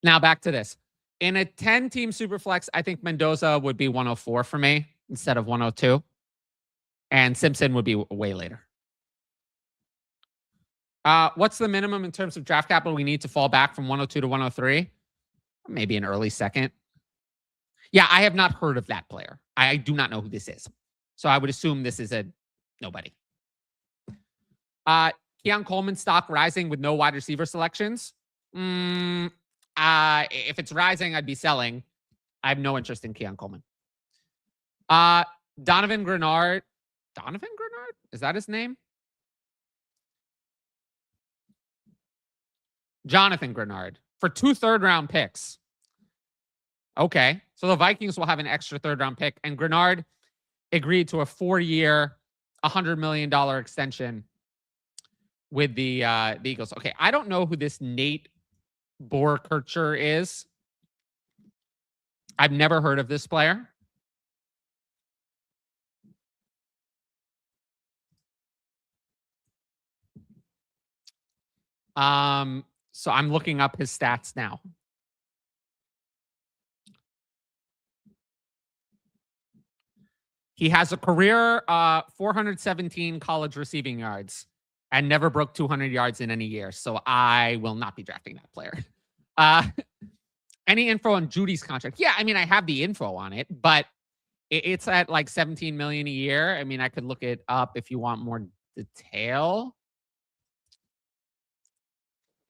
Speaker 1: Now back to this. In a 10-team Superflex, I think Mendoza would be 104 for me instead of 102. And Simpson would be way later. What's the minimum in terms of draft capital we need to fall back from 102 to 103? Maybe an early second. Yeah, I have not heard of that player. I do not know who this is. So I would assume this is a nobody. Keon Coleman stock rising with no wide receiver selections. If it's rising, I'd be selling. I have no interest in Keon Coleman. Donovan Bernard. Donovan Bernard? Is that his name? Jonathan Bernard for 2 third-round picks. Okay. So the Vikings will have an extra 3rd-round pick. And Bernard agreed to a 4-year, $100 million extension with the Eagles. Okay. I don't know who this Nate Borkercher is. I've never heard of this player. So I'm looking up his stats now. He has a career 417 college receiving yards and never broke 200 yards in any year. So I will not be drafting that player. Any info on Judy's contract? Yeah, I mean, I have the info on it, but it's at like 17 million a year. I mean, I could look it up if you want more detail.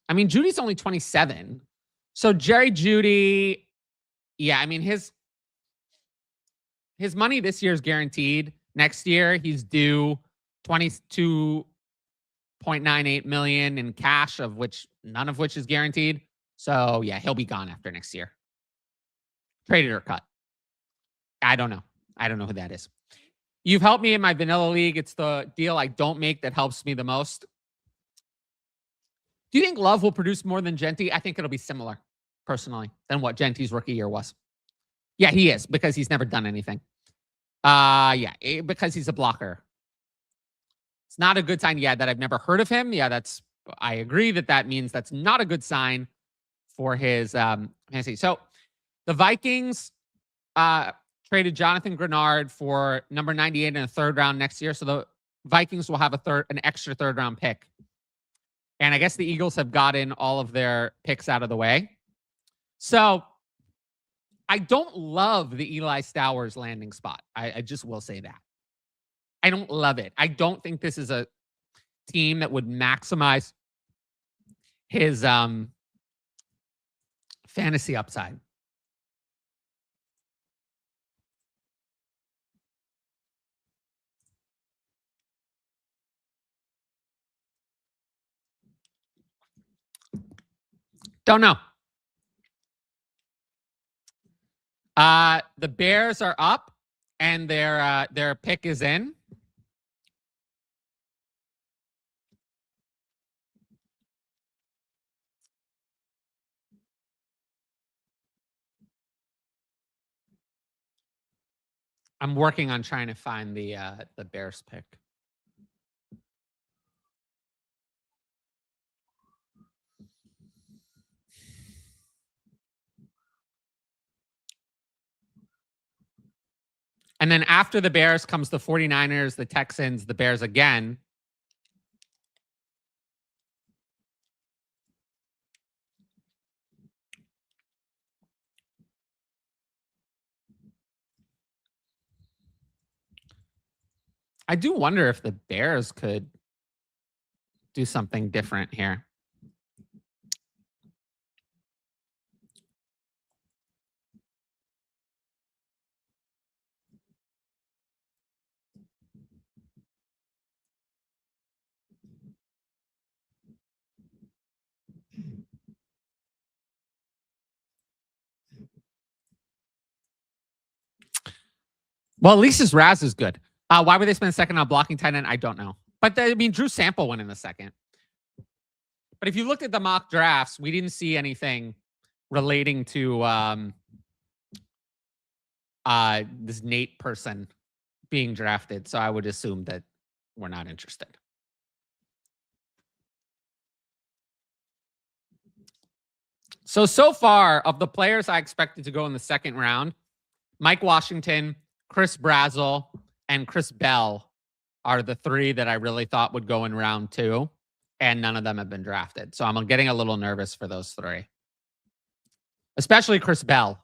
Speaker 1: I mean, Judy's only 27. So Jerry Judy, yeah, I mean, his money this year is guaranteed. Next year, he's due $22.98 million in cash, of which none of which is guaranteed. So yeah, he'll be gone after next year. Traded or cut. I don't know. I don't know who that is. You've helped me in my vanilla league. It's the deal I don't make that helps me the most. Do you think Love will produce more than Genty? I think it'll be similar. personally, than what Gentie's rookie year was. Yeah, he is, because he's never done anything. Yeah, because he's a blocker. It's not a good sign. Yeah, that I've never heard of him. Yeah, I agree that means that's not a good sign for his fantasy. So the Vikings traded Jonathan Bernard for number 98 in a third round next year. So the Vikings will have an extra third round pick. And I guess the Eagles have gotten all of their picks out of the way. So I don't love the Eli Stowers landing spot. I just will say that. I don't love it. I don't think this is a team that would maximize his fantasy upside. Don't know. The Bears are up, and their pick is in. I'm working on trying to find the Bears pick. And then after the Bears comes the 49ers, the Texans, the Bears again. I do wonder if the Bears could do something different here. Well, at least his Raz is good. Why would they spend a second on blocking tight end? I don't know. But I mean, Drew Sample went in the second. But if you looked at the mock drafts, we didn't see anything relating to this Nate person being drafted. So I would assume that we're not interested. So far, of the players I expected to go in the second round, Mike Washington, Chris Brazzell, and Chris Bell are the three that I really thought would go in round 2, and none of them have been drafted. So I'm getting a little nervous for those three, especially Chris Bell,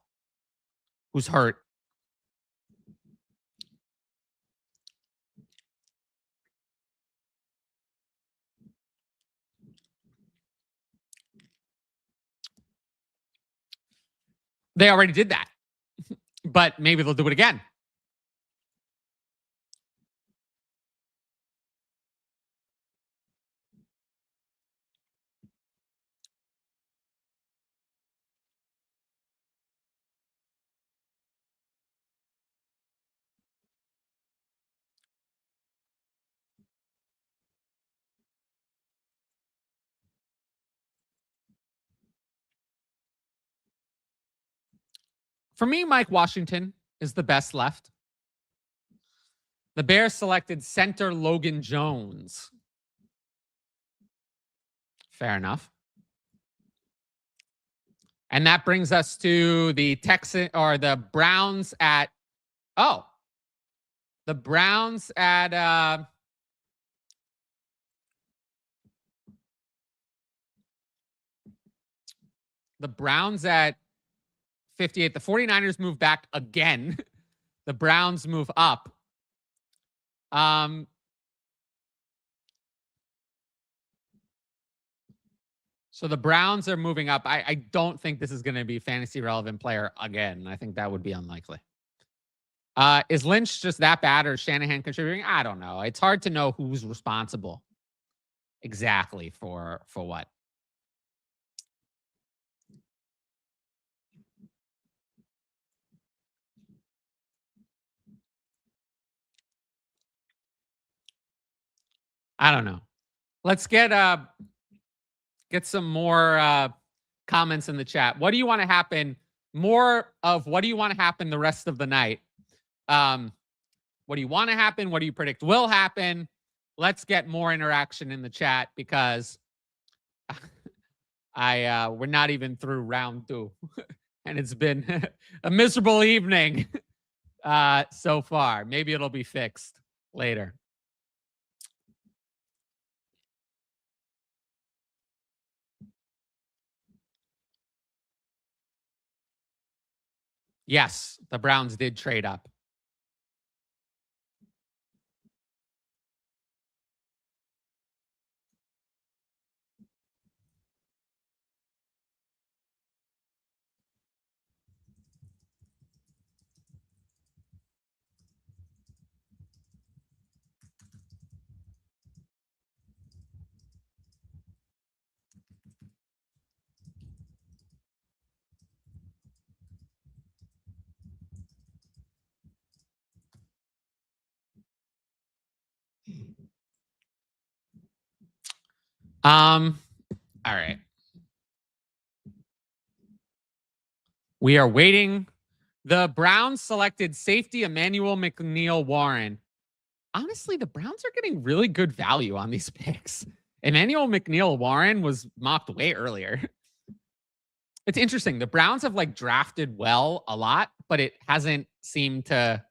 Speaker 1: who's hurt. They already did that, but maybe they'll do it again. For me, Mike Washington is the best left. The Bears selected center Logan Jones. Fair enough. And that brings us to the the Browns at the Browns at the Browns at 58. The 49ers move back again. The Browns move up. So the Browns are moving up. I don't think this is going to be fantasy relevant player again. I think that would be unlikely. Is Lynch just that bad, or is Shanahan contributing? I don't know. It's hard to know who's responsible exactly for what. I don't know. Let's get some more comments in the chat. What do you want to happen? More of what do you want to happen the rest of the night? What do you want to happen? What do you predict will happen? Let's get more interaction in the chat because we're not even through round 2 and it's been a miserable evening so far. Maybe it'll be fixed later. Yes, the Browns did trade up. All right. We are waiting. The Browns selected safety Emmanuel McNeil-Warren. Honestly, the Browns are getting really good value on these picks. Emmanuel McNeil-Warren was mocked way earlier. It's interesting. The Browns have like drafted well a lot, but it hasn't seemed to,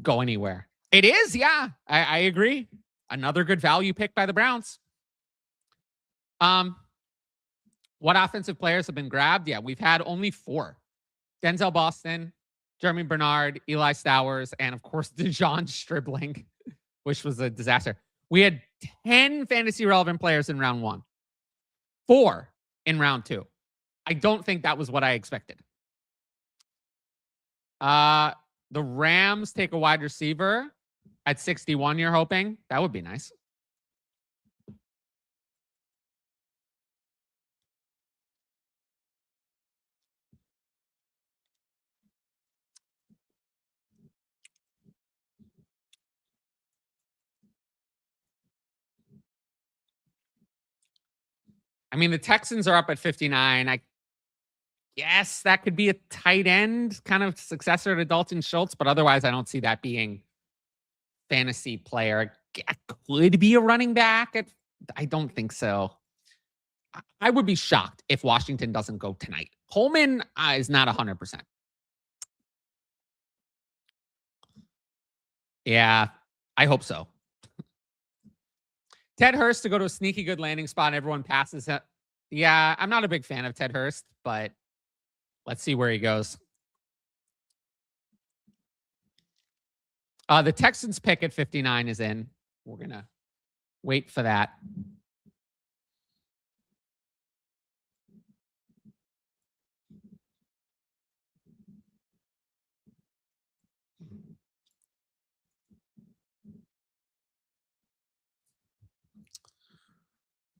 Speaker 1: go anywhere. It is, yeah. I agree. Another good value pick by the Browns. What offensive players have been grabbed? Yeah, we've had only 4. Denzel Boston, Germie Bernard, Eli Stowers, and of course, DeJon Stribling, which was a disaster. We had 10 fantasy relevant players in round 1, 4 in round 2. I don't think that was what I expected. The Rams take a wide receiver at 61, you're hoping? That would be nice. I mean, the Texans are up at 59. I guess that could be a tight end, kind of successor to Dalton Schultz, but otherwise I don't see that being fantasy player. It could be a running back. I don't think so. I would be shocked if Washington doesn't go tonight. Coleman is not 100%. Yeah, I hope so. Ted Hurst to go to a sneaky good landing spot. Everyone passes it. Yeah, I'm not a big fan of Ted Hurst, but let's see where he goes. The Texans pick at 59 is in. We're going to wait for that.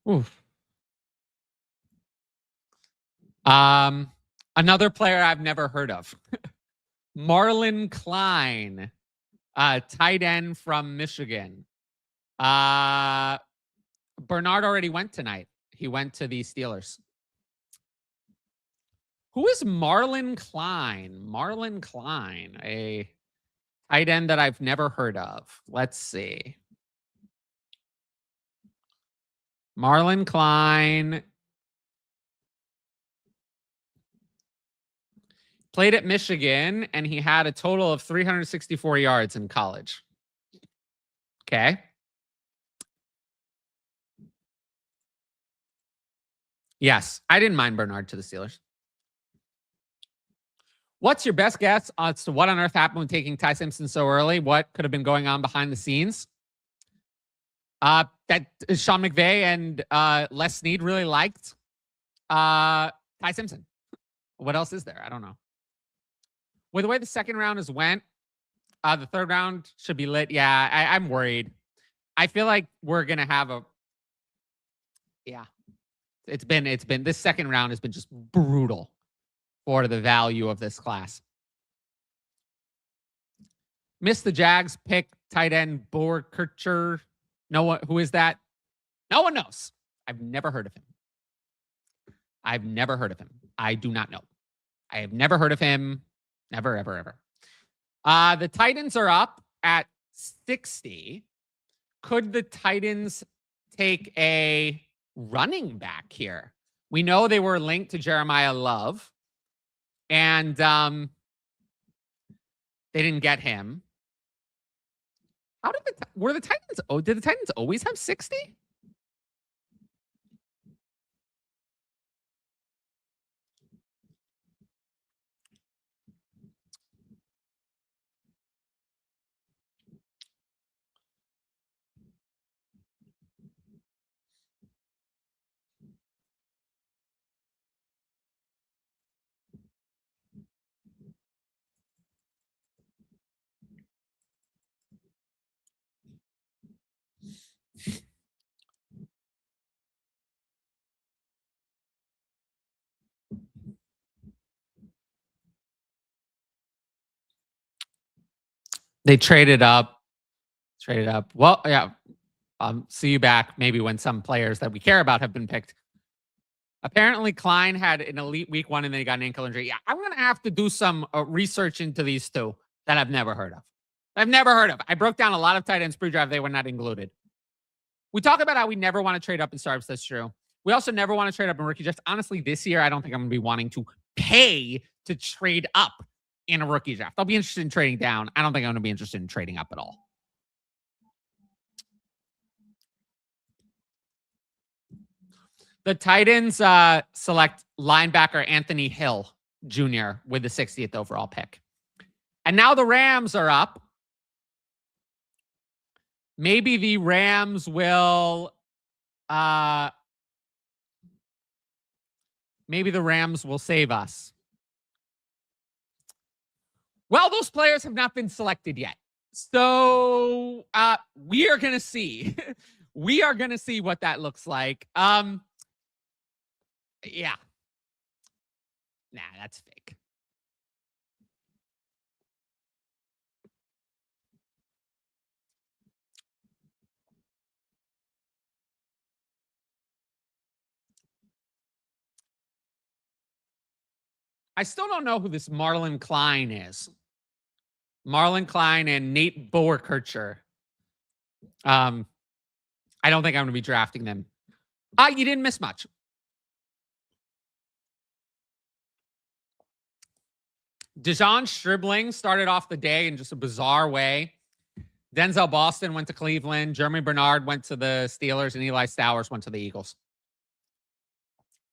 Speaker 1: Oof. Another player I've never heard of. Marlon Klein, tight end from Michigan. Bernard already went tonight. He went to the Steelers. Who is Marlon Klein? Marlon Klein, a tight end that I've never heard of. Let's see. Marlon Klein played at Michigan, and he had a total of 364 yards in college. Okay. Yes, I didn't mind Bernard to the Steelers. What's your best guess as to what on earth happened when taking Ty Simpson so early? What could have been going on behind the scenes? That Sean McVay and Les Snead really liked Ty Simpson. What else is there? I don't know. With the way the second round has went, the third round should be lit. Yeah, I'm worried. I feel like we're gonna have a. Yeah, it's been this second round has been just brutal for the value of this class. Missed the Jags pick tight end Boer Kircher. No one, who is that? No one knows. I've never heard of him. I've never heard of him. I do not know. I have never heard of him. Never, ever, ever. The Titans are up at 60. Could the Titans take a running back here? We know they were linked to Jeremiah Love, and they didn't get him. How did were the Titans? Oh, did the Titans always have 60? They traded up. Well, yeah. See you back maybe when some players that we care about have been picked. Apparently, Klein had an elite week 1 and then he got an ankle injury. Yeah, I'm going to have to do some research into these two that I've never heard of. I broke down a lot of tight ends pre-draft. They were not included. We talk about how we never want to trade up in startups. That's true. We also never want to trade up in rookie drafts. Honestly, this year, I don't think I'm going to be wanting to pay to trade up in a rookie draft. I'll be interested in trading down. I don't think I'm going to be interested in trading up at all. The Titans select linebacker Anthony Hill Jr. with the 60th overall pick. And now the Rams are up. Maybe the Rams will save us. Well, those players have not been selected yet. So we are going to see. We are going to see what that looks like. Yeah. Nah, that's fake. I still don't know who this Marlon Klein is. Marlon Klein and Nate Boerkircher. I don't think I'm going to be drafting them. You didn't miss much. Dejon Stribling started off the day in just a bizarre way. Denzel Boston went to Cleveland. Germie Bernard went to the Steelers, and Eli Stowers went to the Eagles.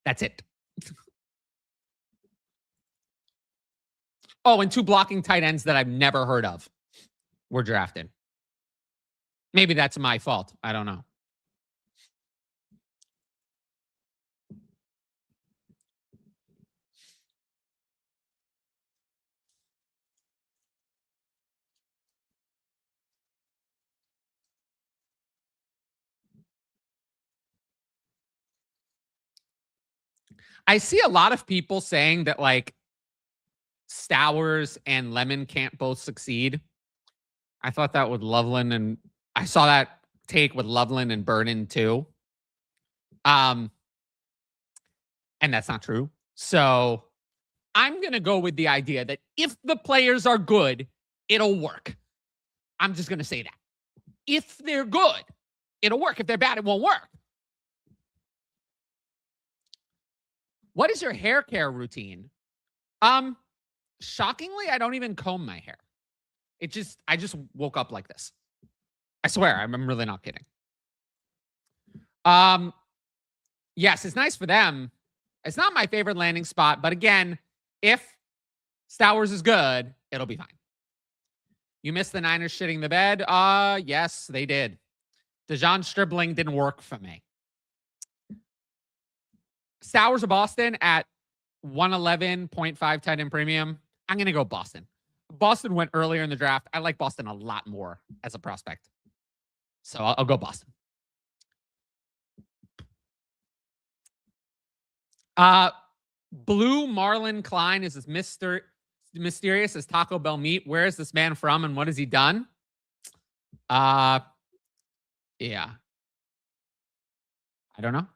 Speaker 1: That's it. Oh, and 2 blocking tight ends that I've never heard of were drafted. Maybe that's my fault. I don't know. I see a lot of people saying that like Stowers and Lemon can't both succeed. I thought that with Loveland, and I saw that take with Loveland and Burden too. And that's not true. So I'm going to go with the idea that if the players are good, it'll work. I'm just going to say that. If they're good, it'll work. If they're bad, it won't work. What is your hair care routine? Shockingly, I don't even comb my hair. I just woke up like this. I swear, I'm really not kidding. Yes, it's nice for them. It's not my favorite landing spot, but again, if Stowers is good, it'll be fine. You missed the Niners shitting the bed? Yes, they did. Dejon Stribling didn't work for me. Stowers of Boston at 111.5 tight end premium. I'm going to go Boston. Boston went earlier in the draft. I like Boston a lot more as a prospect. So I'll go Boston. Blue Marlon Klein is as mysterious as Taco Bell meat. Where is this man from and what has he done? Yeah. I don't know.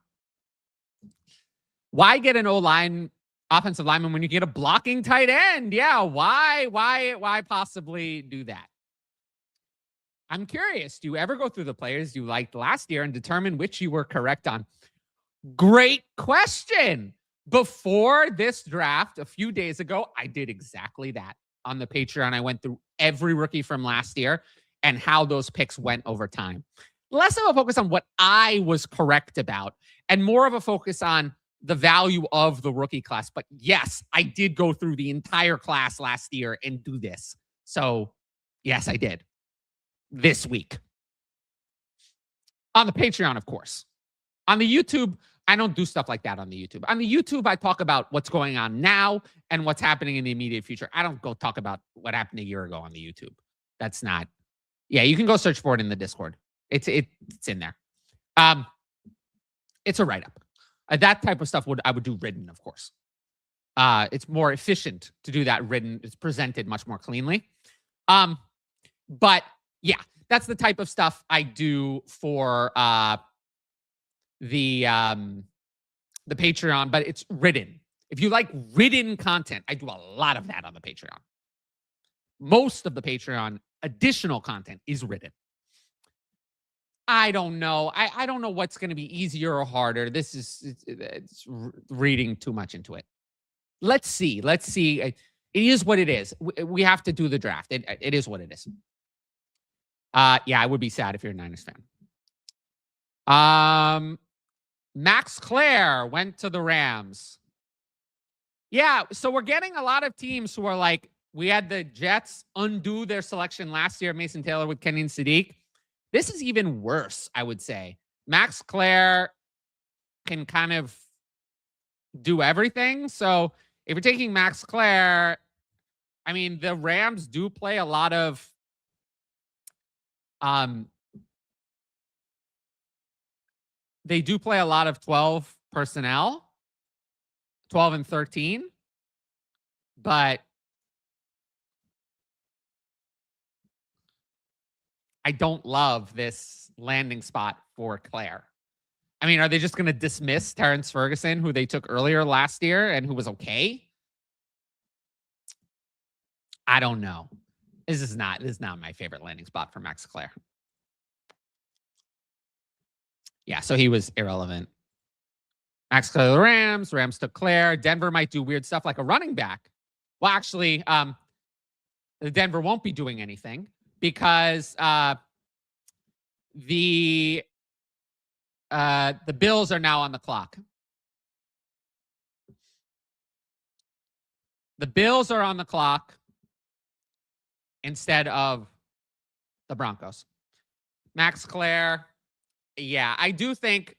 Speaker 1: Why get an O-line offensive lineman when you get a blocking tight end? Yeah, why possibly do that? I'm curious. Do you ever go through the players you liked last year and determine which you were correct on? Great question. Before this draft, a few days ago, I did exactly that on the Patreon. I went through every rookie from last year and how those picks went over time. Less of a focus on what I was correct about and more of a focus on the value of the rookie class. But yes, I did go through the entire class last year and do this. So yes, I did this week. On the Patreon, of course. On the YouTube, I don't do stuff like that on the YouTube. On the YouTube, I talk about what's going on now and what's happening in the immediate future. I don't go talk about what happened a year ago on the YouTube. That's not. Yeah, you can go search for it in the Discord. It's in there. It's a write-up. That type of stuff I would do written, of course. It's more efficient to do that written. It's presented much more cleanly. But yeah, that's the type of stuff I do for the Patreon, but it's written. If you like written content, I do a lot of that on the Patreon. Most of the Patreon additional content is written. I don't know. I don't know what's going to be easier or harder. This is it's reading too much into it. Let's see. It is what it is. We have to do the draft. It is what it is. Yeah, I would be sad if you're a Niners fan. Max Klare went to the Rams. Yeah, so we're getting a lot of teams who are like, we had the Jets undo their selection last year, Mason Taylor with Kenyon Sadiq. This is even worse, I would say. Max Klare can kind of do everything. So if you're taking Max Klare, I mean, the Rams do play a lot of they do play a lot of 12 personnel, 12 and 13, but I don't love this landing spot for Klare. I mean, are they just going to dismiss Terrence Ferguson, who they took earlier last year and who was okay? I don't know. This is not my favorite landing spot for Max Klare. Yeah, so he was irrelevant. Max Klare, the Rams took Klare. Denver might do weird stuff like a running back. Well, actually, Denver won't be doing anything because the Bills are now on the clock. The Bills are on the clock instead of the Broncos. Max Klare. Yeah, I do think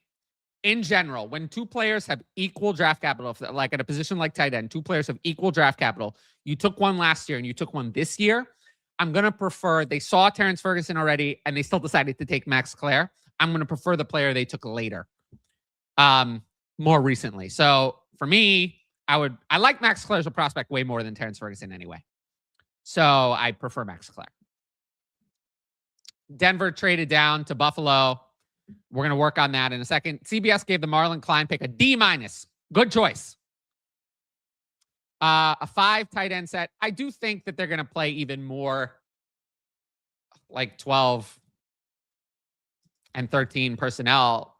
Speaker 1: in general, when two players have equal draft capital, like at a position like tight end, two players have equal draft capital, you took one last year and you took one this year, I'm going to prefer, they saw Terrence Ferguson already and they still decided to take Max Klare. I'm going to prefer the player they took later, more recently. So for me, I like Max Klare as a prospect way more than Terrence Ferguson anyway. So I prefer Max Klare. Denver traded down to Buffalo. We're going to work on that in a second. CBS gave the Marlon Klein pick a D-. Good choice. A 5 tight end set. I do think that they're going to play even more like 12 and 13 personnel.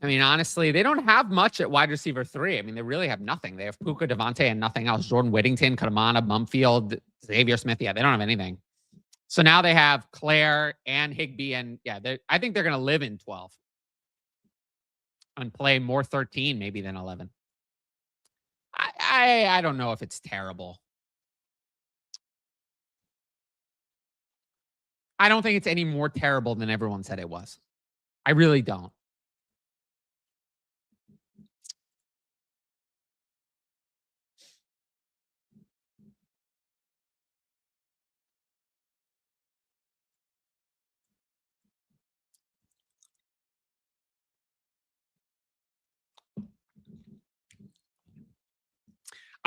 Speaker 1: I mean, honestly, they don't have much at wide receiver 3. I mean, they really have nothing. They have Puka, Devontae, and nothing else. Jordan Whittington, Kadamana, Mumfield, Xavier Smith. Yeah, they don't have anything. So now they have Klare and Higbee, and yeah, I think they're going to live in 12 and play more 13 maybe than 11. I don't know if it's terrible. I don't think it's any more terrible than everyone said it was. I really don't.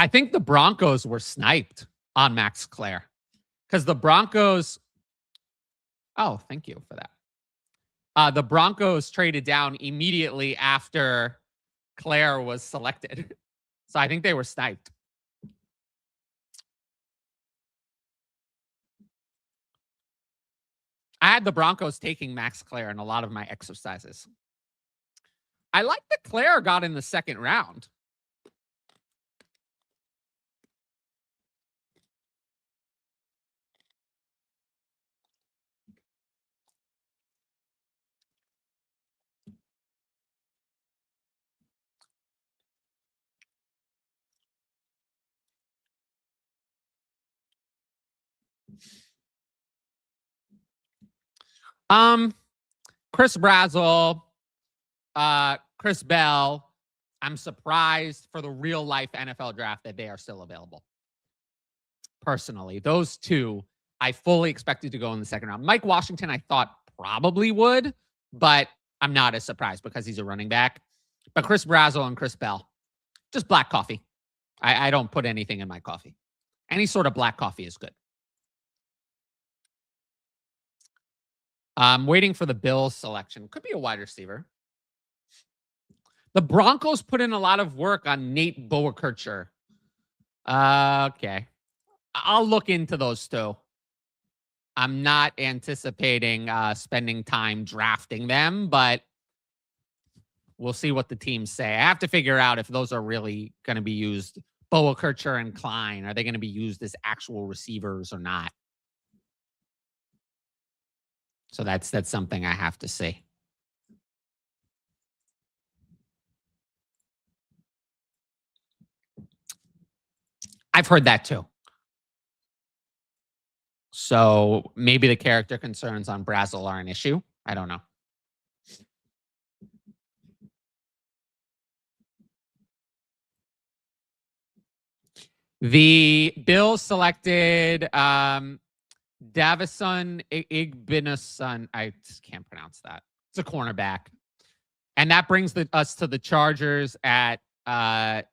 Speaker 1: I think the Broncos were sniped on Max Klare because the Broncos. Oh, thank you for that. The Broncos traded down immediately after Klare was selected. So I think they were sniped. I had the Broncos taking Max Klare in a lot of my exercises. I like that Klare got in the second round. Chris Brazzell, Chris Bell. I'm surprised for the real life NFL draft that they are still available. Personally, those two I fully expected to go in the second round. Mike Washington, I thought probably would, but I'm not as surprised because he's a running back. But Chris Brazzell and Chris Bell, just black coffee. I don't put anything in my coffee. Any sort of black coffee is good. I'm waiting for the Bills selection. Could be a wide receiver. The Broncos put in a lot of work on Nate Boerkircher. Okay. I'll look into those two. I'm not anticipating spending time drafting them, but we'll see what the teams say. I have to figure out if those are really going to be used. Boerkircher and Klein, are they going to be used as actual receivers or not? So that's something I have to see. I've heard that too. So maybe the character concerns on Brazzell are an issue. I don't know. The Bills selected Davison Igbinason. I just can't pronounce that. It's a cornerback. And that brings us to the Chargers at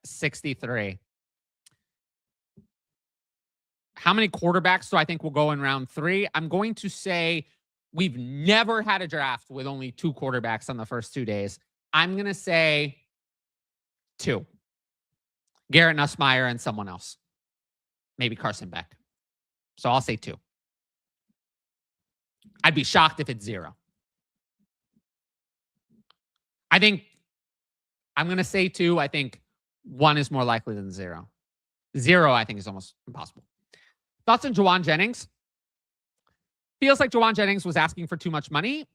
Speaker 1: 63. How many quarterbacks do I think will go in round 3? I'm going to say we've never had a draft with only 2 quarterbacks on the first 2 days. I'm going to say 2. Garrett Nussmeier and someone else. Maybe Carson Beck. So I'll say 2. I'd be shocked if it's 0. I think I'm going to say 2. I think 1 is more likely than 0. 0, I think, is almost impossible. Thoughts on Juwan Jennings? Feels like Juwan Jennings was asking for too much money.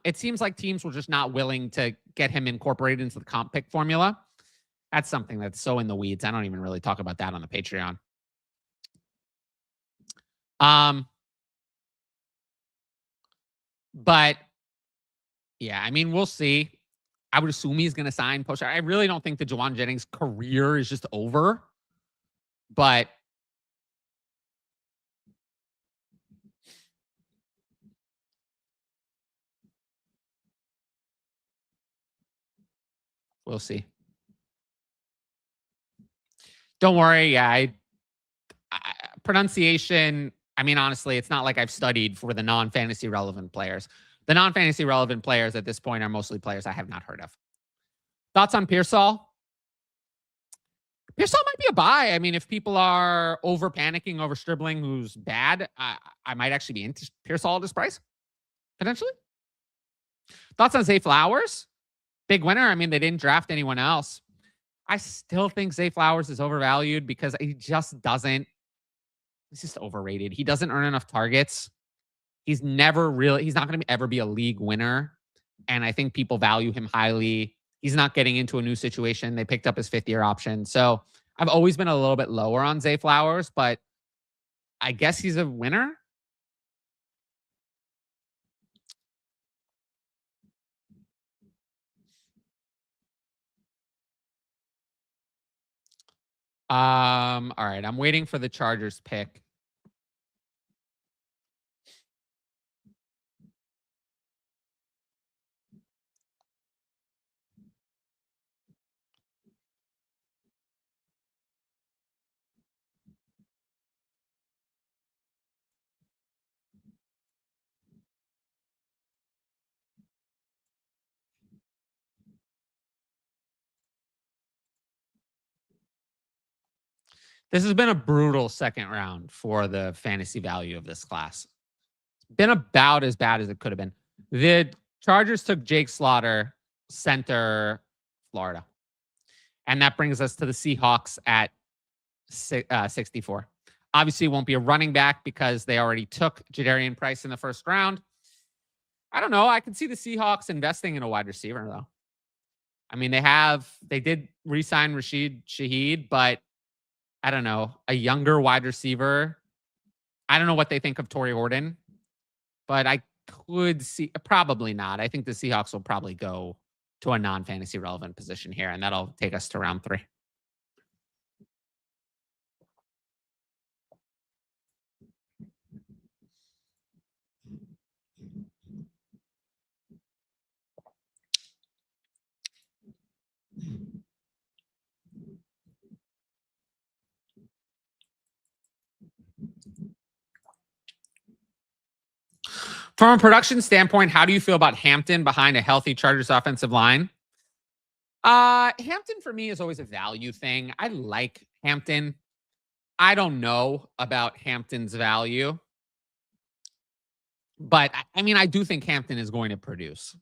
Speaker 1: It seems like teams were just not willing to get him incorporated into the comp pick formula. That's something that's so in the weeds. I don't even really talk about that on the Patreon. But yeah, I mean, we'll see. I would assume he's going to sign post. I really don't think the Juwan Jennings career is just over, but we'll see. Don't worry. Yeah, pronunciation. I mean, honestly, it's not like I've studied for the non-fantasy relevant players. The non-fantasy relevant players at this point are mostly players I have not heard of. Thoughts on Pearsall? Pearsall might be a buy. I mean, if people are over panicking over Stribling, who's bad, I might actually be into Pearsall at this price, potentially. Thoughts on Zay Flowers? Big winner. I mean, they didn't draft anyone else. I still think Zay Flowers is overvalued because he just doesn't. He's just overrated. He doesn't earn enough targets. He's never really, he's not going to ever be a league winner. And I think people value him highly. He's not getting into a new situation. They picked up his 5th-year option. So I've always been a little bit lower on Zay Flowers, but I guess he's a winner. All right. I'm waiting for the Chargers pick. This has been a brutal second round for the fantasy value of this class. It's been about as bad as it could have been. The Chargers took Jake Slaughter, center, Florida. And that brings us to the Seahawks at 64. Obviously, it won't be a running back because they already took Jadarian Price in the first round. I don't know. I can see the Seahawks investing in a wide receiver, though. I mean, they did re-sign Rashid Shaheed, but I don't know, a younger wide receiver. I don't know what they think of Torrey Horton, but I could see, probably not. I think the Seahawks will probably go to a non-fantasy relevant position here, and that'll take us to round 3. From a production standpoint, how do you feel about Hampton behind a healthy Chargers offensive line? Hampton for me is always a value thing. I like Hampton. I don't know about Hampton's value, but I mean, I do think Hampton is going to produce.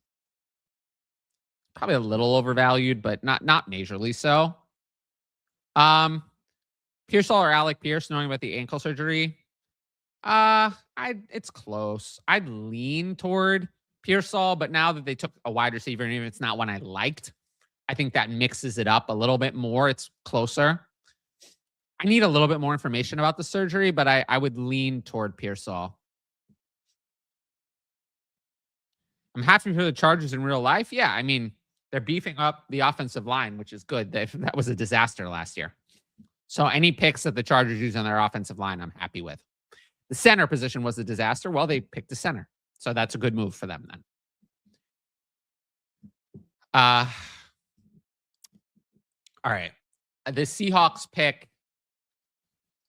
Speaker 1: Probably a little overvalued, but not majorly so. Pearsall or Alec Pierce, knowing about the ankle surgery. It's close. I'd lean toward Pearsall, but now that they took a wide receiver, and even if it's not one I liked, I think that mixes it up a little bit more. It's closer. I need a little bit more information about the surgery, but I would lean toward Pearsall. I'm happy for the Chargers in real life. Yeah, I mean, they're beefing up the offensive line, which is good. That was a disaster last year. So any picks that the Chargers use on their offensive line, I'm happy with. The center position was a disaster. Well, they picked a center. So that's a good move for them then. All right. The Seahawks pick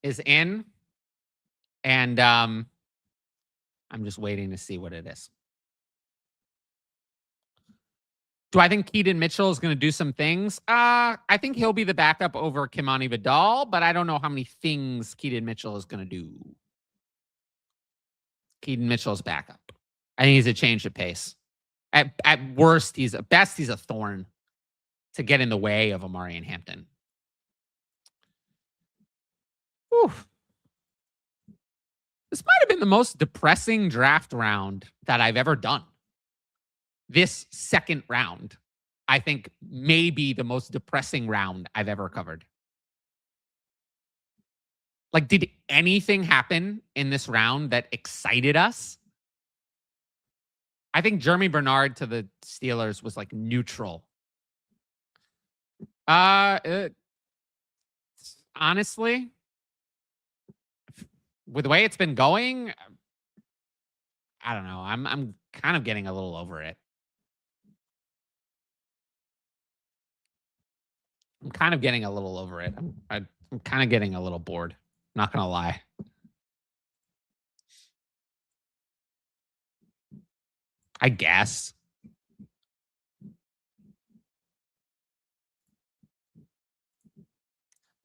Speaker 1: is in. And I'm just waiting to see what it is. Do I think Keaton Mitchell is going to do some things? I think he'll be the backup over Kimani Vidal, but I don't know how many things Keaton Mitchell is going to do. Keaton Mitchell's backup. I think he's a change of pace. At worst, at best, he's a thorn to get in the way of Amari and Hampton. Whew. This might have been the most depressing draft round that I've ever done. This second round, I think, may be the most depressing round I've ever covered. Like, did anything happen in this round that excited us? I think Germie Bernard to the Steelers was like neutral. Honestly, with the way it's been going, I don't know. I'm kind of getting a little over it. I'm kind of getting a little over it. I'm kind of getting a little bored. Not going to lie. I guess.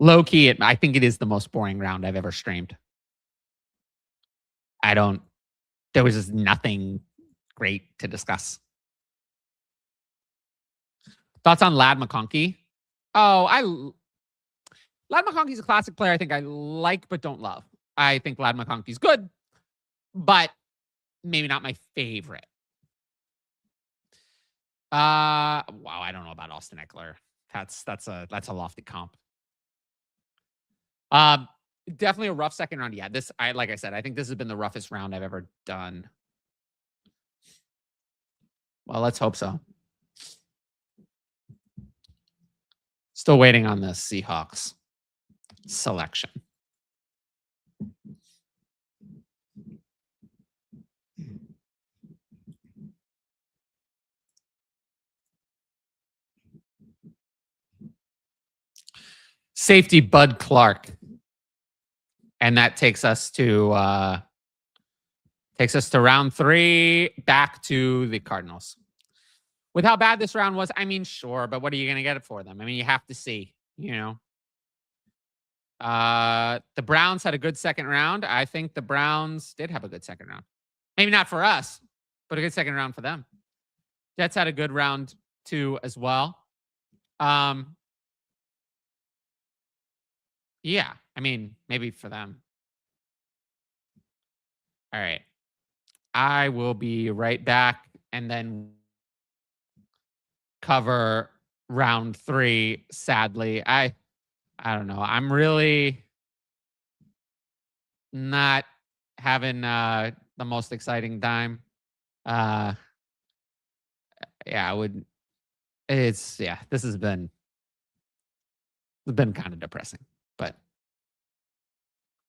Speaker 1: Low key, I think it is the most boring round I've ever streamed. There was just nothing great to Thoughts on Ladd McConkey? Oh, Ladd McConkey's a classic player I think I like but don't love. I think Ladd McConkey's good, but maybe not my favorite. Wow, I don't know about Austin Eckler. That's a lofty comp. Definitely a rough second round. Yeah, like I said, I think this has been the roughest round I've ever done. Well, let's hope so. Still waiting on the Seahawks selection. Safety Bud Clark. And that takes us to round 3, back to the Cardinals. With how bad this round was, I mean, sure, but what are you going to get it for them? I mean, you have to see, The Browns had a good second round. I think the Browns did have a good second round. Maybe not for us, but a good second round for them. Jets had a good round too as well. Yeah, I mean, maybe for them. All right. I will be right back and then cover round 3. Sadly, I don't know. I'm really not having the most exciting time. Uh yeah, I would this has been kind of depressing. But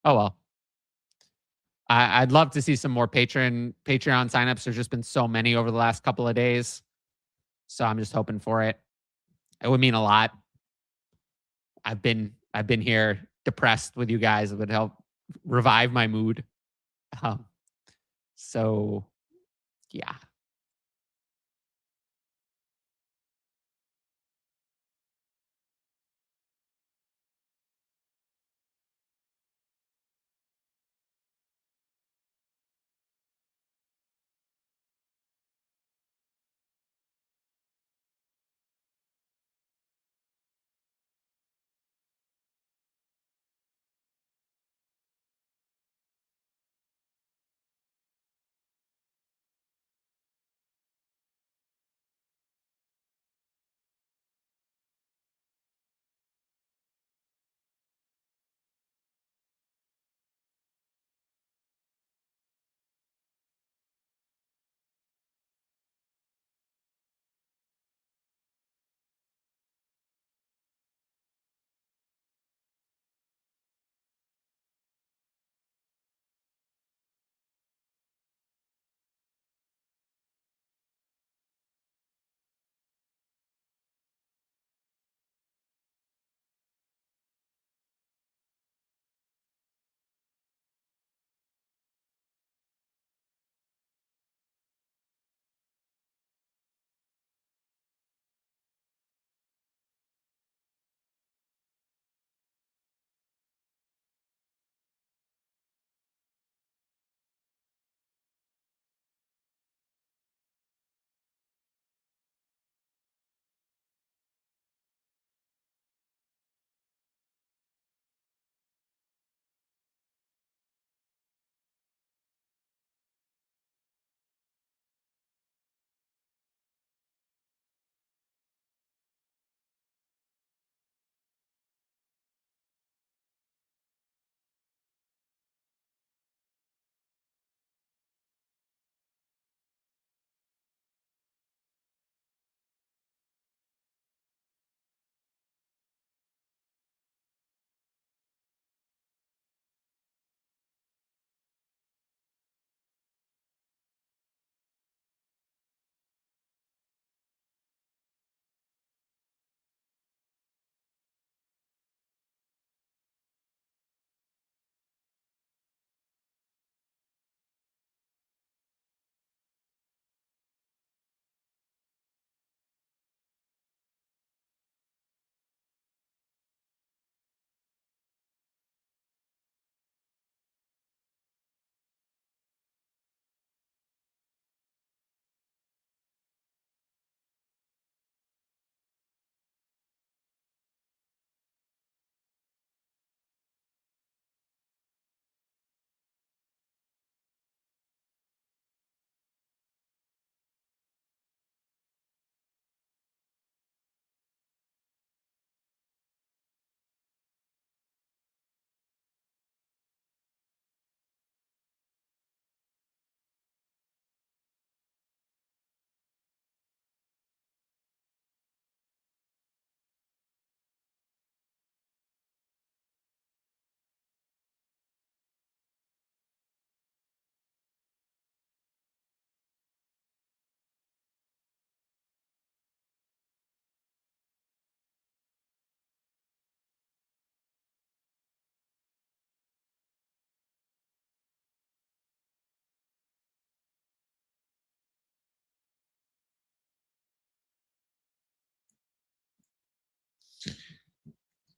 Speaker 1: oh well. I'd love to see some more Patreon signups. There's just been so many over the last couple of days. So I'm just hoping for it. It would mean a lot. I've been here depressed with you guys. It would help revive my mood. Um, so yeah.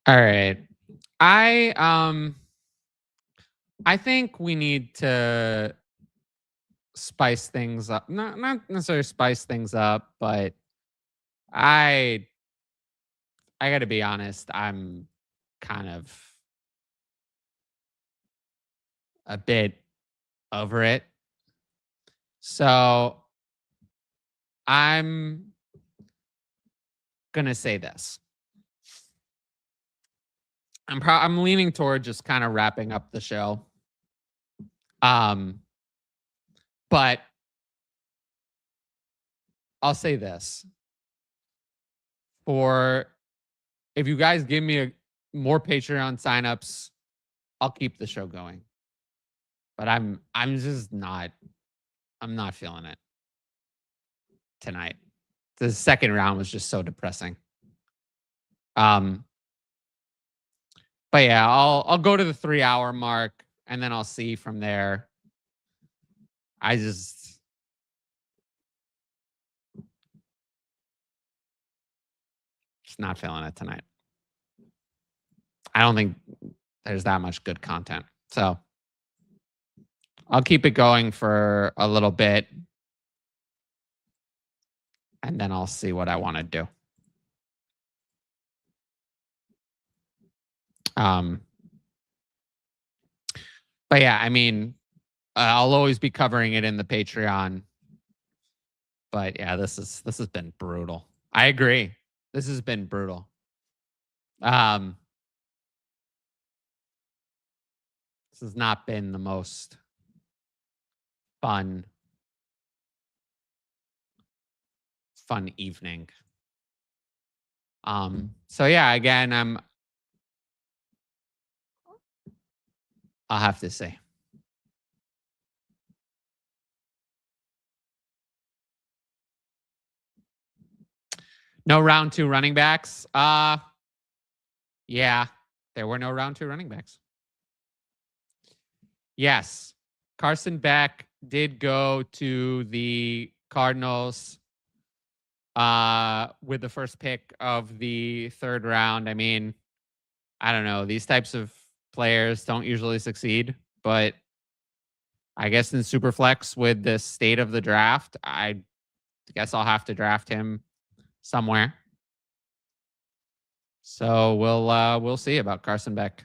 Speaker 1: All right. I think we need to spice things up. Not necessarily spice things up, but I I got to be honest, I'm kind of a bit over it. So, I'm going to say this. I'm leaning toward just kind of wrapping up the show. Um but I'll say this. For if you guys give me more Patreon signups, I'll keep the show going. But I'm just not I'm not feeling it tonight. The second round was just so depressing. Um but yeah, I'll go to the 3-hour mark and then I'll see from there. I just not feeling it tonight. I don't think there's that much good content. So I'll keep it going for a little bit and then I'll see what I want to do. But yeah, I mean, I'll always be covering it in the Patreon. But yeah, this has been brutal. I agree. This has been brutal. This has not been the most fun evening. So yeah, again, I'll have to say. No round 2 running backs. Yeah, there were no round 2 running backs. Yes. Carson Beck did go to the Cardinals with the first pick of the 3rd round. I mean, I don't know. These types of players don't usually succeed, but I guess in Superflex with the state of the draft, I guess I'll have to draft him somewhere. So we'll see about Carson Beck.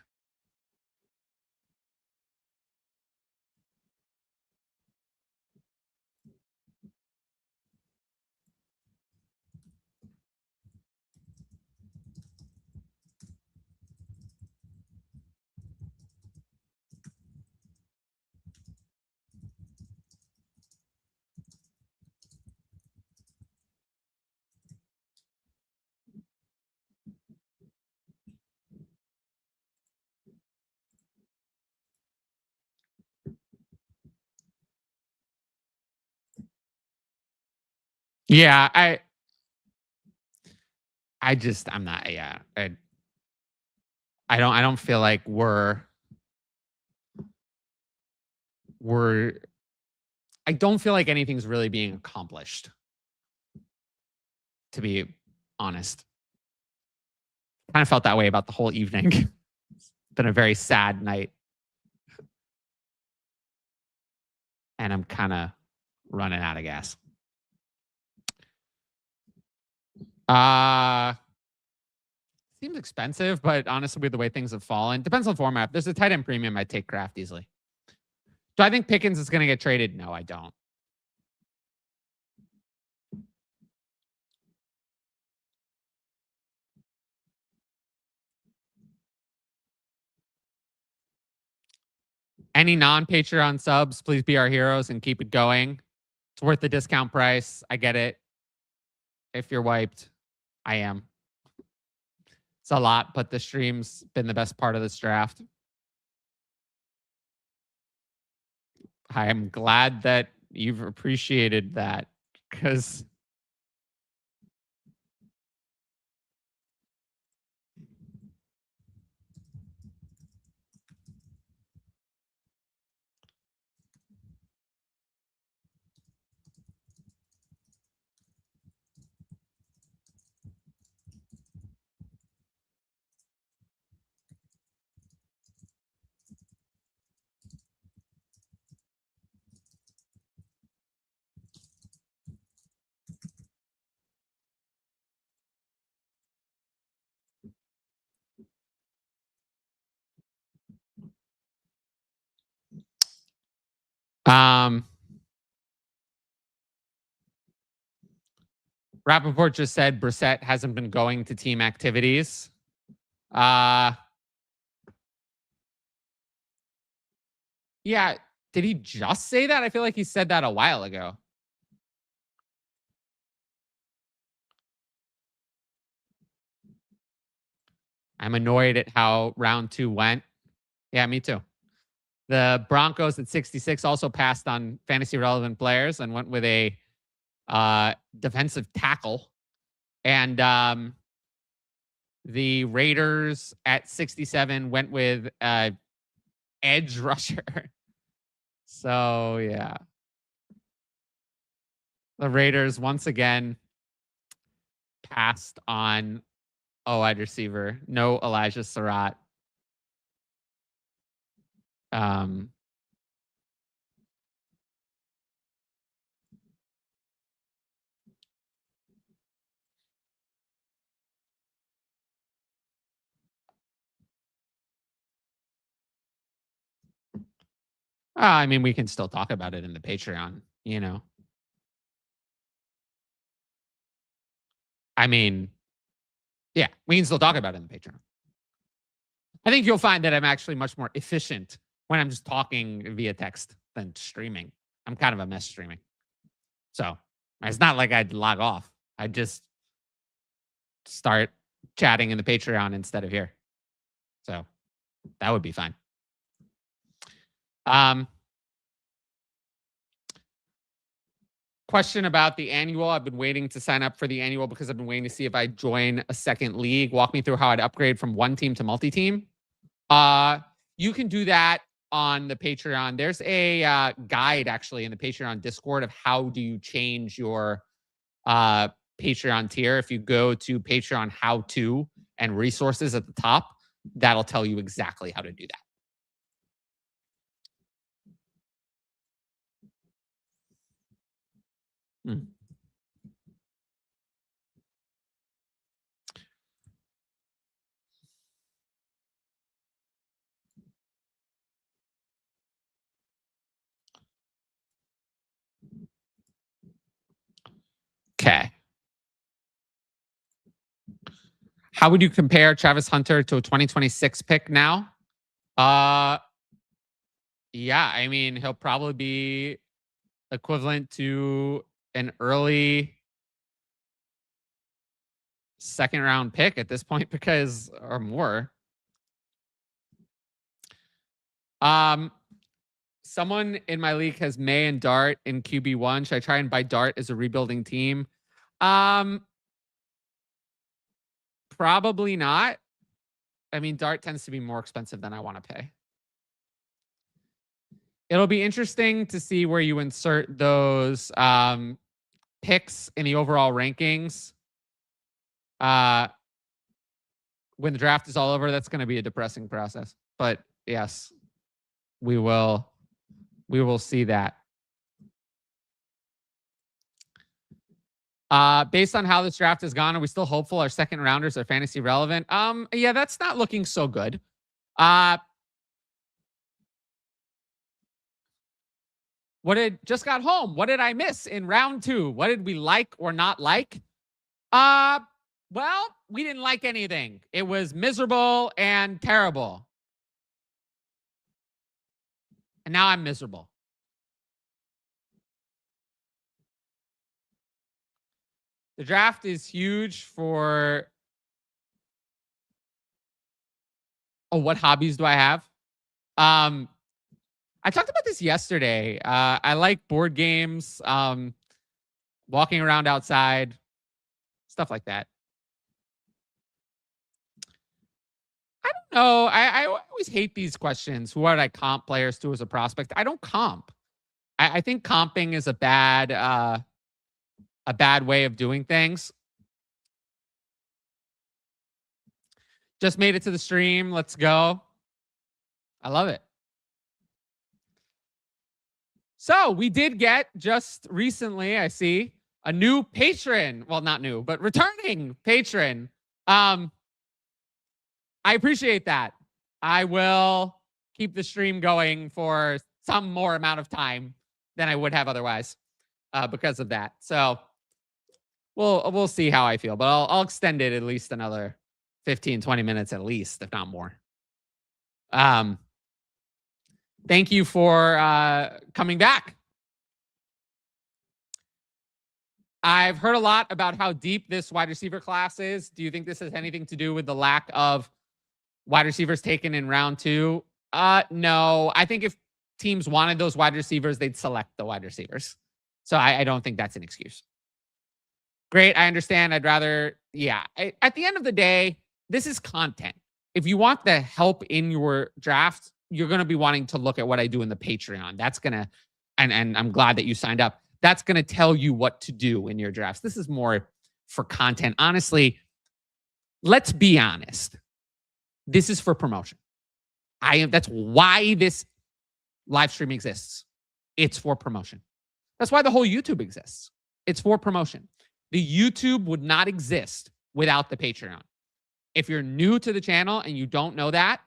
Speaker 1: Yeah, I'm not. Yeah, I don't feel like I don't feel like anything's really being accomplished. To be honest, kind of felt that way about the whole evening. It's been a very sad night, and I'm kind of running out of gas. Seems expensive, but honestly, with the way things have fallen, depends on format. If there's a tight end premium, I'd take Kraft easily. Do I think Pickens is going to get traded? No, I don't. Any non-Patreon subs, please be our heroes and keep it going. It's worth the discount price. I get it. If you're wiped, I am. It's a lot, but the stream's been the best part of this draft. I am glad that you've appreciated that because Rappaport just said Brissett hasn't been going to team activities. Yeah. Did he just say that? I feel like he said that a while ago. I'm annoyed at how round 2 went. Yeah, me too. The Broncos at 66 also passed on fantasy relevant players and went with a defensive tackle. And the Raiders at 67 went with edge rusher. So, yeah. The Raiders once again passed on a wide receiver. No Elijah Sarratt. I mean, we can still talk about it in the Patreon, you know. I mean, yeah, we can still talk about it in the Patreon. I think you'll find that I'm actually much more efficient when I'm just talking via text than streaming. I'm kind of a mess streaming. So it's not like I'd log off. I'd just start chatting in the Patreon instead of here. So that would be fine. Question about the annual. I've been waiting to sign up for the annual because I've been waiting to see if I join a second league. Walk me through how I'd upgrade from one team to multi-team. You can do that on the Patreon. There's a guide actually in the Patreon Discord of how do you change your Patreon tier. If you go to Patreon how to and resources at the top, that'll tell you exactly how to do that. Okay. How would you compare Travis Hunter to a 2026 pick now? Yeah, I mean, he'll probably be equivalent to an early second round pick at this point because or more. Someone in my league has May and Dart in QB1. Should I try and buy Dart as a rebuilding team? Probably not. I mean, Dart tends to be more expensive than I want to pay. It'll be interesting to see where you insert those picks in the overall rankings. When the draft is all over, that's going to be a depressing process. But yes, we will see that. Based on how this draft has gone, are we still hopeful our second rounders are fantasy relevant? Yeah, that's not looking so good. Just got home. What did I miss in round 2? What did we like or not like? Well, we didn't like anything. It was miserable and terrible. And now I'm miserable. The draft is huge for... Oh, what hobbies do I have? I talked about this yesterday. I like board games, walking around outside, stuff like that. I don't know. I always hate these questions. Who would I comp players to as a prospect? I don't comp. I think comping is a bad way of doing things. Just made it to the stream. Let's go. I love it. So we did get just recently, I see, a new patron. Well, not new, but returning patron. I appreciate that. I will keep the stream going for some more amount of time than I would have otherwise because of that. So we'll see how I feel, but I'll extend it at least another 15, 20 minutes at least, if not more. Thank you for coming back. I've heard a lot about how deep this wide receiver class is. Do you think this has anything to do with the lack of wide receivers taken in round 2? No. I think if teams wanted those wide receivers, they'd select the wide receivers. So I don't think that's an excuse. Great. I understand. I'd rather, at the end of the day, this is content. If you want the help in your draft, you're going to be wanting to look at what I do in the Patreon. That's going to, and I'm glad that you signed up. That's going to tell you what to do in your drafts. This is more for content. Honestly, let's be honest. This is for promotion. That's why this live stream exists. It's for promotion. That's why the whole YouTube exists. It's for promotion. The YouTube would not exist without the Patreon. If you're new to the channel and you don't know that,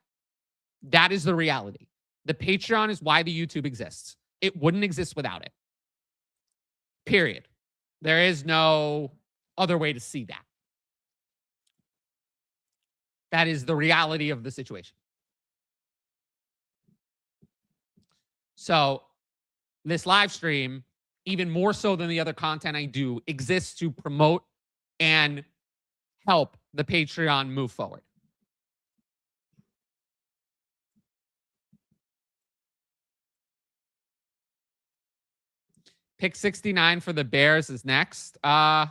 Speaker 1: that is the reality. The Patreon is why the YouTube exists. It wouldn't exist without it. Period. There is no other way to see that. That is the reality of the situation. So this live stream, even more so than the other content I do, exists to promote and help the Patreon move forward. Pick 69 for the Bears is next. Yeah,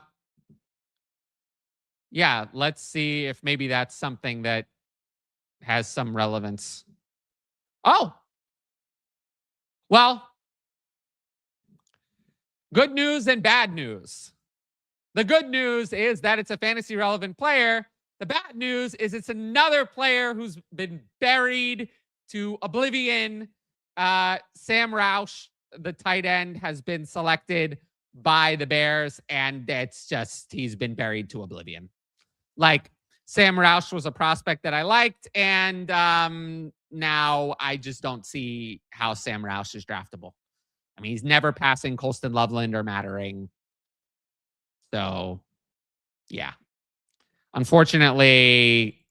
Speaker 1: let's see if maybe that's something that has some relevance. Oh, well, good news and bad news. The good news is that it's a fantasy relevant player. The bad news is it's another player who's been buried to oblivion. Sam Roush, the tight end, has been selected by the Bears, and it's just, he's been buried to oblivion. Like, Sam Roush was a prospect that I liked, and now I just don't see how Sam Roush is draftable. I mean, he's never passing Colston Loveland or Mattering. So, yeah. Unfortunately,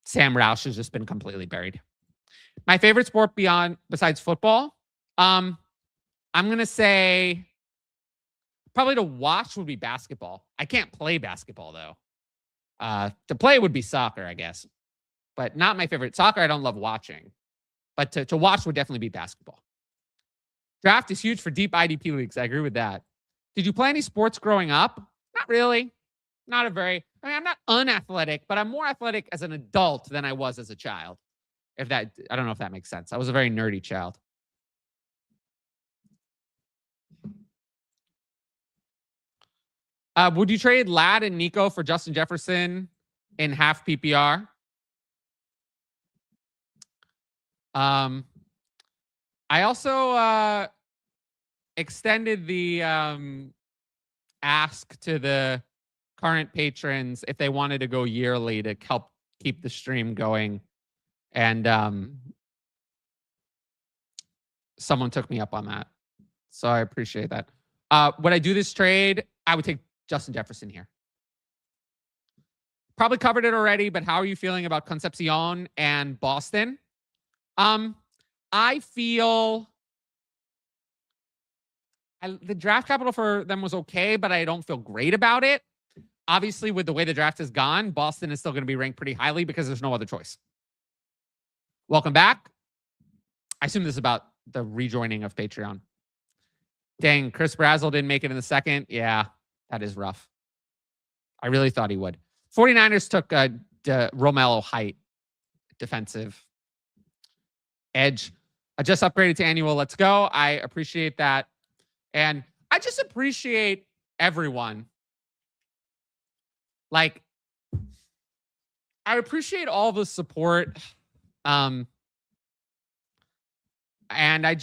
Speaker 1: Sam Roush has just been completely buried. My favorite sport besides football, I'm going to say probably to watch would be basketball. I can't play basketball, though. To play would be soccer, I guess. But not my favorite. Soccer, I don't love watching. But to watch would definitely be basketball. Draft is huge for deep IDP leagues. I agree with that. Did you play any sports growing up? Not really. I'm not unathletic, but I'm more athletic as an adult than I was as a child. I don't know if that makes sense. I was a very nerdy child. Would you trade Ladd and Nico for Justin Jefferson in half PPR? I also extended the ask to the current patrons if they wanted to go yearly to help keep the stream going. And someone took me up on that. So I appreciate that. Would I do this trade? I would take Justin Jefferson here. Probably covered it already, but how are you feeling about Concepcion and Boston? I feel the draft capital for them was okay, but I don't feel great about it. Obviously, with the way the draft has gone, Boston is still going to be ranked pretty highly because there's no other choice. Welcome back. I assume this is about the rejoining of Patreon. Dang, Chris Brazzell didn't make it in the second. Yeah, that is rough. I really thought he would. 49ers took Romello Height, defensive edge. I just upgraded to annual. Let's go. I appreciate that. And I just appreciate everyone. Like, I appreciate all the support. And I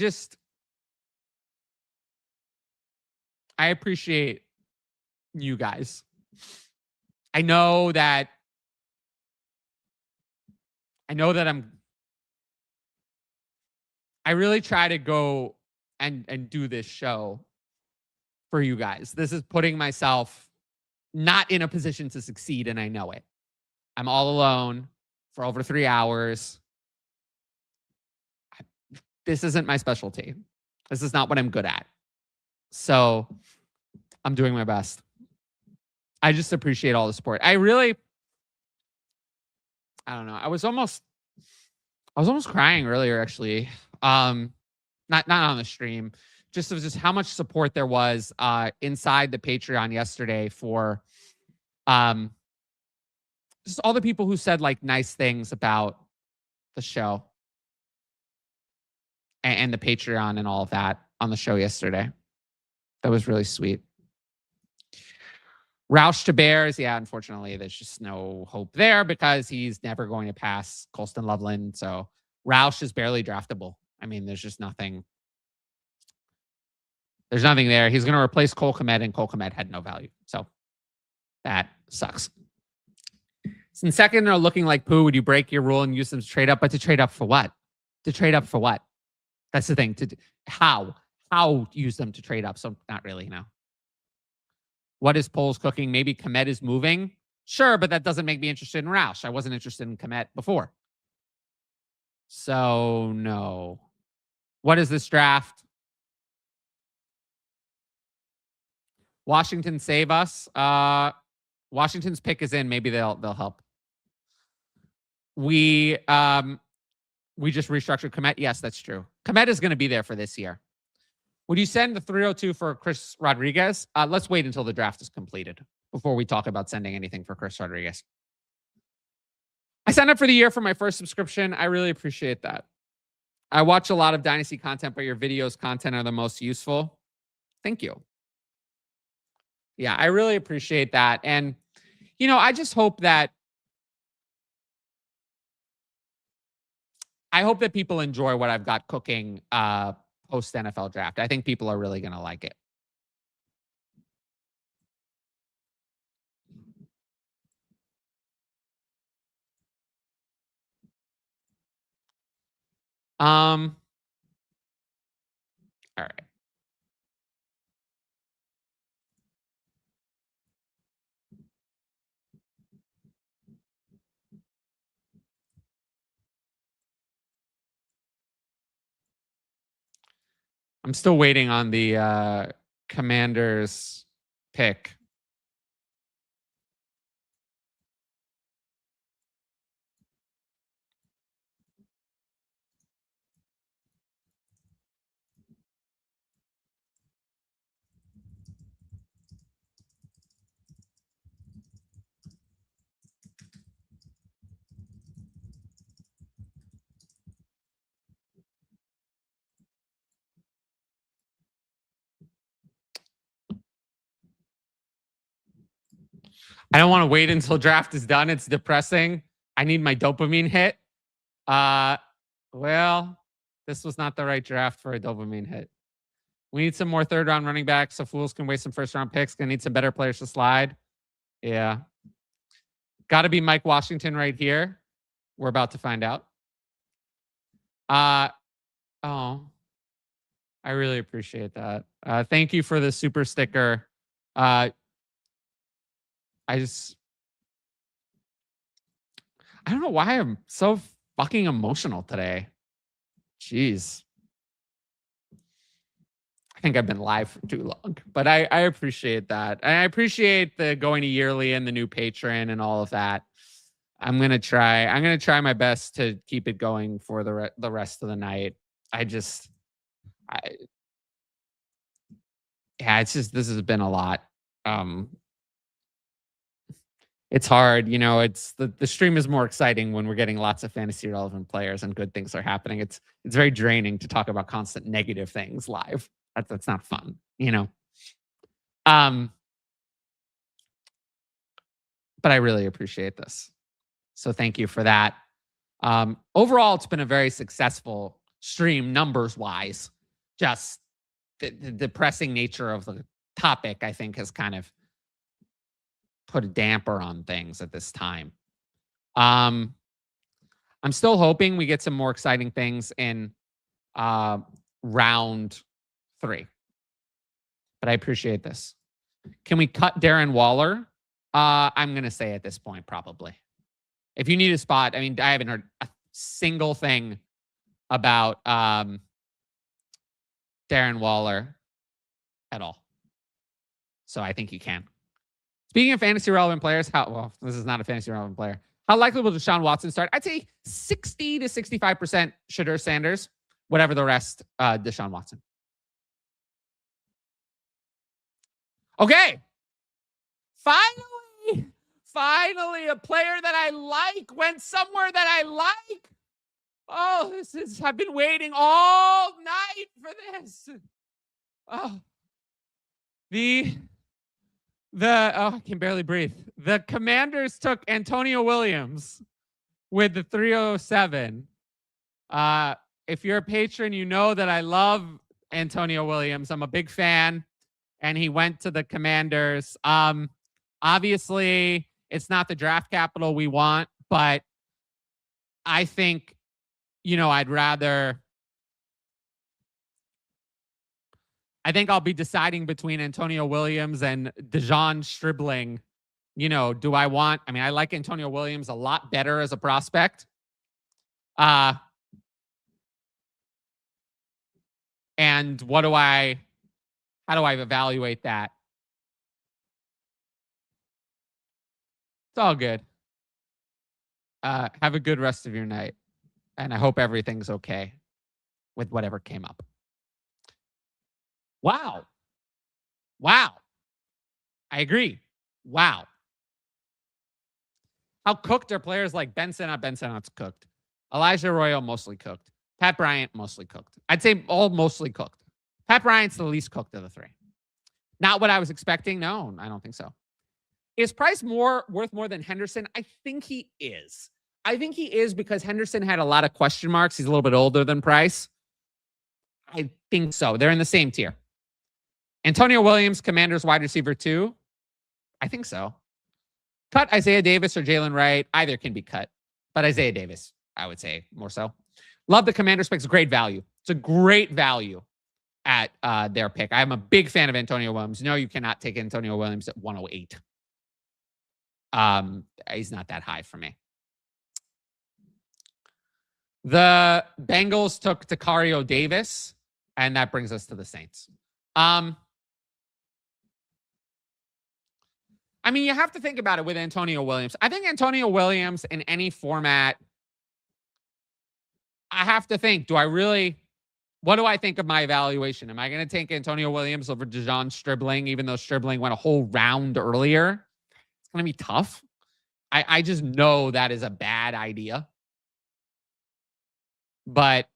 Speaker 1: appreciate you guys. I know that I'm I really try to go and do this show for you guys. This is putting myself not in a position to succeed, and I know it. I'm all alone for over 3 hours. This isn't my specialty. This is not what I'm good at. So I'm doing my best. I just appreciate all the support. I don't know. I was almost crying earlier, actually. Not on the stream. Just how much support there was inside the Patreon yesterday for just all the people who said like nice things about the show and the Patreon and all of that on the show yesterday. That was really sweet. Roush to Bears. Yeah, unfortunately, there's just no hope there because he's never going to pass Colston Loveland. So Roush is barely draftable. I mean, there's just nothing. There's nothing there. He's going to replace Cole Kmet, and Cole Kmet had no value. So that sucks. Since second are looking like poo, would you break your rule and use them to trade up? But to trade up for what? To trade up for what? That's the thing. How use them to trade up? So not really, no. What is Poles cooking? Maybe Kmet is moving. Sure, but that doesn't make me interested in Roush. I wasn't interested in Kmet before. So no. What is this draft? Washington save us. Washington's pick is in. Maybe they'll help. We just restructured Kmet. Yes, that's true. Kmet is going to be there for this year. Would you send the 302 for Chris Rodriguez? Let's wait until the draft is completed before we talk about sending anything for Chris Rodriguez. I signed up for the year for my first subscription. I really appreciate that. I watch a lot of Dynasty content, but your videos content are the most useful. Thank you. Yeah, I really appreciate that. And, you know, I just hope that people enjoy what I've got cooking post NFL draft. I think people are really going to like it. All right. I'm still waiting on the Commanders pick. I don't want to wait until draft is done. It's depressing. I need my dopamine hit. Well, this was not the right draft for a dopamine hit. We need some more third round running backs so fools can waste some first round picks. Gonna need some better players to slide. Yeah. Got to be Mike Washington right here. We're about to find out. Oh, I really appreciate that. Thank you for the super sticker. I don't know why I'm so fucking emotional today. Jeez. I think I've been live for too long, but I appreciate that. And I appreciate the going to yearly and the new patron and all of that. I'm going to try my best to keep it going for the rest of the night. This has been a lot. It's hard, you know, it's the stream is more exciting when we're getting lots of fantasy relevant players and good things are happening. It's very draining to talk about constant negative things live. That's not fun, you know. But I really appreciate this. So thank you for that. Overall, it's been a very successful stream numbers wise. Just the depressing nature of the topic, I think, has kind of put a damper on things at this time. I'm still hoping we get some more exciting things in round 3. But I appreciate this. Can we cut Darren Waller? I'm going to say at this point, probably. If you need a spot, I mean, I haven't heard a single thing about Darren Waller at all. So I think you can. Speaking of fantasy relevant players, this is not a fantasy relevant player. How likely will Deshaun Watson start? I'd say 60 to 65% Shedeur Sanders. Whatever the rest, Deshaun Watson. Okay. Finally, a player that I like went somewhere that I like. Oh, I've been waiting all night for this. Oh, I can barely breathe. The Commanders took Antonio Williams with the 307. If you're a patron, you know that I love Antonio Williams. I'm a big fan, and he went to the Commanders. Obviously, it's not the draft capital we want, but I think, I think I'll be deciding between Antonio Williams and Dejon Stribling. I like Antonio Williams a lot better as a prospect. And how do I evaluate that? It's all good. Have a good rest of your night. And I hope everything's okay with whatever came up. Wow. I agree. Wow. How cooked are players like Ben Sinnott? Ben Sinnott's cooked. Elijah Arroyo, mostly cooked. Pat Bryant, mostly cooked. I'd say all mostly cooked. Pat Bryant's the least cooked of the 3. Not what I was expecting. No, I don't think so. Is Price worth more than Henderson? I think he is. Because Henderson had a lot of question marks. He's a little bit older than Price. I think so. They're in the same tier. Antonio Williams, Commanders wide receiver 2. I think so. Cut Isaiah Davis or Jalen Wright. Either can be cut. But Isaiah Davis, I would say more so. Love the Commanders pick. It's great value. It's a great value at their pick. I'm a big fan of Antonio Williams. No, you cannot take Antonio Williams at 108. He's not that high for me. The Bengals took Takario Davis, and that brings us to the Saints. You have to think about it with Antonio Williams. I think Antonio Williams in any format, I have to think, what do I think of my evaluation? Am I going to take Antonio Williams over Dejon Stribling, even though Stribling went a whole round earlier? It's going to be tough. I just know that is a bad idea. But,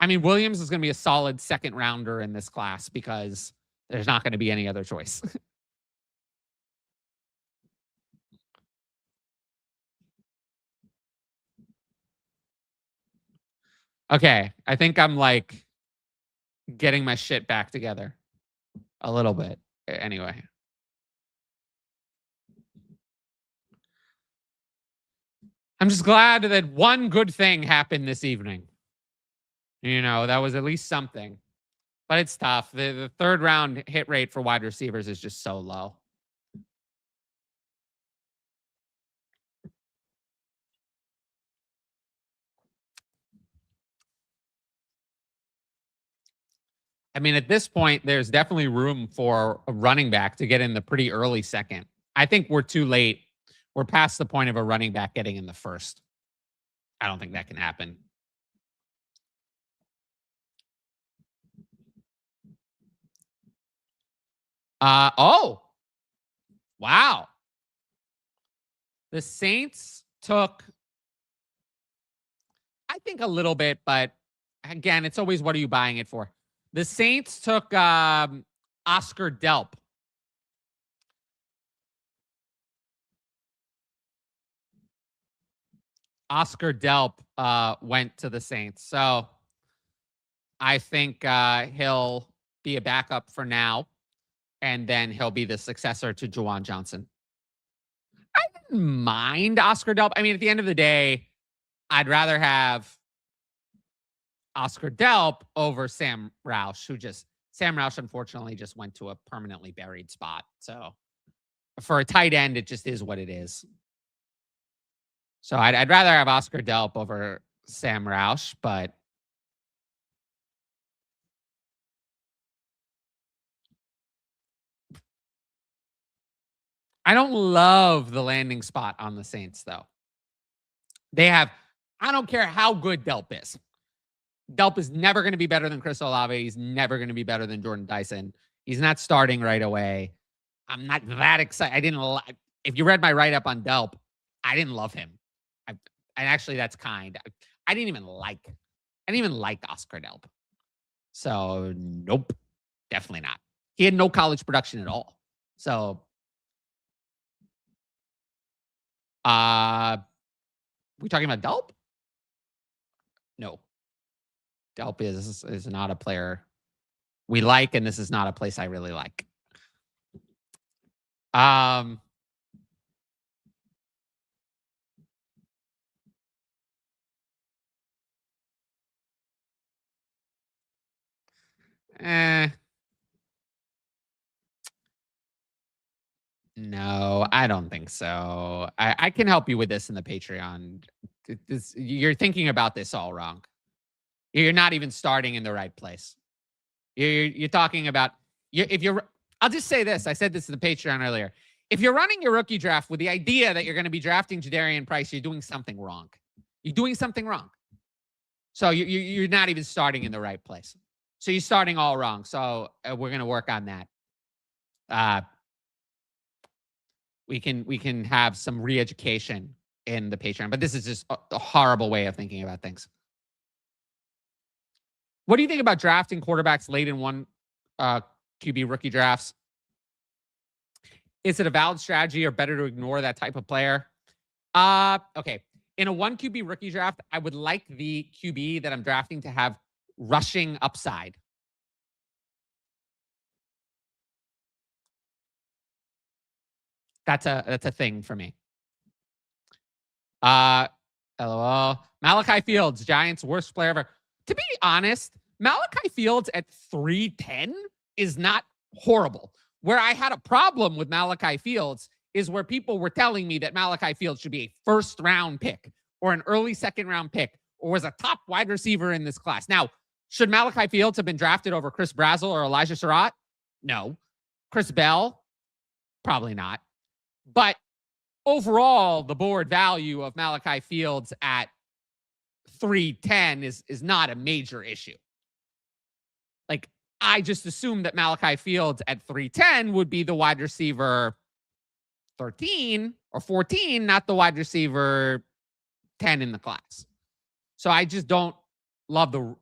Speaker 1: Williams is going to be a solid second rounder in this class because there's not going to be any other choice. Okay. I think I'm getting my shit back together a little bit. Anyway. I'm just glad that one good thing happened this evening. That was at least something. But it's tough. The third round hit rate for wide receivers is just so low. At this point, there's definitely room for a running back to get in the pretty early second. I think we're too late. We're past the point of a running back getting in the first. I don't think that can happen. Wow. The Saints took, I think a little bit, but again, it's always what are you buying it for? The Saints took Oscar Delp. Oscar Delp went to the Saints. So I think he'll be a backup for now. And then he'll be the successor to Juwan Johnson. I didn't mind Oscar Delp. At the end of the day, I'd rather have Oscar Delp over Sam Roush, Sam Roush unfortunately just went to a permanently buried spot. So for a tight end, it just is what it is. So I'd rather have Oscar Delp over Sam Roush, but I don't love the landing spot on the Saints, though. I don't care how good Delp is. Delp is never going to be better than Chris Olave. He's never going to be better than Jordan Dyson. He's not starting right away. I'm not that excited. If you read my write-up on Delp, I didn't love him. And actually, that's kind. I didn't even like Oscar Delp. So nope, definitely not. He had no college production at all. So, we talking about Delp? No. Delp is not a player we like, and this is not a place I really like. No, I don't think so. I can help you with this in the Patreon. You're thinking about this all wrong. You're not even starting in the right place. You're talking about I'll just say this. I said this in the Patreon earlier. If you're running your rookie draft with the idea that you're going to be drafting Jadarian Price, you're doing something wrong. You're doing something wrong. So you're not even starting in the right place. So you're starting all wrong. So we're going to work on that. We can have some re-education in the Patreon, but this is just a horrible way of thinking about things. What do you think about drafting quarterbacks late in one QB rookie drafts? Is it a valid strategy or better to ignore that type of player? Okay. In a 1 QB rookie draft, I would like the QB that I'm drafting to have rushing upside. That's a thing for me. LOL. Malachi Fields, Giants' worst player ever. To be honest, Malachi Fields at 310 is not horrible. Where I had a problem with Malachi Fields is where people were telling me that Malachi Fields should be a first-round pick or an early second-round pick or was a top wide receiver in this class. Now, should Malachi Fields have been drafted over Chris Brazzell or Elijah Sarratt? No. Chris Bell? Probably not. But overall, the board value of Malachi Fields at 310 is not a major issue. Like, I just assumed that Malachi Fields at 310 would be the wide receiver 13 or 14, not the wide receiver 10 in the class. So I just don't love the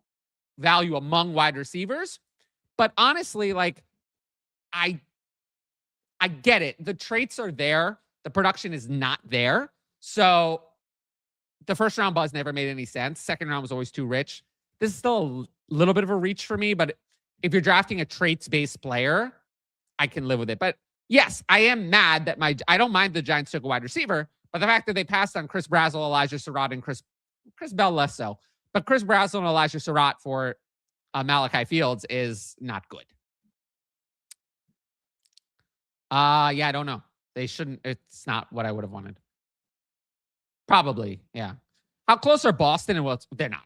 Speaker 1: value among wide receivers. But honestly, like, I get it. The traits are there. The production is not there. So the first round buzz never made any sense. Second round was always too rich. This is still a little bit of a reach for me, but if you're drafting a traits-based player, I can live with it. But yes, I am mad that I don't mind the Giants took a wide receiver, but the fact that they passed on Chris Brazzell, Elijah Sarratt, and Chris Bell less so. But Chris Brazzell and Elijah Sarratt for Malachi Fields is not good. Yeah, I don't know. They shouldn't. It's not what I would have wanted. Probably, yeah. How close are Boston and Wilts? They're not.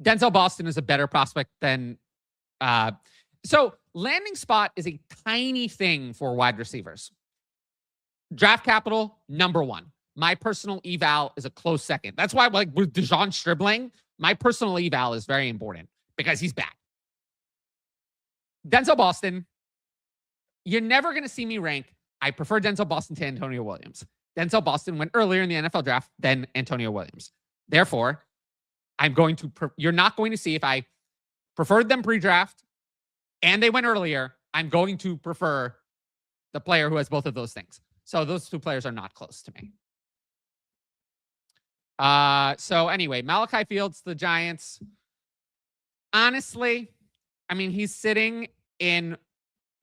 Speaker 1: Denzel Boston is a better prospect than. So landing spot is a tiny thing for wide receivers. Draft capital, number one. My personal eval is a close second. That's why, like with Dejon Stribling, my personal eval is very important because he's bad. Denzel Boston, you're never going to see me rank. I prefer Denzel Boston to Antonio Williams. Denzel Boston went earlier in the NFL draft than Antonio Williams. Therefore, you're not going to see if I preferred them pre-draft and they went earlier, I'm going to prefer the player who has both of those things. So those two players are not close to me. So anyway, Malachi Fields, the Giants. Honestly, I mean, he's sitting in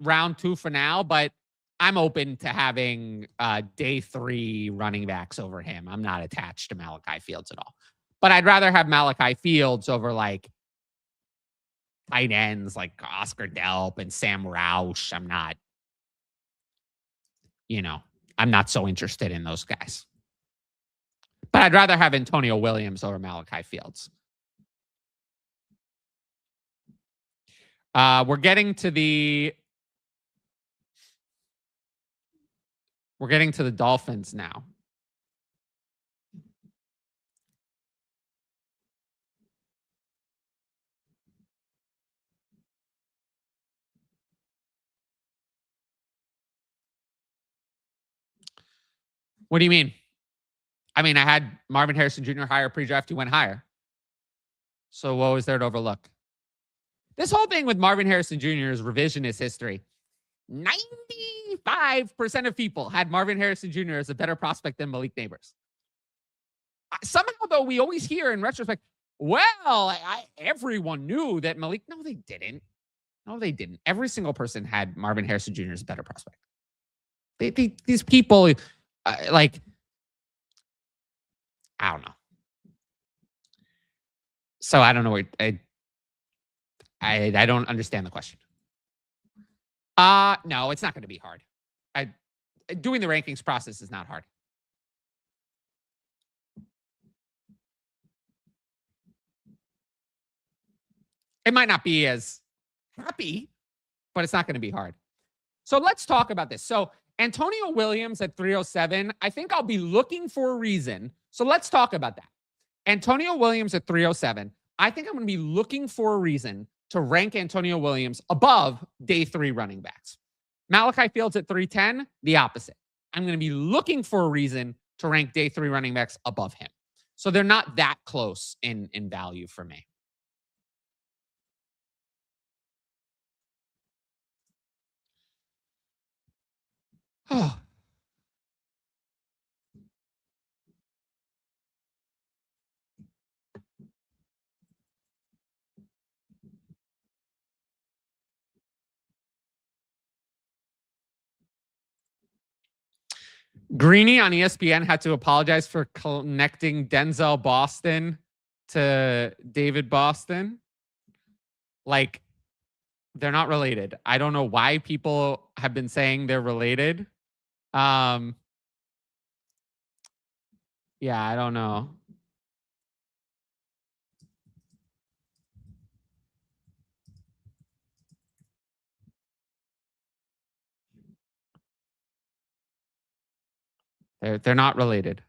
Speaker 1: round 2 for now, but I'm open to having day 3 running backs over him. I'm not attached to Malachi Fields at all. But I'd rather have Malachi Fields over like tight ends like Oscar Delp and Sam Roush. I'm not, I'm not so interested in those guys. But I'd rather have Antonio Williams over Malachi Fields. We're getting to the Dolphins now. What do you mean? I mean, I had Marvin Harrison Jr. higher pre-draft. He went higher. So what was there to overlook? This whole thing with Marvin Harrison Jr. is revisionist history. 95% of people had Marvin Harrison Jr. as a better prospect than Malik Nabers. Somehow, though, we always hear in retrospect, well, everyone knew that Malik. No, they didn't. No, they didn't. Every single person had Marvin Harrison Jr. as a better prospect. These people, I don't know. So I don't know. I don't understand the question. No, it's not going to be hard. Doing the rankings process is not hard. It might not be as happy, but it's not going to be hard. So let's talk about this. So Antonio Williams at 307, I think I'll be looking for a reason. So let's talk about that. Antonio Williams at 307, I think I'm going to be looking for a reason to rank Antonio Williams above day 3 running backs. Malachi Fields at 310, the opposite. I'm going to be looking for a reason to rank day 3 running backs above him. So they're not that close in value for me. Oh. Greeny on ESPN had to apologize for connecting Denzel Boston to David Boston. Like, they're not related. I don't know why people have been saying they're related. Yeah, I don't know. They're not related.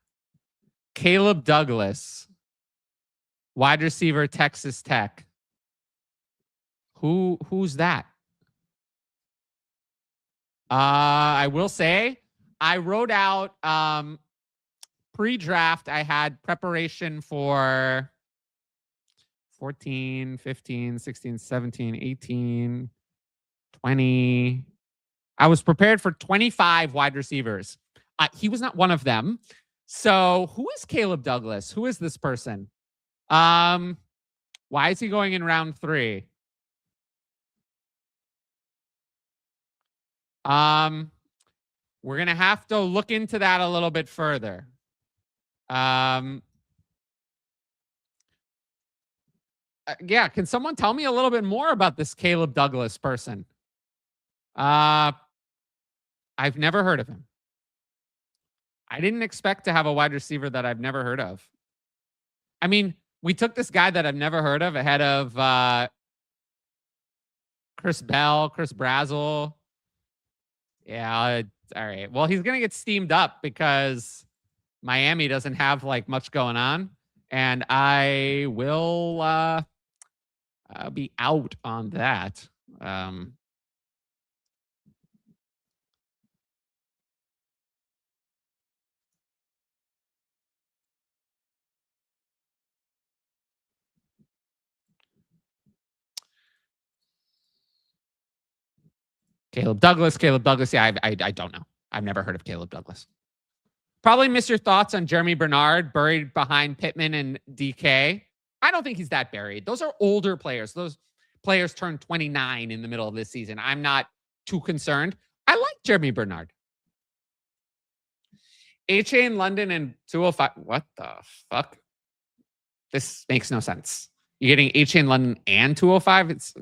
Speaker 1: Caleb Douglas, wide receiver, Texas Tech. Who's that? I will say I wrote out pre-draft. I had preparation for 14, 15, 16, 17, 18, 20. I was prepared for 25 wide receivers. He was not one of them. So who is Caleb Douglas? Who is this person? Why is he going in round 3? We're going to have to look into that a little bit further. Yeah, can someone tell me a little bit more about this Caleb Douglas person? I've never heard of him. I didn't expect to have a wide receiver that I've never heard of. I mean, we took this guy that I've never heard of ahead of Chris Bell, Chris Brazzell. Yeah, all right. Well, he's going to get steamed up because Miami doesn't have like much going on. And I will be out on that. Caleb Douglas. Yeah, I don't know. I've never heard of Caleb Douglas. Probably miss your thoughts on Germie Bernard, buried behind Pittman and DK. I don't think he's that buried. Those are older players. Those players turned 29 in the middle of this season. I'm not too concerned. I like Germie Bernard. HA in London and 205. What the fuck? This makes no sense. You're getting H-Chain London and 205. It's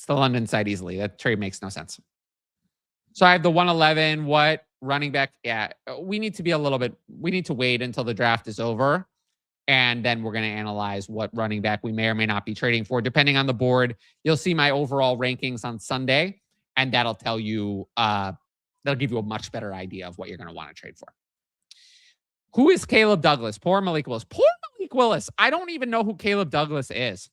Speaker 1: the London side easily. That trade makes no sense. So I have the 111. What running back? Yeah, we need to be a little bit. We need to wait until the draft is over, and then we're going to analyze what running back we may or may not be trading for, depending on the board. You'll see my overall rankings on Sunday, and that'll tell you. That'll give you a much better idea of what you're going to want to trade for. Who is Caleb Douglas? Poor Malik Willis. Poor Malik Willis. I don't even know who Caleb Douglas is.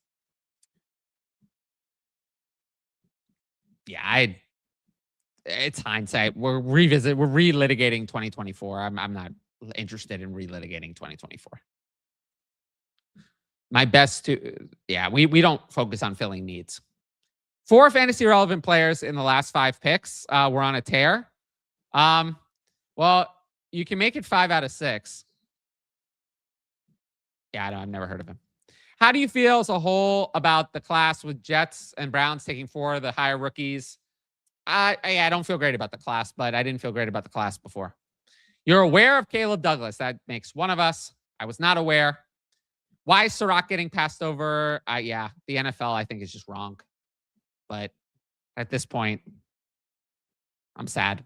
Speaker 1: Yeah, it's hindsight. We're relitigating 2024. I'm not interested in relitigating 2024. My best we don't focus on filling needs. 4 fantasy relevant players in the last 5 picks. We're on a tear. Well, you can make it 5 out of 6. Yeah, I've never heard of him. How do you feel as a whole about the class with Jets and Browns taking 4 of the higher rookies? I don't feel great about the class, but I didn't feel great about the class before. You're aware of Caleb Douglas. That makes one of us. I was not aware. Why is Sarratt getting passed over? Yeah, the NFL, I think, is just wrong. But at this point, I'm sad.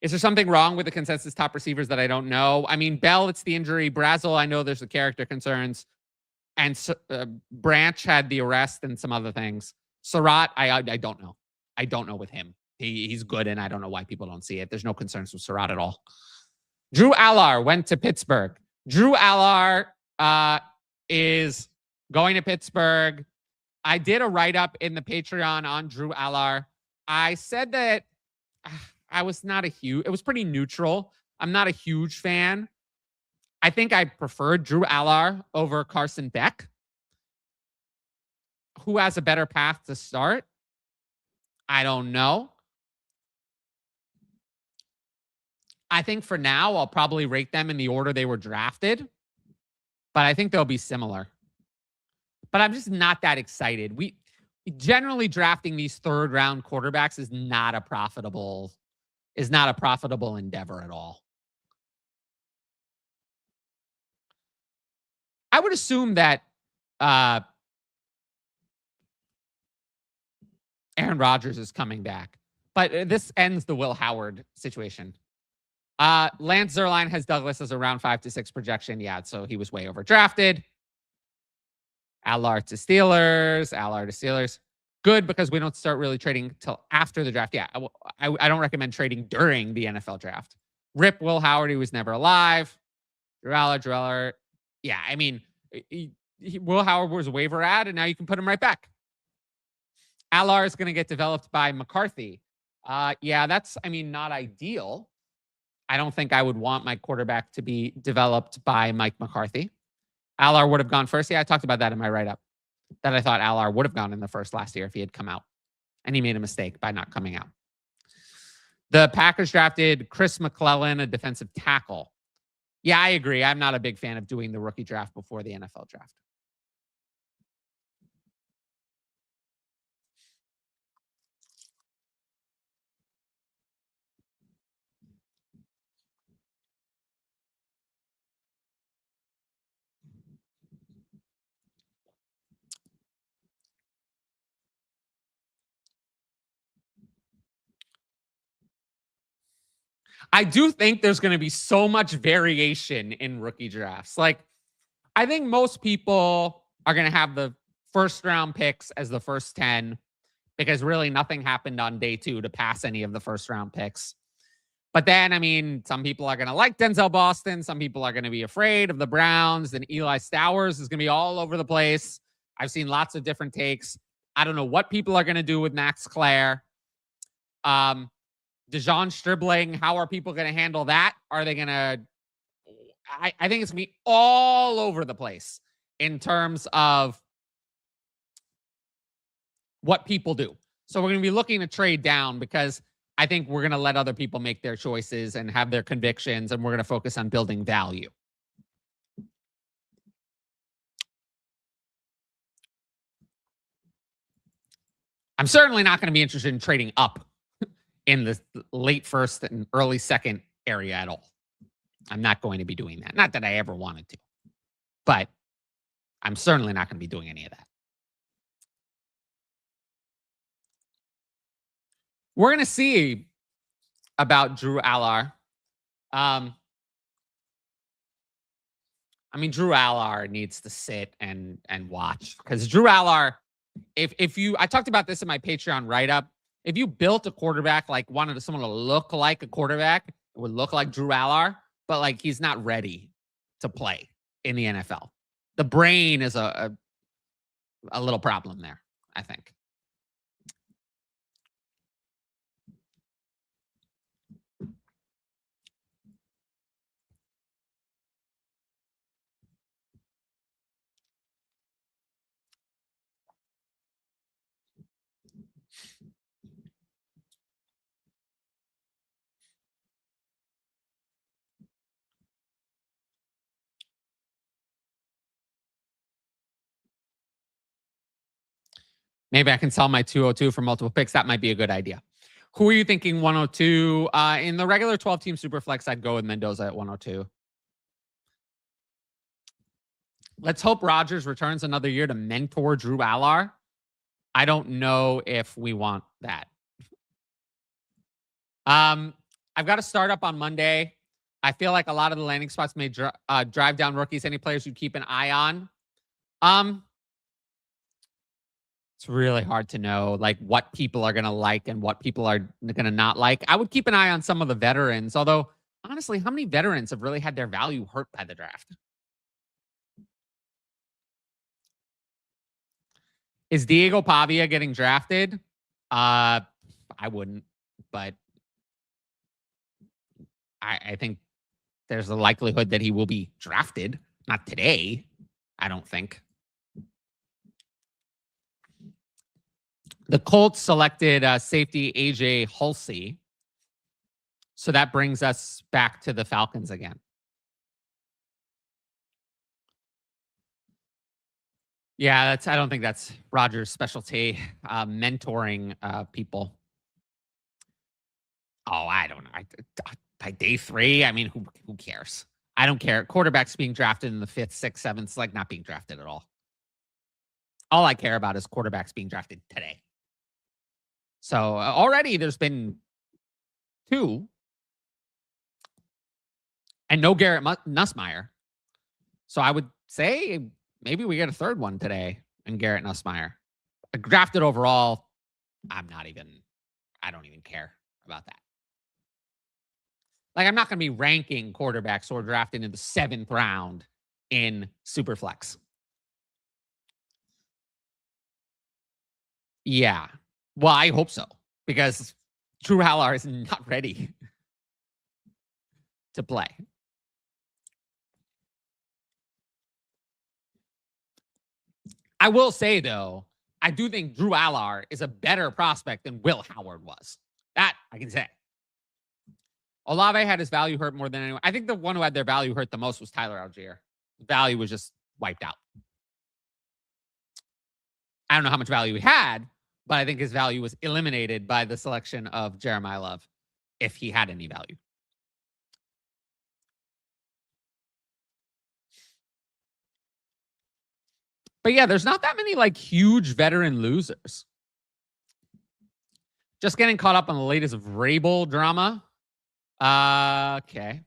Speaker 1: Is there something wrong with the consensus top receivers that I don't know? I mean, Bell, it's the injury. Brazzell, I know there's the character concerns. And Branch had the arrest and some other things. Sarratt, I don't know. I don't know with him. He's good, and I don't know why people don't see it. There's no concerns with Sarratt at all. Drew Allar went to Pittsburgh. Drew Allar is going to Pittsburgh. I did a write-up in the Patreon on Drew Allar. I said that I was not a huge... It was pretty neutral. I'm not a huge fan. I think I preferred Drew Allar over Carson Beck. Who has a better path to start? I don't know. I think for now, I'll probably rate them in the order they were drafted. But I think they'll be similar. But I'm just not that excited. We generally drafting these 3rd round quarterbacks is not a profitable endeavor at all. I would assume that Aaron Rodgers is coming back. But this ends the Will Howard situation. Lance Zierlein has Douglas as a round 5 to 6 projection. Yeah, so he was way overdrafted. Allar to Steelers. Good, because we don't start really trading till after the draft. Yeah, I don't recommend trading during the NFL draft. Rip Will Howard, he was never alive. Drew Allar. Yeah, I mean, Will Howard was a waiver ad, and now you can put him right back. Allar is going to get developed by McCarthy. Yeah, that's, I mean, not ideal. I don't think I would want my quarterback to be developed by Mike McCarthy. Allar would have gone first. Yeah, I talked about that in my write-up, that I thought Allar would have gone in the first last year if he had come out. And he made a mistake by not coming out. The Packers drafted Chris McClellan, a defensive tackle. Yeah, I agree. I'm not a big fan of doing the rookie draft before the NFL draft. I do think there's going to be so much variation in rookie drafts. Like, I think most people are going to have the 1st round picks as the first 10 because really nothing happened on day 2 to pass any of the 1st round picks. But then, I mean, some people are going to like Denzel Boston. Some people are going to be afraid of the Browns. And Eli Stowers is going to be all over the place. I've seen lots of different takes. I don't know what people are going to do with Max Klare. DeJon Stribling, how are people going to handle that? Are they going to... I think it's going to be all over the place in terms of what people do. So we're going to be looking to trade down because I think we're going to let other people make their choices and have their convictions, and we're going to focus on building value. I'm certainly not going to be interested in trading up in the late 1st and early 2nd area at all. I'm not going to be doing that. Not that I ever wanted to. But I'm certainly not going to be doing any of that. We're going to see about Drew Allar. I mean, Drew Allar needs to sit and watch, because Drew Allar, if you, I talked about this in my Patreon write-up. If you built a quarterback, like wanted someone to look like a quarterback, it would look like Drew Allar, but like he's not ready to play in the NFL. The brain is a little problem there, I think. Maybe I can sell my 202 for multiple picks. That might be a good idea. Who are you thinking 102? In the regular 12-team Superflex, I'd go with Mendoza at 102. Let's hope Rodgers returns another year to mentor Drew Allar. I don't know if we want that. I've got a startup on Monday. I feel like a lot of the landing spots may drive down rookies. Any players you keep an eye on? It's really hard to know like what people are going to like and what people are going to not like. I would keep an eye on some of the veterans, although honestly, how many veterans have really had their value hurt by the draft? Is Diego Pavia getting drafted? I wouldn't, but I think there's a likelihood that he will be drafted. Not today, I don't think. The Colts selected safety AJ Hulsey. So that brings us back to the Falcons again. Yeah, I don't think that's Rodgers' specialty, mentoring people. Oh, I don't know. By day 3, I mean, who cares? I don't care. Quarterbacks being drafted in the 5th, 6th, 7th, like not being drafted at all. All I care about is quarterbacks being drafted today. So already there's been 2. And no Garrett Nussmeier. So I would say maybe we get a 3rd one today and Garrett Nussmeier. Drafted overall, I don't even care about that. Like, I'm not going to be ranking quarterbacks or drafting in the 7th round in Superflex. Yeah. Well, I hope so, because Drew Allar is not ready to play. I will say, though, I do think Drew Allar is a better prospect than Will Howard was. That I can say. Olave had his value hurt more than anyone. I think the one who had their value hurt the most was Tyler Algier. Value was just wiped out. I don't know how much value he had, but I think his value was eliminated by the selection of Jeremiah Love, if he had any value. But yeah, there's not that many like huge veteran losers. Just getting caught up on the latest Vrabel drama. Okay.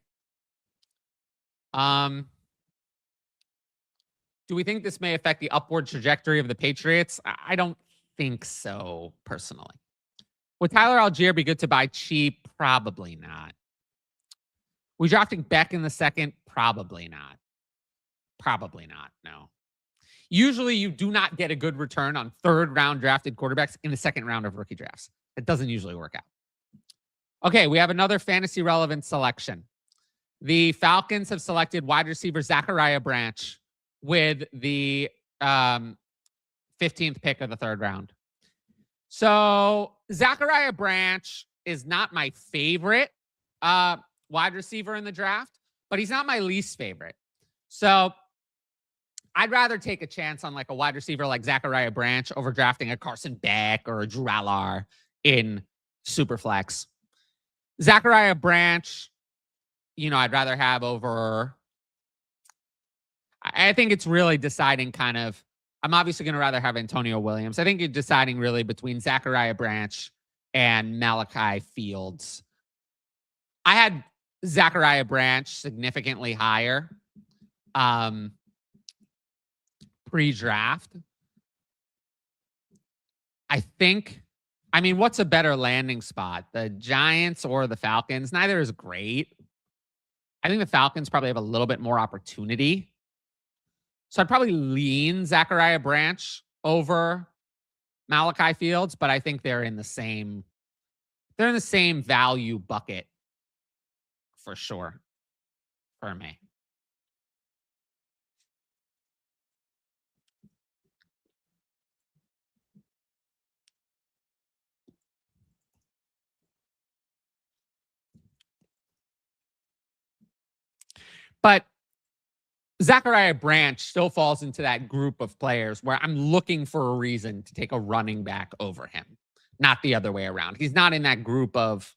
Speaker 1: Do we think this may affect the upward trajectory of the Patriots? I don't think so, personally. Would Tyler Algier be good to buy cheap? Probably not. We drafting Beck in the 2nd? Probably not. Probably not, no. Usually you do not get a good return on 3rd round drafted quarterbacks in the 2nd round of rookie drafts. It doesn't usually work out. Okay, we have another fantasy relevant selection. The Falcons have selected wide receiver Zachariah Branch with the 15th pick of the 3rd round. So Zachariah Branch is not my favorite wide receiver in the draft, but he's not my least favorite. So I'd rather take a chance on like a wide receiver like Zachariah Branch over drafting a Carson Beck or a Drew Allar in Superflex. Zachariah Branch, I'd rather have over. I think it's really deciding kind of. I'm obviously going to rather have Antonio Williams. I think you're deciding really between Zachariah Branch and Malachi Fields. I had Zachariah Branch significantly higher pre-draft. I mean, what's a better landing spot? The Giants or the Falcons? Neither is great. I think the Falcons probably have a little bit more opportunity. So I'd probably lean Zachariah Branch over Malachi Fields, but I think they're in the same value bucket for sure for me. But Zachariah Branch still falls into that group of players where I'm looking for a reason to take a running back over him, not the other way around. He's not in that group of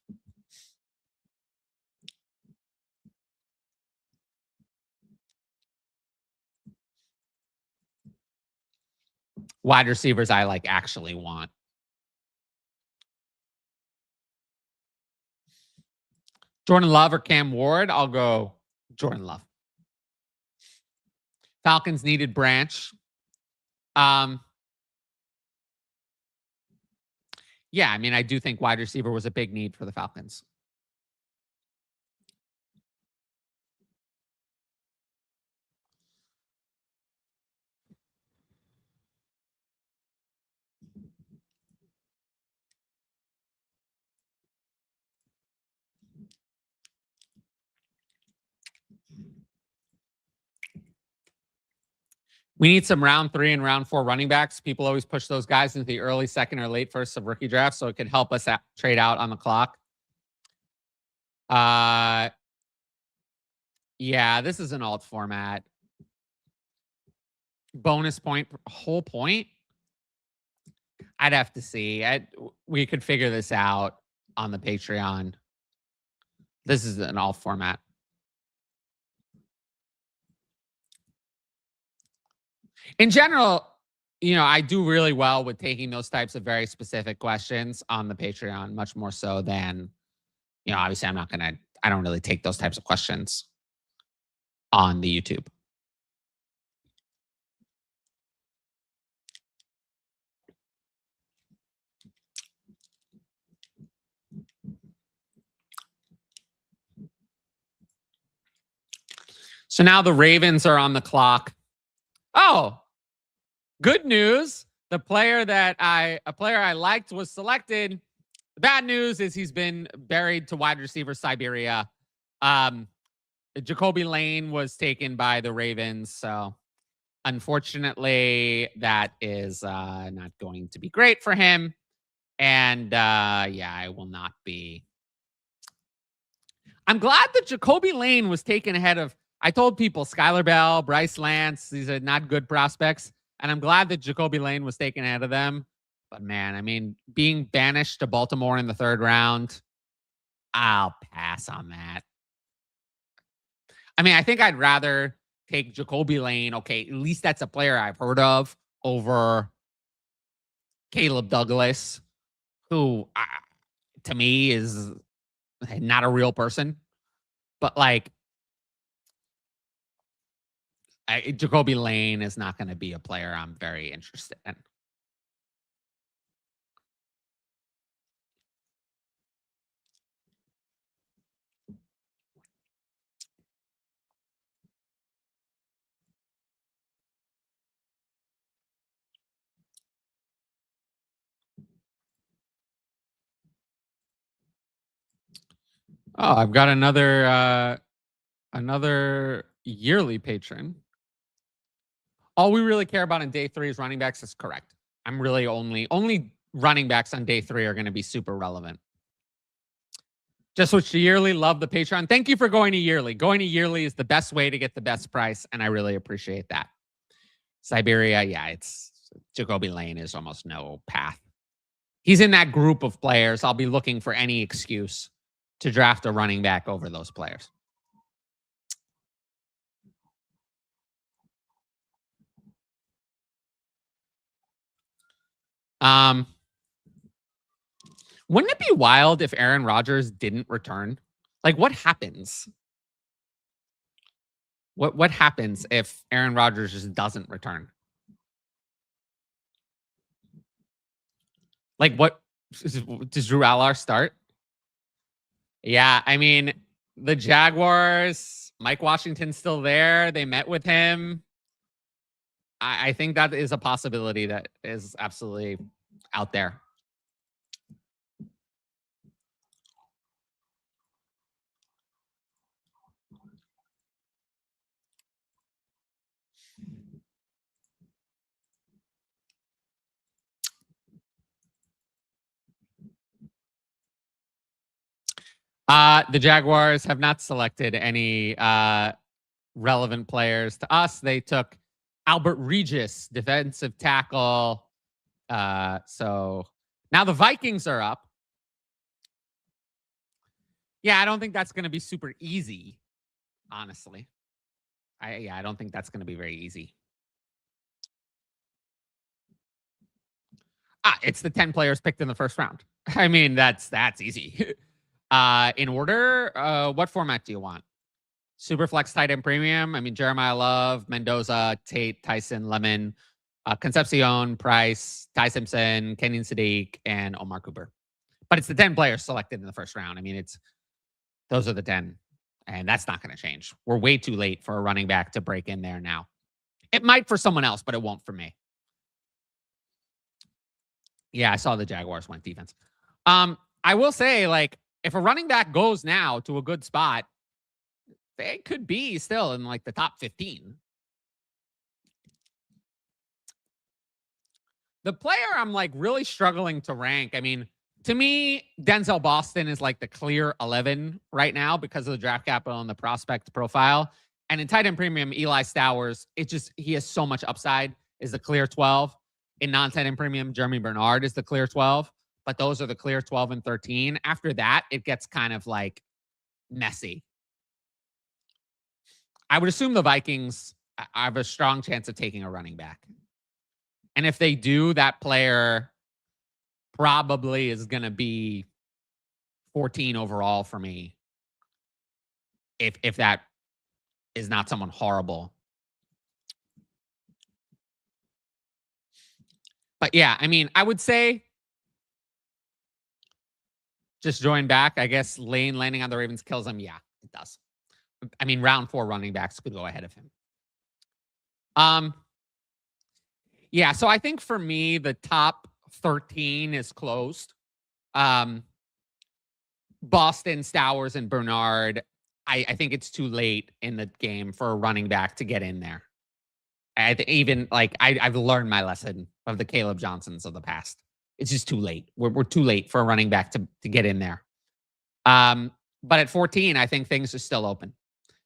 Speaker 1: wide receivers I like actually want. Jordan Love or Cam Ward? I'll go Jordan Love. Falcons needed Branch. Yeah, I mean, I do think wide receiver was a big need for the Falcons. We need some round 3 and round 4 running backs. People always push those guys into the early second or late first of rookie drafts, so it could help us trade out on the clock. Yeah, this is an alt format. Bonus point, whole point. I'd have to see. We could figure this out on the Patreon. This is an alt format. In general, you know, I do really well with taking those types of very specific questions on the Patreon, much more so than, you know, obviously I don't really take those types of questions on the YouTube. So now the Ravens are on the clock. Oh, good news. A player I liked was selected. The bad news is he's been buried to wide receiver Siberia. Jacoby Lane was taken by the Ravens. So unfortunately, that is not going to be great for him. And yeah, I will not be. I'm glad that Jacoby Lane was taken ahead of. I told people Skyler Bell, Bryce Lance, these are not good prospects. And I'm glad that Jacoby Lane was taken ahead of them. But man, I mean, being banished to Baltimore in the 3rd round, I'll pass on that. I mean, I think I'd rather take Jacoby Lane. Okay, at least that's a player I've heard of over Caleb Douglas, who to me is not a real person. But like, Jacoby Lane is not going to be a player I'm very interested in. Oh, I've got another yearly patron. All we really care about in day 3 is running backs. That's correct. I'm really only running backs on day 3 are going to be super relevant. Just switch to yearly. Love the Patreon. Thank you for going to yearly. Going to yearly is the best way to get the best price, and I really appreciate that. Siberia, yeah, it's Jacoby Lane is almost no path. He's in that group of players. I'll be looking for any excuse to draft a running back over those players. Wouldn't it be wild if Aaron Rodgers didn't return? Like, what happens? What happens if Aaron Rodgers just doesn't return? Like, what does Drew Aller start? Yeah, I mean, the Jaguars, Mike Washington's still there. They met with him. I think that is a possibility that is absolutely out there. The Jaguars have not selected any relevant players to us. They took Albert Regis, defensive tackle. So now the Vikings are up. Yeah, I don't think that's going to be super easy, honestly. I don't think that's going to be very easy. It's the 10 players picked in the first round. I mean, that's easy. In order, what format do you want? Superflex tight end premium. I mean, Jeremiah Love, Mendoza, Tate, Tyson, Lemon, Concepcion, Price, Ty Simpson, Kenyon Sadiq, and Omar Cooper. But it's the 10 players selected in the first round. I mean, those are the 10, and that's not going to change. We're way too late for a running back to break in there now. It might for someone else, but it won't for me. Yeah, I saw the Jaguars went defense. I will say, like, if a running back goes now to a good spot, they could be still in like the top 15. The player I'm like really struggling to rank. I mean, to me, Denzel Boston is like the clear 11 right now because of the draft capital and the prospect profile. And in tight end premium, Eli Stowers, he has so much upside, is the clear 12. In non-tight end premium, Germie Bernard is the clear 12. But those are the clear 12 and 13. After that, it gets kind of like messy. I would assume the Vikings have a strong chance of taking a running back. And if they do, that player probably is going to be 14 overall for me. If that is not someone horrible. But yeah, I mean, I would say just join back. I guess Lane landing on the Ravens kills him. Yeah, it does. I mean, round 4 running backs could go ahead of him. Yeah, so I think for me, the top 13 is closed. Boston, Stowers, and Bernard. I think it's too late in the game for a running back to get in there. I've learned my lesson of the Caleb Johnsons of the past. It's just too late. We're too late for a running back to get in there. But at 14, I think things are still open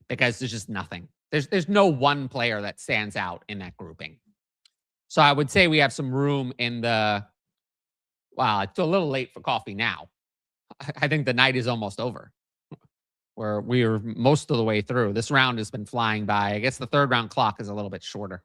Speaker 1: because there's just nothing. There's no one player that stands out in that grouping. So I would say we have some room in the. Wow, it's a little late for coffee now. I think the night is almost over. We are most of the way through. This round has been flying by. I guess the third round clock is a little bit shorter.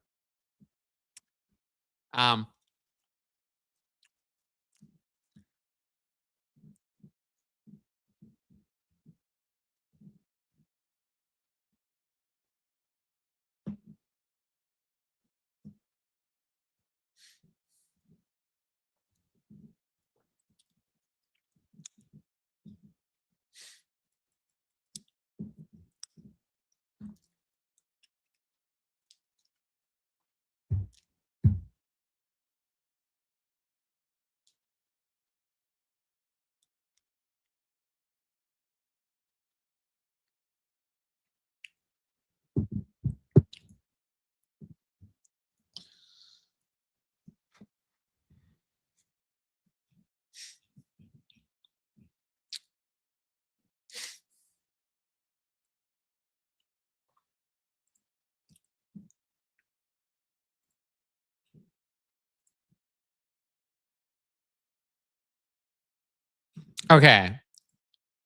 Speaker 1: Okay.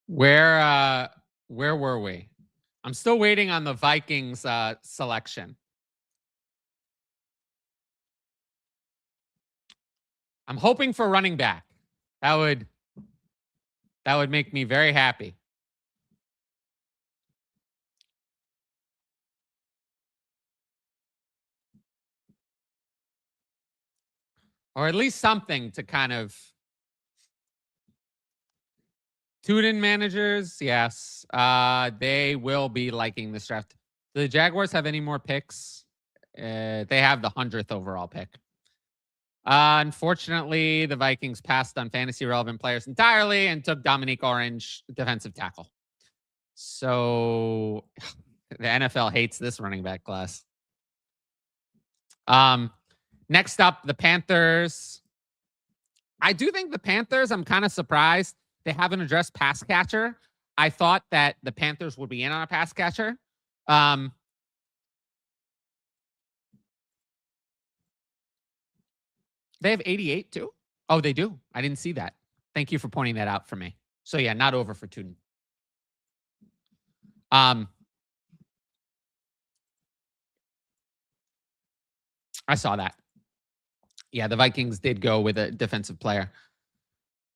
Speaker 1: Where were we? I'm still waiting on the Vikings selection. I'm hoping for running back. That would make me very happy. Or at least something to kind of tune-in managers. Yes. They will be liking this draft. Do the Jaguars have any more picks? They have the 100th overall pick. Unfortunately, the Vikings passed on fantasy relevant players entirely and took Dominique Orange, defensive tackle. So the NFL hates this running back class. Next up, the Panthers. I do think the Panthers, I'm kind of surprised they haven't addressed pass catcher. I thought that the Panthers would be in on a pass catcher. They have 88 too? Oh, they do. I didn't see that. Thank you for pointing that out for me. So yeah, not over for Tuden. I saw that. Yeah, the Vikings did go with a defensive player.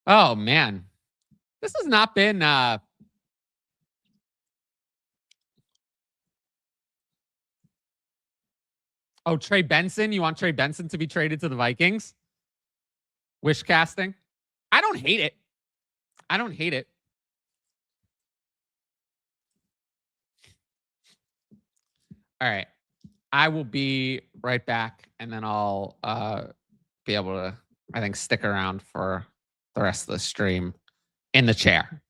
Speaker 1: Oh man. This has not been Oh, Trey Benson. You want Trey Benson to be traded to the Vikings? Wish casting. I don't hate it. I don't hate it. All right. I will be right back, and then I'll be able to, I think, stick around for the rest of the stream in the chair.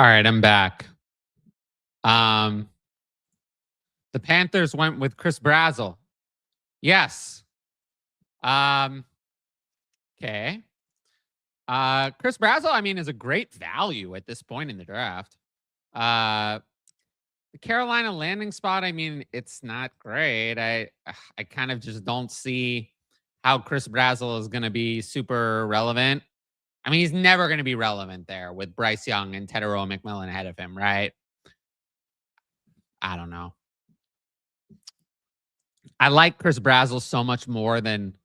Speaker 1: All right, I'm back. The Panthers went with Chris Brazzell. Yes. Okay. Chris Brazzell, I mean, is a great value at this point in the draft. The Carolina landing spot, I mean, it's not great. I kind of just don't see how Chris Brazzell is going to be super relevant. I mean, he's never going to be relevant there with Bryce Young and Tetairoa McMillan ahead of him, right? I don't know. I like Chris Brazzell so much more than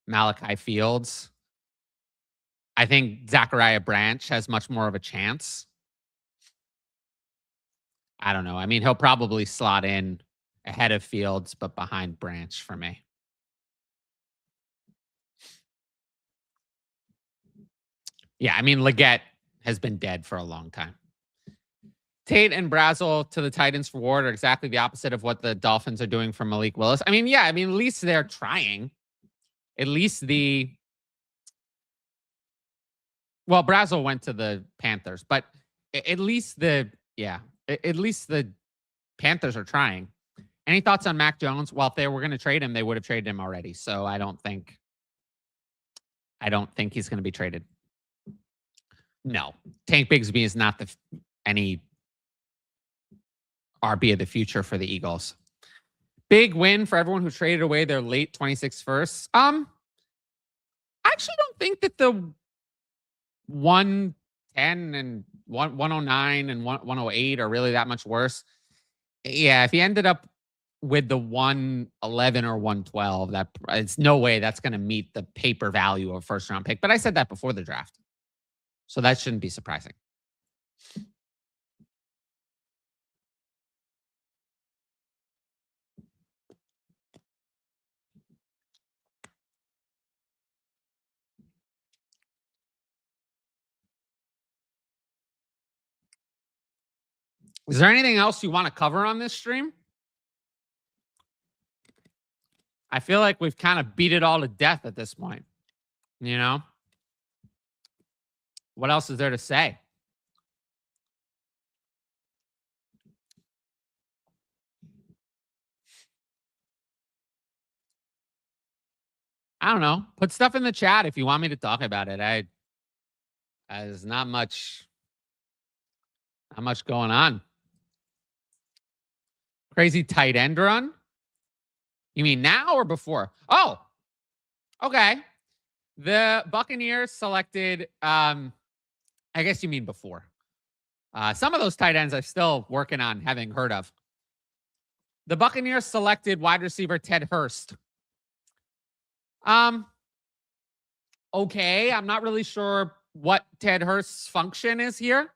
Speaker 1: Malachi Fields. I think Zachariah Branch has much more of a chance. I don't know. I mean, he'll probably slot in ahead of Fields, but behind Branch for me. Yeah, I mean, Leggett has been dead for a long time. Tate and Brazzell to the Titans for Ward are exactly the opposite of what the Dolphins are doing for Malik Willis. I mean, yeah, I mean, at least they're trying. At least well, Brazzell went to the Panthers, but at least at least the Panthers are trying. Any thoughts on Mac Jones? Well, if they were going to trade him, they would have traded him already. So I don't think he's going to be traded. No, Tank Bigsby is not any RB of the future for the Eagles. Big win for everyone who traded away their late 26 firsts. I actually don't think that the 110 and 109 and 108 are really that much worse. Yeah, if he ended up with the 111 or 112, that it's no way that's going to meet the paper value of a first round pick. But I said that before the draft, so that shouldn't be surprising. Is there anything else you want to cover on this stream? I feel like we've kind of beat it all to death at this point. You know? What else is there to say? I don't know. Put stuff in the chat if you want me to talk about it. There's not much going on. Crazy tight end run? You mean now or before? Oh, okay. The Buccaneers selected, I guess you mean before. Some of those tight ends I'm still working on having heard of. The Buccaneers selected wide receiver Ted Hurst. Okay, I'm not really sure what Ted Hurst's function is here.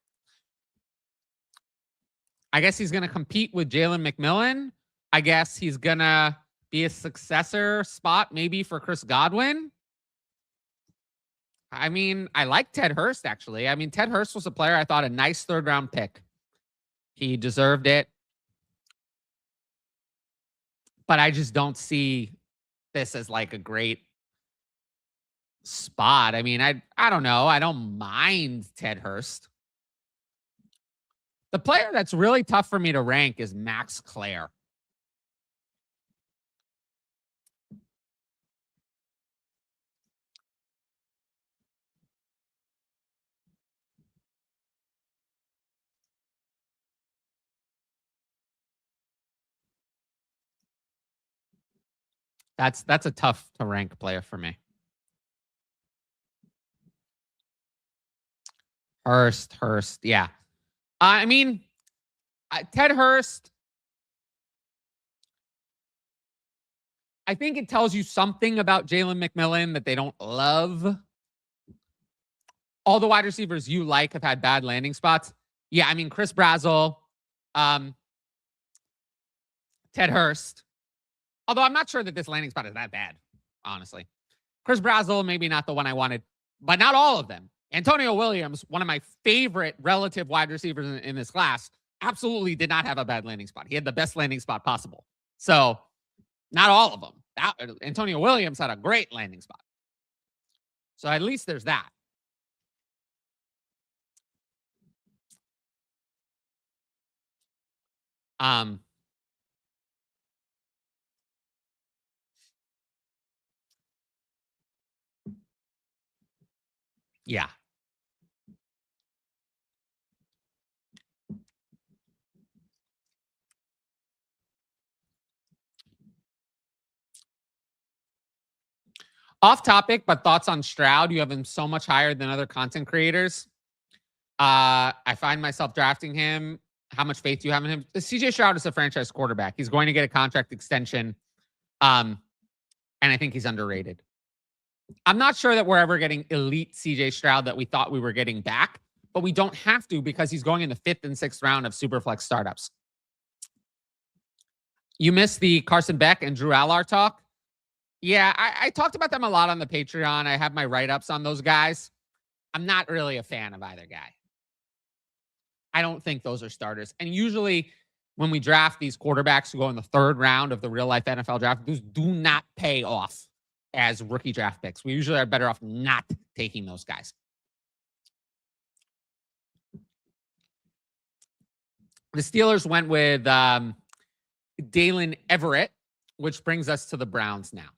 Speaker 1: I guess he's going to compete with Jalen McMillan. I guess he's going to be a successor spot maybe for Chris Godwin. I mean, I like Ted Hurst, actually. I mean, Ted Hurst was a player I thought a nice third-round pick. He deserved it. But I just don't see this as like a great spot. I mean, I don't know. I don't mind Ted Hurst. The player that's really tough for me to rank is Max Klare. That's a tough to rank player for me. Hurst, yeah. I mean, Ted Hurst, I think it tells you something about Jalen McMillan that they don't love. All the wide receivers you like have had bad landing spots. Yeah, I mean, Chris Brazzell, Ted Hurst. Although I'm not sure that this landing spot is that bad, honestly. Chris Brazzell, maybe not the one I wanted, but not all of them. Antonio Williams, one of my favorite relative wide receivers in this class, absolutely did not have a bad landing spot. He had the best landing spot possible. So not all of them. Antonio Williams had a great landing spot. So at least there's that. Yeah. Off topic, but thoughts on Stroud. You have him so much higher than other content creators. I find myself drafting him. How much faith do you have in him? CJ Stroud is a franchise quarterback. He's going to get a contract extension. And I think he's underrated. I'm not sure that we're ever getting elite CJ Stroud that we thought we were getting back, but we don't have to because he's going in the 5th and 6th round of Superflex startups. You missed the Carson Beck and Drew Allar talk. Yeah, I talked about them a lot on the Patreon. I have my write-ups on those guys. I'm not really a fan of either guy. I don't think those are starters. And usually when we draft these quarterbacks who go in the 3rd round of the real-life NFL draft, those do not pay off as rookie draft picks. We usually are better off not taking those guys. The Steelers went with Dalen Everett, which brings us to the Browns now.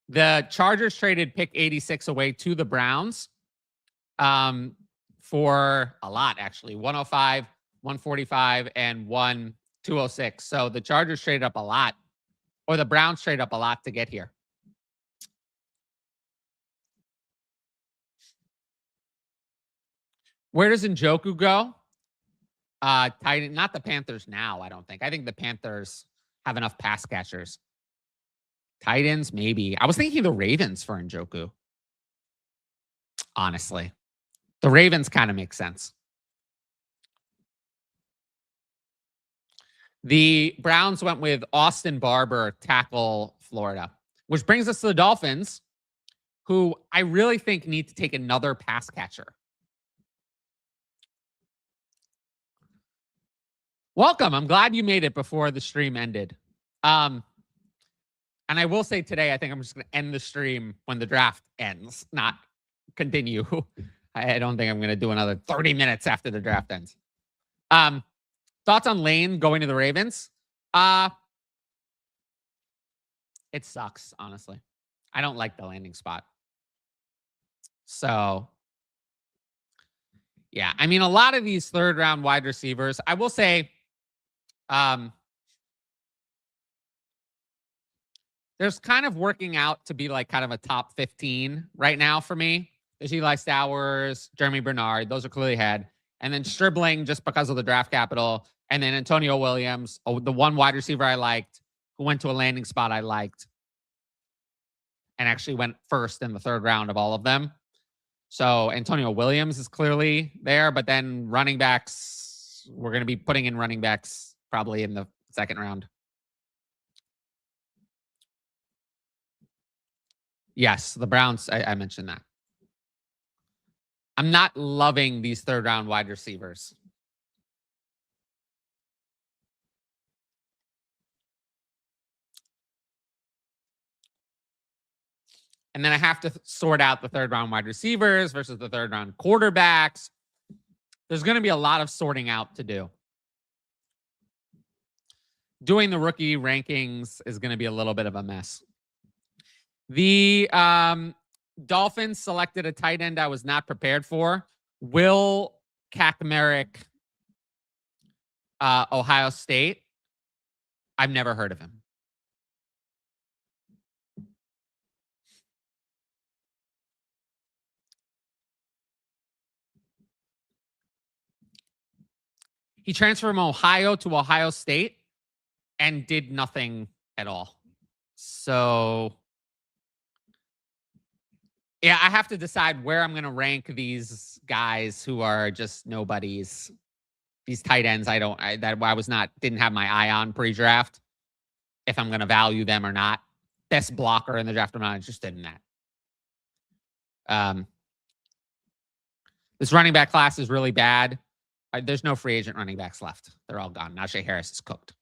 Speaker 1: The Chargers traded pick 86 away to the Browns for a lot, actually. 105, 145, and 206. So the Chargers traded up a lot, or the Browns traded up a lot to get here. Where does Njoku go? Titan, not the Panthers now, I don't think. I think the Panthers have enough pass catchers. Titans, maybe. I was thinking the Ravens for Njoku. Honestly. The Ravens kind of make sense. The Browns went with Austin Barber, tackle Florida, which brings us to the Dolphins, who I really think need to take another pass catcher. Welcome. I'm glad you made it before the stream ended. And I will say today, I think I'm just going to end the stream when the draft ends, not continue. I don't think I'm going to do another 30 minutes after the draft ends. Thoughts on Lane going to the Ravens? It sucks, honestly. I don't like the landing spot. So, yeah. I mean, a lot of these 3rd round wide receivers, I will say, there's kind of working out to be like kind of a top 15 right now for me. There's Eli Stowers, Germie Bernard. Those are clearly ahead. And then Stribling just because of the draft capital. And then Antonio Williams, the one wide receiver I liked, who went to a landing spot I liked. And actually went first in the 3rd round of all of them. So Antonio Williams is clearly there. But then running backs, we're going to be putting in running backs probably in the 2nd round. Yes, the Browns, I mentioned that. I'm not loving these 3rd round wide receivers. And then I have to sort out the 3rd round wide receivers versus the 3rd round quarterbacks. There's going to be a lot of sorting out to do. Doing the rookie rankings is going to be a little bit of a mess. The Dolphins selected a tight end I was not prepared for. Will Kaczmarek, Ohio State. I've never heard of him. He transferred from Ohio to Ohio State and did nothing at all. So, yeah, I have to decide where I'm going to rank these guys who are just nobodies. These tight ends, didn't have my eye on pre-draft. If I'm going to value them or not. Best blocker in the draft, I'm not interested in that. This running back class is really bad. There's no free agent running backs left. They're all gone. Najee Harris is cooked.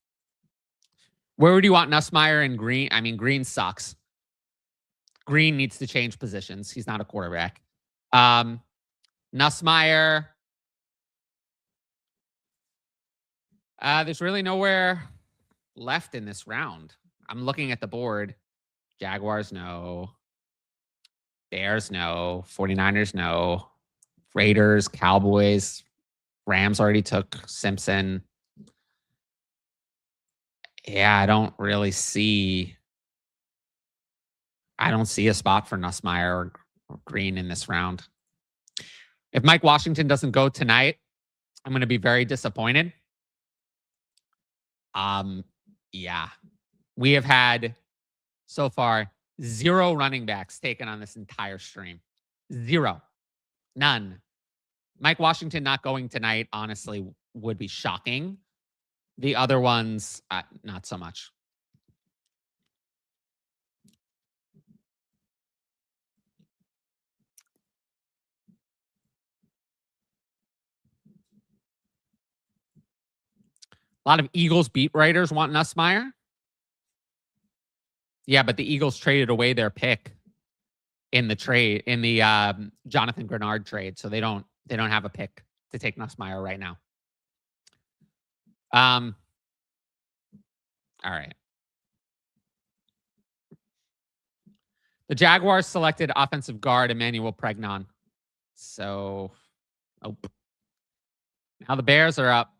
Speaker 1: Where would you want Nussmeier and Green? I mean, Green sucks. Green needs to change positions. He's not a quarterback. Nussmeier. There's really nowhere left in this round. I'm looking at the board. Jaguars, no. Bears, no. 49ers, no. Raiders, Cowboys. Rams already took Simpson. Yeah, I don't see a spot for Nussmeier or Green in this round. If Mike Washington doesn't go tonight, I'm going to be very disappointed. Yeah. We have had so far 0 running backs taken on this entire stream. 0. None. Mike Washington not going tonight, honestly, would be shocking. The other ones, not so much. A lot of Eagles beat writers want Nussmeier. Yeah, but the Eagles traded away their pick in the trade, in the Jonathan Bernard trade, so they don't have a pick to take Nussmeier right now. All right. The Jaguars selected offensive guard Emmanuel Pregnon. So, nope. Now the Bears are up.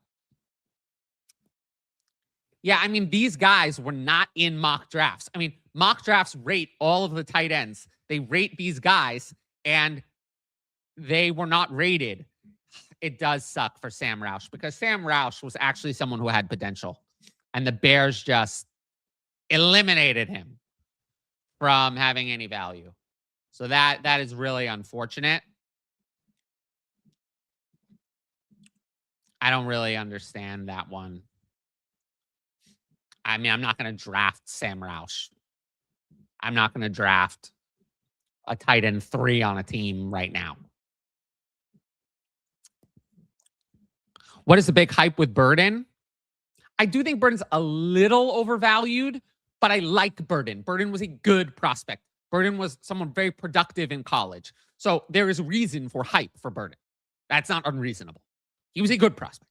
Speaker 1: Yeah, I mean, these guys were not in mock drafts. I mean, mock drafts rate all of the tight ends. They rate these guys, and they were not rated. It does suck for Sam Roush because Sam Roush was actually someone who had potential, and the Bears just eliminated him from having any value. So that is really unfortunate. I don't really understand that one. I mean, I'm not going to draft Sam Roush. I'm not going to draft a tight end 3 on a team right now. What is the big hype with Burden? I do think Burden's a little overvalued, but I like Burden. Burden was a good prospect. Burden was someone very productive in college. So there is reason for hype for Burden. That's not unreasonable. He was a good prospect.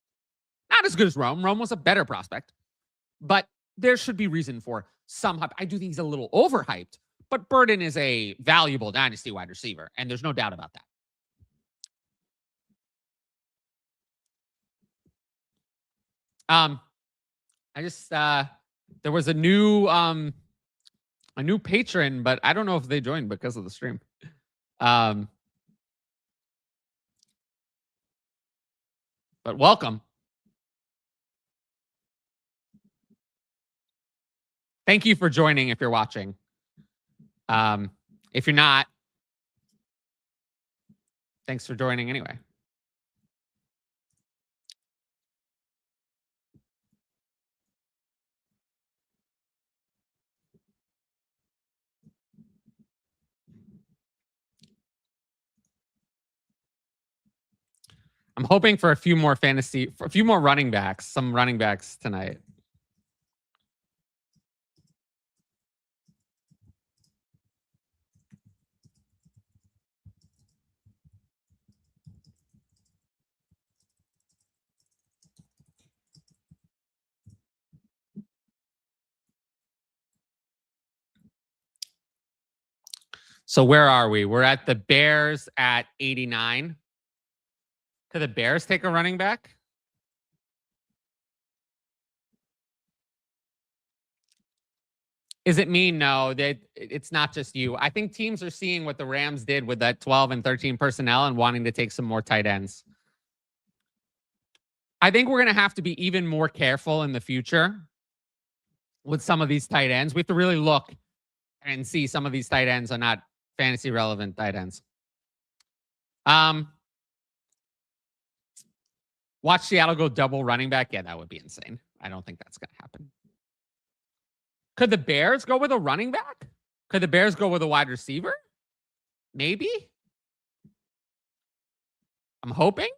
Speaker 1: Not as good as Rome. Rome was a better prospect. But there should be reason for some hype. I do think he's a little overhyped, but Burden is a valuable dynasty wide receiver, and there's no doubt about that. I just there was a new patron, but I don't know if they joined because of the stream. But welcome. Thank you for joining if you're watching. If you're not, thanks for joining anyway. I'm hoping for a few more running backs, some running backs tonight. So where are we? We're at the Bears at 89. Could the Bears take a running back? Is it me? No, it's not just you. I think teams are seeing what the Rams did with that 12 and 13 personnel and wanting to take some more tight ends. I think we're going to have to be even more careful in the future with some of these tight ends. We have to really look and see some of these tight ends are not fantasy relevant tight ends. Watch Seattle go double running back. Yeah, that would be insane. I don't think that's going to happen. Could the Bears go with a running back? Could the Bears go with a wide receiver? Maybe. I'm hoping.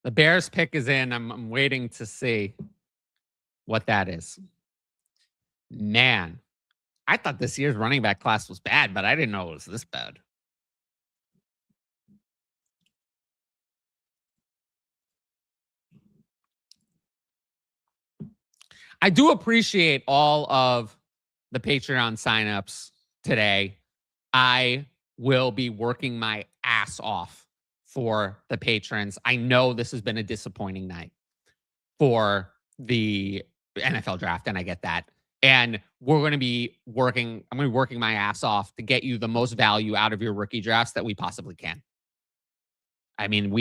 Speaker 1: The Bears pick is in. I'm waiting to see what that is. Man, I thought this year's running back class was bad, but I didn't know it was this bad. I do appreciate all of the Patreon signups today. I will be working my ass off for the patrons. I know this has been a disappointing night for the NFL draft, and I get that. And we're going to be working, I'm going to be working my ass off to get you the most value out of your rookie drafts that we possibly can. I mean,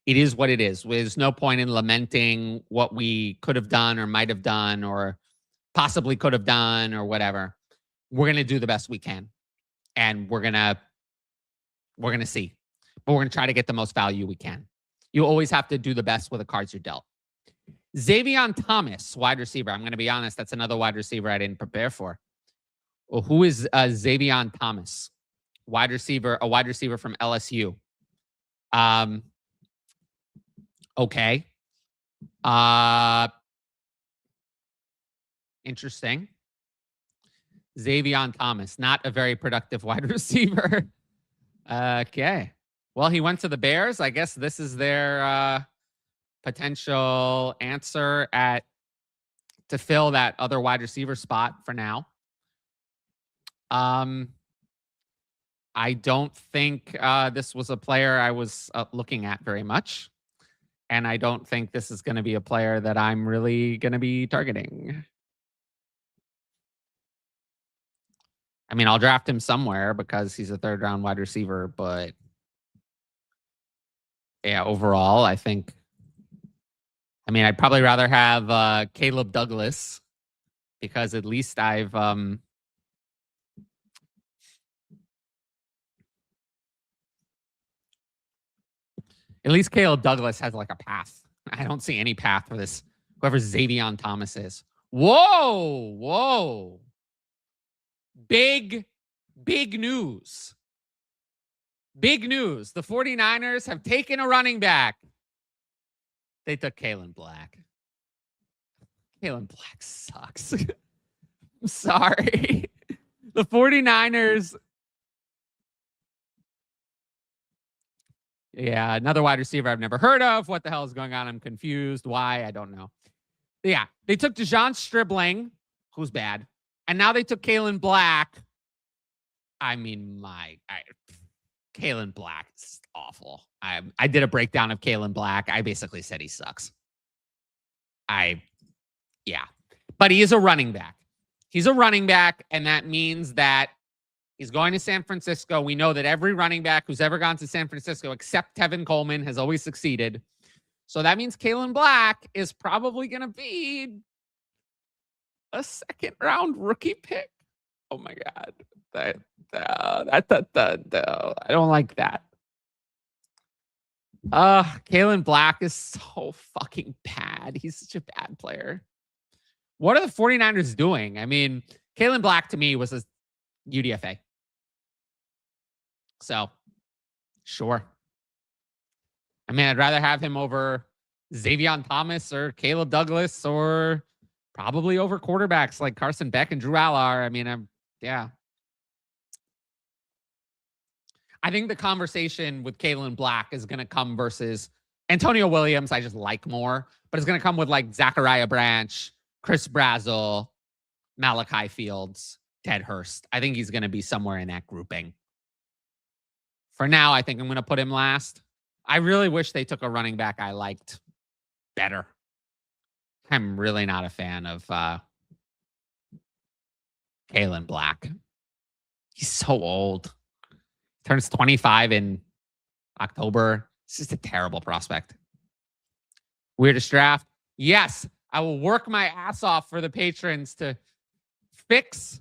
Speaker 1: it is what it is. There's no point in lamenting what we could have done or might have done or possibly could have done or whatever. We're going to do the best we can. And we're going to see. But we're going to try to get the most value we can. You always have to do the best with the cards you're dealt. Xavier Thomas, wide receiver. I'm going to be honest, that's another wide receiver I didn't prepare for. Well, who is Xavier Thomas? A wide receiver from LSU. Okay. Interesting. Xavier Thomas, not a very productive wide receiver. Okay. Well, he went to the Bears. I guess this is their potential answer to fill that other wide receiver spot for now. I don't think this was a player I was looking at very much. And I don't think this is going to be a player that I'm really going to be targeting. I mean, I'll draft him somewhere because he's a third-round wide receiver. But, yeah, overall, I think... I mean, I'd probably rather have Caleb Douglas because at least I've... At least Caleb Douglas has like a path. I don't see any path for this, whoever Xavier Thomas is. Whoa, whoa. Big news. Big news. The 49ers have taken a running back. They took Kalen Black. Kalen Black sucks. I'm sorry. The 49ers... Yeah, another wide receiver I've never heard of. What the hell is going on? I'm confused. Why? I don't know. Yeah, they took Dejon Stribling, who's bad. And now they took Kalen Black. I mean, Kalen Black is awful. I did a breakdown of Kalen Black. I basically said he sucks. Yeah. But he is a running back. He's a running back, and that means that he's going to San Francisco. We know that every running back who's ever gone to San Francisco, except Tevin Coleman, has always succeeded. So that means Kalen Black is probably going to be a second-round rookie pick. Oh, my God. I don't like that. Kalen Black is so fucking bad. He's such a bad player. What are the 49ers doing? I mean, Kalen Black to me was a UDFA. So, sure. I mean, I'd rather have him over Xavier Thomas or Caleb Douglas or probably over quarterbacks like Carson Beck and Drew Allar. I mean, yeah. I think the conversation with Kalen Black is going to come versus Antonio Williams. I just like more, but it's going to come with like Zachariah Branch, Chris Brazzell, Malachi Fields, Ted Hurst. I think he's going to be somewhere in that grouping. For now, I think I'm going to put him last. I really wish they took a running back I liked better. I'm really not a fan of Kalen Black. He's so old. Turns 25 in October. It's just a terrible prospect. Weirdest draft? Yes, I will work my ass off for the patrons to fix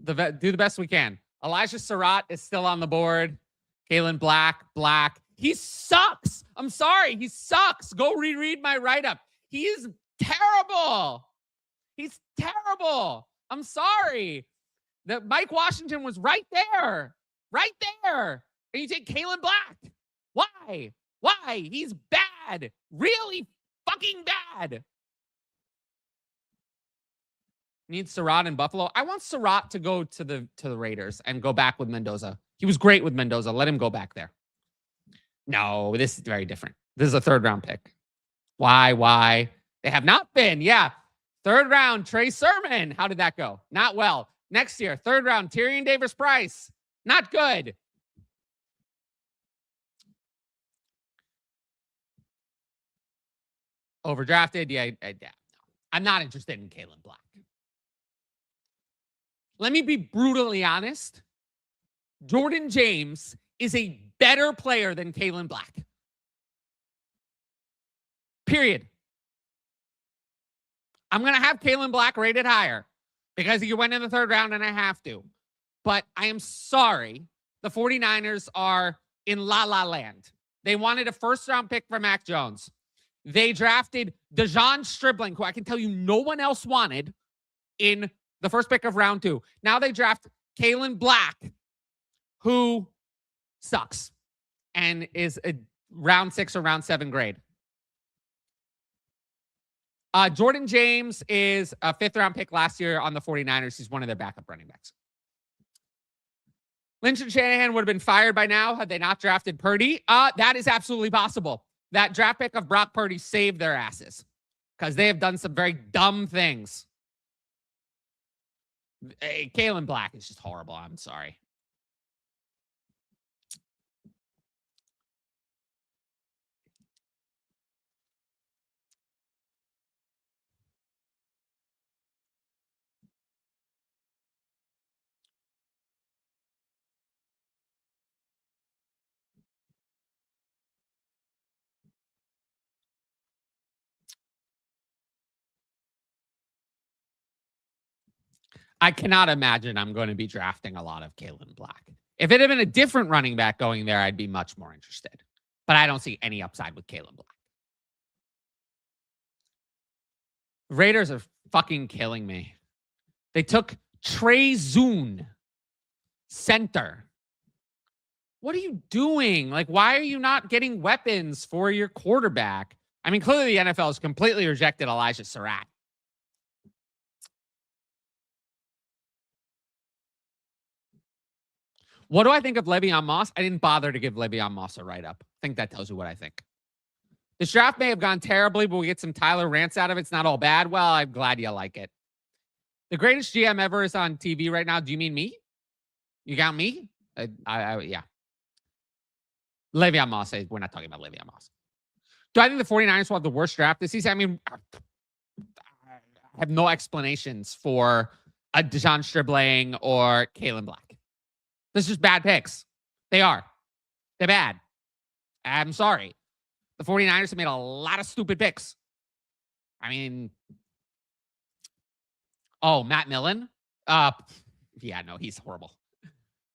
Speaker 1: do the best we can. Elijah Sarratt is still on the board. Kalen Black. He sucks. I'm sorry. He sucks. Go reread my write-up. He is terrible. He's terrible. I'm sorry. That Mike Washington was right there. Right there. And you take Kalen Black. Why? He's bad. bad. Really fucking bad. Need Sarratt in Buffalo. I want Sarratt to go to the Raiders and go back with Mendoza. He was great with Mendoza. Let him go back there. No, this is very different. This is a 3rd round pick. Why? They have not been. Yeah. 3rd round, Trey Sermon. How did that go? Not well. Next year, 3rd round, Tyrion Davis-Price. Not good. Overdrafted. Yeah. I'm not interested in Kalen Black. Let me be brutally honest. Jordan James is a better player than Kalen Black. Period. I'm going to have Kalen Black rated higher because he went in the 3rd round and I have to. But I am sorry. The 49ers are in la-la land. They wanted a 1st round pick for Mac Jones. They drafted Dejon Stribling, who I can tell you no one else wanted, in the 1st pick of round 2. Now they draft Kalen Black, who sucks and is a round 6 or round 7 grade. Jordan James is a 5th round pick last year on the 49ers. He's one of their backup running backs. Lynch and Shanahan would have been fired by now had they not drafted Purdy. That is absolutely possible. That draft pick of Brock Purdy saved their asses because they have done some very dumb things. Kalen Black is just horrible. I'm sorry. I cannot imagine I'm going to be drafting a lot of Kalen Black. If it had been a different running back going there, I'd be much more interested. But I don't see any upside with Kalen Black. Raiders are fucking killing me. They took Trey Zune, center. What are you doing? Like, why are you not getting weapons for your quarterback? I mean, clearly the NFL has completely rejected Elijah Sarratt. What do I think of Le'Veon Moss? I didn't bother to give Le'Veon Moss a write-up. I think that tells you what I think. This draft may have gone terribly, but we get some Tyler rants out of it. It's not all bad. Well, I'm glad you like it. The greatest GM ever is on TV right now. Do you mean me? You got me? Yeah. Le'Veon Moss. We're not talking about Le'Veon Moss. Do I think the 49ers will have the worst draft this season? I mean, I have no explanations for a Dejon Stribling or Kalen Black. This is just bad picks. They are. They're bad. I'm sorry. The 49ers have made a lot of stupid picks. I mean, Matt Millen? Yeah, no, he's horrible.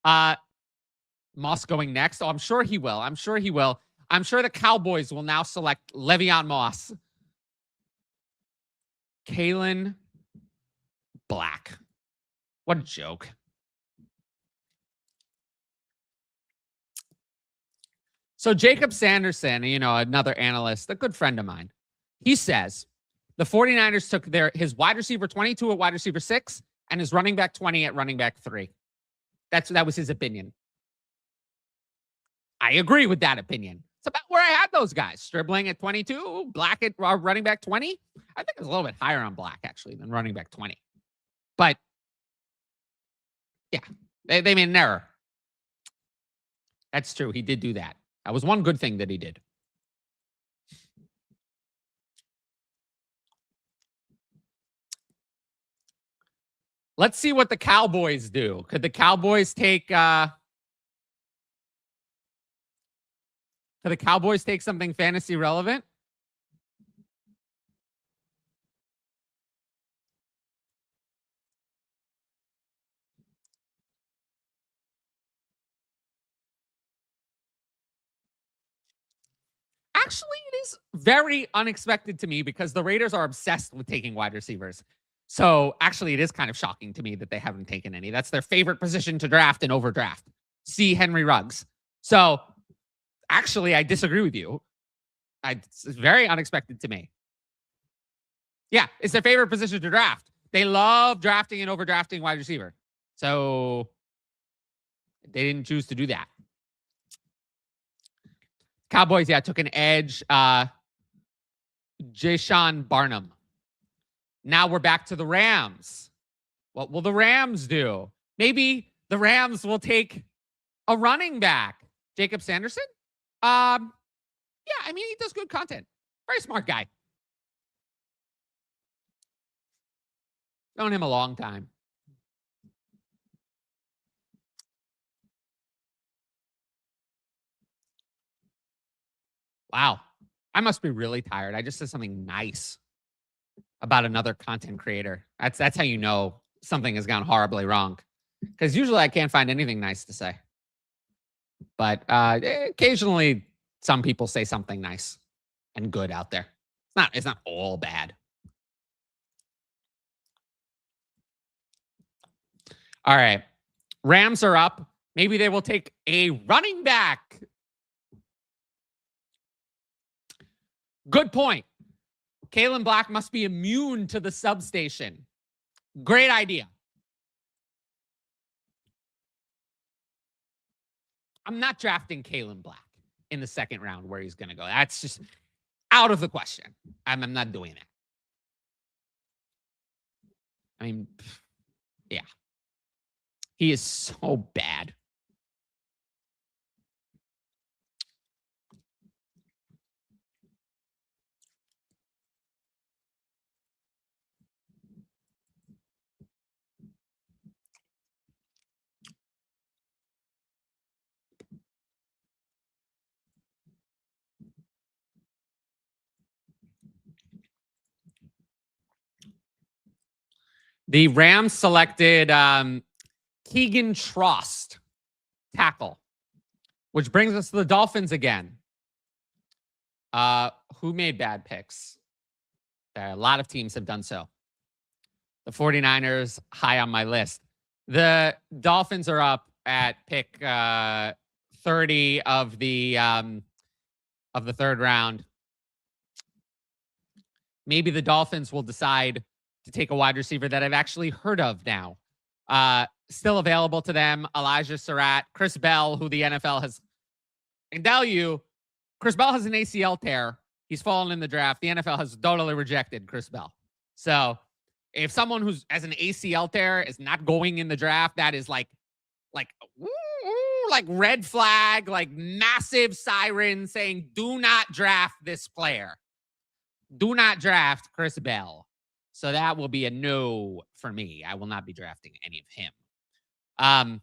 Speaker 1: Moss going next. I'm sure he will. I'm sure the Cowboys will now select Le'Veon Moss. Kalen Black. What a joke. So Jacob Sanderson, another analyst, a good friend of mine, he says the 49ers took his wide receiver 22 at wide receiver 6 and his running back 20 at running back 3. That was his opinion. I agree with that opinion. It's about where I had those guys. Stribling at 22, Black at running back 20. I think it's a little bit higher on Black, actually, than running back 20. But, yeah, they made an error. That's true. He did do that. That was one good thing that he did. Let's see what the Cowboys do. Could the Cowboys take something fantasy relevant? Actually, it is very unexpected to me because the Raiders are obsessed with taking wide receivers. So actually, it is kind of shocking to me that they haven't taken any. That's their favorite position to draft and overdraft. See Henry Ruggs. So actually, I disagree with you. It's very unexpected to me. Yeah, it's their favorite position to draft. They love drafting and overdrafting wide receiver. So they didn't choose to do that. Cowboys, yeah, took an edge. Jayshon Barnum. Now we're back to the Rams. What will the Rams do? Maybe the Rams will take a running back. Jacob Sanderson? Yeah, I mean, he does good content. Very smart guy. Known him a long time. Wow. I must be really tired. I just said something nice about another content creator. That's how you know something has gone horribly wrong. Because usually I can't find anything nice to say. But occasionally some people say something nice and good out there. It's not all bad. All right. Rams are up. Maybe they will take a running back. Good point. Kalen Black must be immune to the substation. Great idea. I'm not drafting Kalen Black in the second round where he's going to go. That's just out of the question. I'm not doing that. I mean, yeah. He is so bad. The Rams selected Keegan Trost, tackle, which brings us to the Dolphins again. Who made bad picks? A lot of teams have done so. The 49ers, high on my list. The Dolphins are up at pick 30 of the third round. Maybe the Dolphins will decide to take a wide receiver that I've actually heard of now. Still available to them, Elijah Sarratt, Chris Bell, who the NFL has. I can tell you, Chris Bell has an ACL tear. He's fallen in the draft. The NFL has totally rejected Chris Bell. So if someone who's has an ACL tear is not going in the draft, that is like red flag, like massive siren saying, do not draft this player. Do not draft Chris Bell. So that will be a no for me. I will not be drafting any of him. I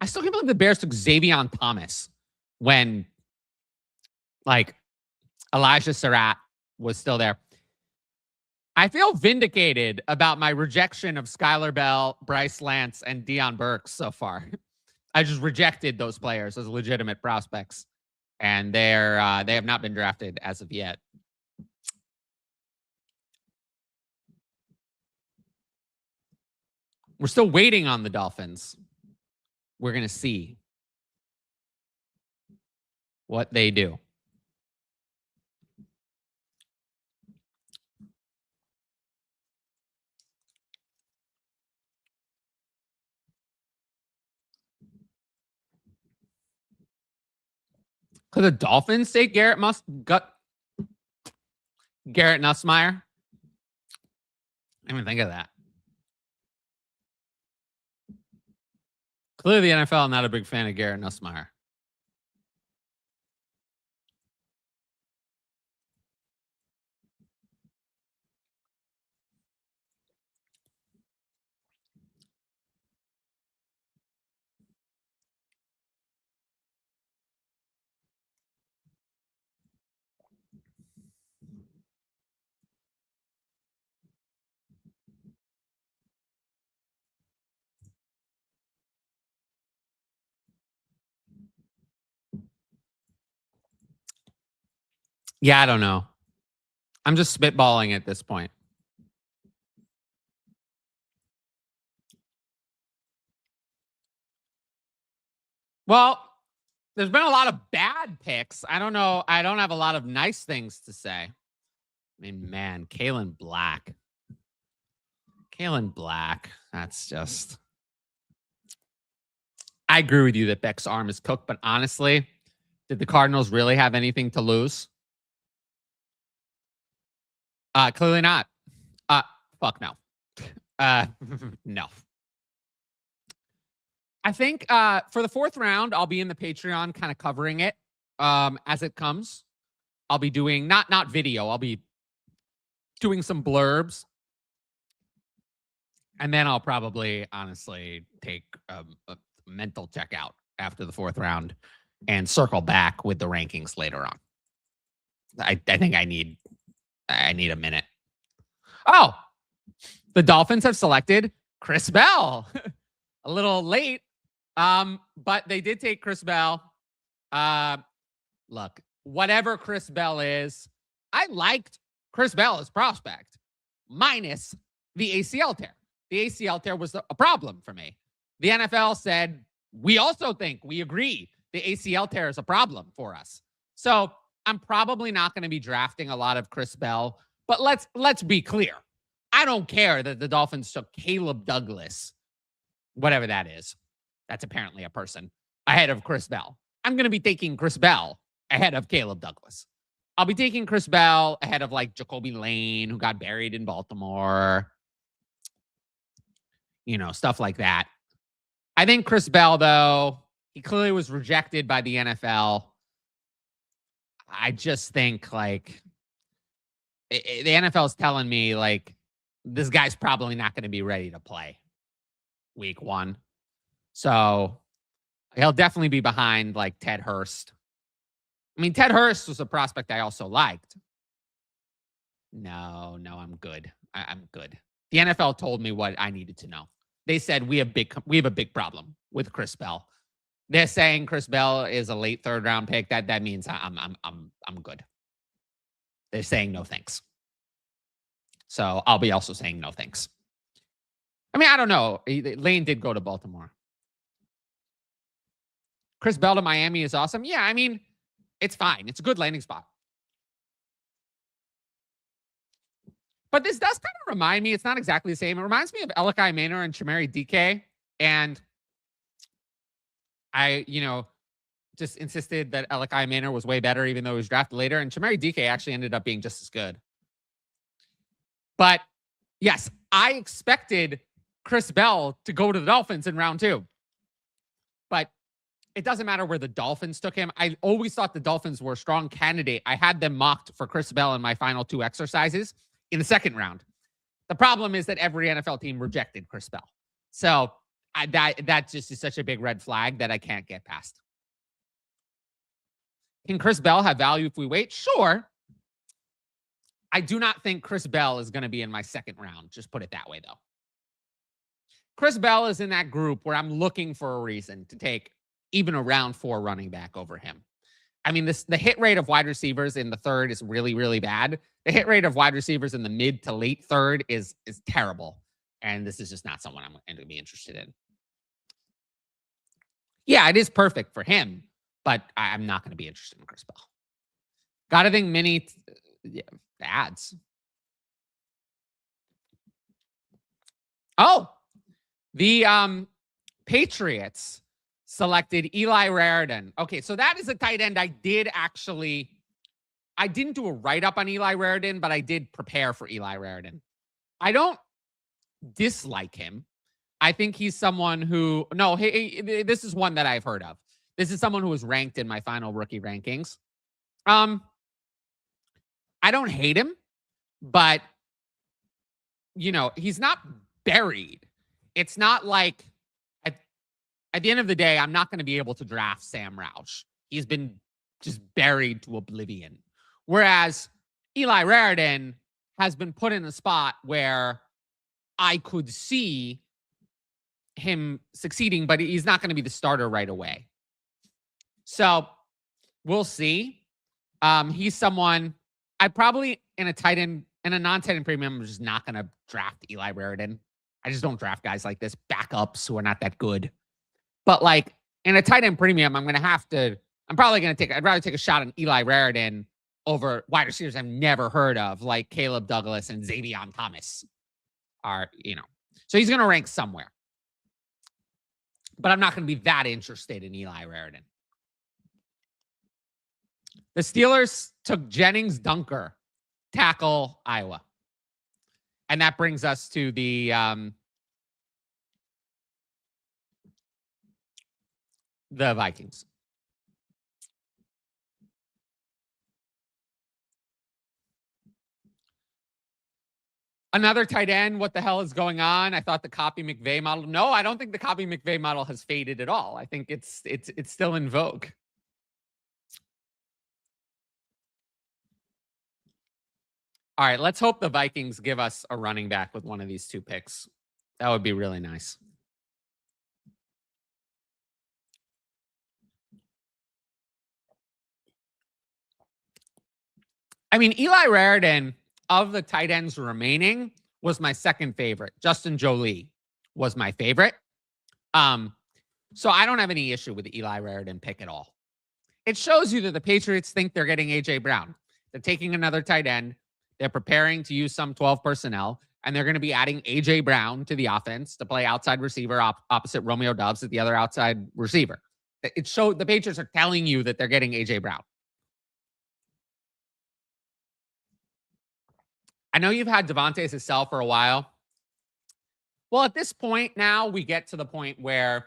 Speaker 1: still can't believe the Bears took Xavion Thomas when, like, Elijah Sarratt was still there. I feel vindicated about my rejection of Skyler Bell, Bryce Lance, and Deion Burks so far. I just rejected those players as legitimate prospects, and they have not been drafted as of yet. We're still waiting on the Dolphins. We're going to see what they do. Could the Dolphins take Garrett Nussmeier? I didn't even think of that. Clearly, the NFL not a big fan of Garrett Nussmeier. Yeah, I don't know. I'm just spitballing at this point. Well, there's been a lot of bad picks. I don't know. I don't have a lot of nice things to say. I mean, man, Kalen Black. That's just... I agree with you that Beck's arm is cooked, but honestly, did the Cardinals really have anything to lose? Clearly not. Fuck no. No. I think for the 4th round, I'll be in the Patreon kind of covering it as it comes. I'll be doing not video. I'll be doing some blurbs. And then I'll probably honestly take a mental checkout after the 4th round and circle back with the rankings later on. I think I need a minute. Oh, the Dolphins have selected Chris Bell. A little late, but they did take Chris Bell. Look, whatever Chris Bell is, I liked Chris Bell as prospect, minus the ACL tear. The ACL tear was a problem for me. The NFL said, we also think, we agree, the ACL tear is a problem for us. So I'm probably not going to be drafting a lot of Chris Bell, but let's be clear. I don't care that the Dolphins took Caleb Douglas, whatever that is. That's apparently a person, ahead of Chris Bell. I'm going to be taking Chris Bell ahead of Caleb Douglas. I'll be taking Chris Bell ahead of like Jacoby Lane, who got buried in Baltimore. You know, stuff like that. I think Chris Bell, though, he clearly was rejected by the NFL. I just think, like, the NFL is telling me, like, this guy's probably not going to be ready to play week 1. So he'll definitely be behind, like, Ted Hurst. I mean, Ted Hurst was a prospect I also liked. No, I'm good. I'm good. The NFL told me what I needed to know. They said we have a big problem with Chris Bell. They're saying Chris Bell is a late 3rd round pick. That means I'm good. They're saying no thanks. So I'll be also saying no thanks. I mean, I don't know. Lane did go to Baltimore. Chris Bell to Miami is awesome. Yeah, I mean, it's fine. It's a good landing spot. But this does kind of remind me, it's not exactly the same. It reminds me of Malachi Fields and Germie DK. And I, just insisted that Malachi Fields was way better, even though he was drafted later. And Germie DK actually ended up being just as good. But yes, I expected Chris Bell to go to the Dolphins in round 2. But it doesn't matter where the Dolphins took him. I always thought the Dolphins were a strong candidate. I had them mocked for Chris Bell in my final 2 exercises in the 2nd round. The problem is that every NFL team rejected Chris Bell. So that just is such a big red flag that I can't get past. Can Chris Bell have value if we wait? Sure. I do not think Chris Bell is going to be in my 2nd round. Just put it that way, though. Chris Bell is in that group where I'm looking for a reason to take even a round 4 running back over him. I mean, the hit rate of wide receivers in the 3rd is really, really bad. The hit rate of wide receivers in the mid to late 3rd is terrible. And this is just not someone I'm going to be interested in. Yeah, it is perfect for him, but I'm not going to be interested in Chris Bell. Gotta think many ads. Oh, the Patriots selected Eli Raridan. Okay, so that is a tight end I didn't do a write-up on Eli Raridan, but I did prepare for Eli Raridan. I don't dislike him. I think he's someone who... No, hey, this is one that I've heard of. This is someone who was ranked in my final rookie rankings. I don't hate him, but, he's not buried. It's not like... At the end of the day, I'm not going to be able to draft Sam Roush. He's been just buried to oblivion. Whereas Eli Raridan has been put in a spot where I could see him succeeding, but he's not going to be the starter right away. So we'll see. He's someone I probably in a non-tight end premium, I'm just not going to draft Eli Raridan. I just don't draft guys like this, backups who are not that good. But In a tight end premium, I'm probably going to I'd rather take a shot on Eli Raridan over wide receivers I've never heard of, like Caleb Douglas and Xavion Thomas So he's going to rank somewhere. But I'm not going to be that interested in Eli Raridan. The Steelers took Jennings Dunker, tackle Iowa. And that brings us to the Vikings. Another tight end. What the hell is going on? I thought the copy McVay model. No, I don't think the copy McVay model has faded at all. I think it's still in vogue. All right, let's hope the Vikings give us a running back with one of these two picks. That would be really nice. I mean, Eli Raridan, of the tight ends remaining, was my second favorite. Justin Jolie was my favorite. So I don't have any issue with the Eli Raridan pick at all. It shows you that the Patriots think they're getting A.J. Brown. They're taking another tight end. They're preparing to use some 12 personnel, and they're going to be adding A.J. Brown to the offense to play outside receiver opposite Romeo Doubs at the other outside receiver. It showed the Patriots are telling you that they're getting A.J. Brown. I know you've had Devontae as a sell for a while. Well, at this point now, we get to the point where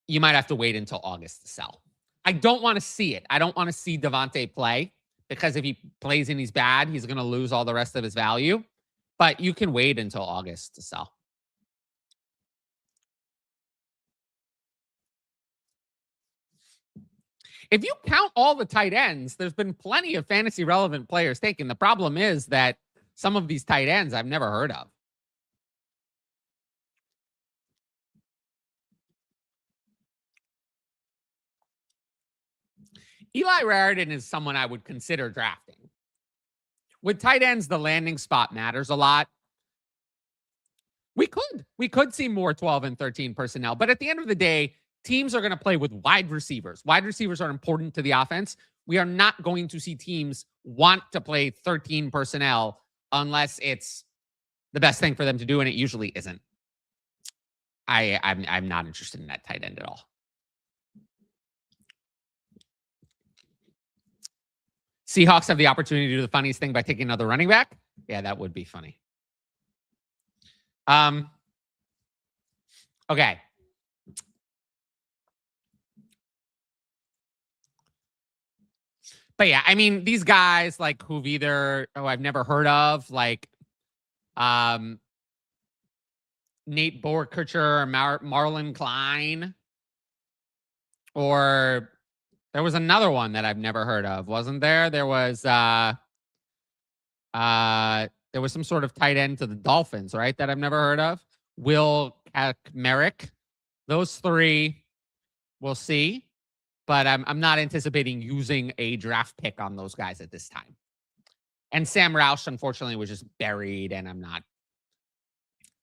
Speaker 1: you might have to wait until August to sell. I don't want to see it. I don't want to see Devontae play because if he plays and he's bad, he's going to lose all the rest of his value. But you can wait until August to sell. If you count all the tight ends, there's been plenty of fantasy relevant players taken. The problem is that some of these tight ends I've never heard of. Eli Raridan is someone I would consider drafting. With tight ends, the landing spot matters a lot. We could see more 12 and 13 personnel, but at the end of the day, teams are going to play with wide receivers. Wide receivers are important to the offense. We are not going to see teams want to play 13 personnel unless it's the best thing for them to do, and it usually isn't. I'm not interested in that tight end at all. Seahawks have the opportunity to do the funniest thing by taking another running back. Yeah, that would be funny. Okay. But yeah, I mean, these guys like who've either I've never heard of, like Nate Borkircher or Marlon Klein, or there was another one that I've never heard of, wasn't there? There was some sort of tight end to the Dolphins, right? That I've never heard of. Will Merrick. Those three, we'll see. But I'm not anticipating using a draft pick on those guys at this time. And Sam Roush, unfortunately, was just buried, and I'm not.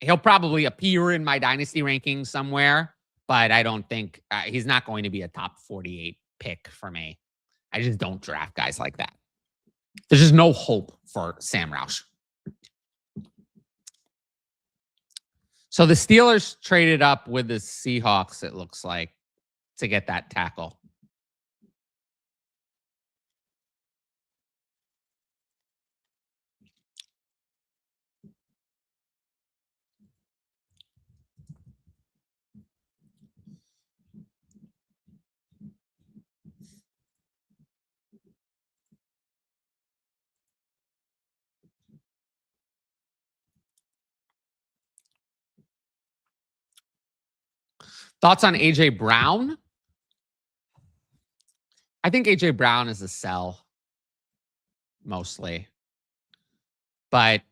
Speaker 1: He'll probably appear in my Dynasty rankings somewhere, but I don't think he's not going to be a top 48 pick for me. I just don't draft guys like that. There's just no hope for Sam Roush. So the Steelers traded up with the Seahawks, it looks like, to get that tackle. Thoughts on A.J. Brown? I think A.J. Brown is a sell, mostly. But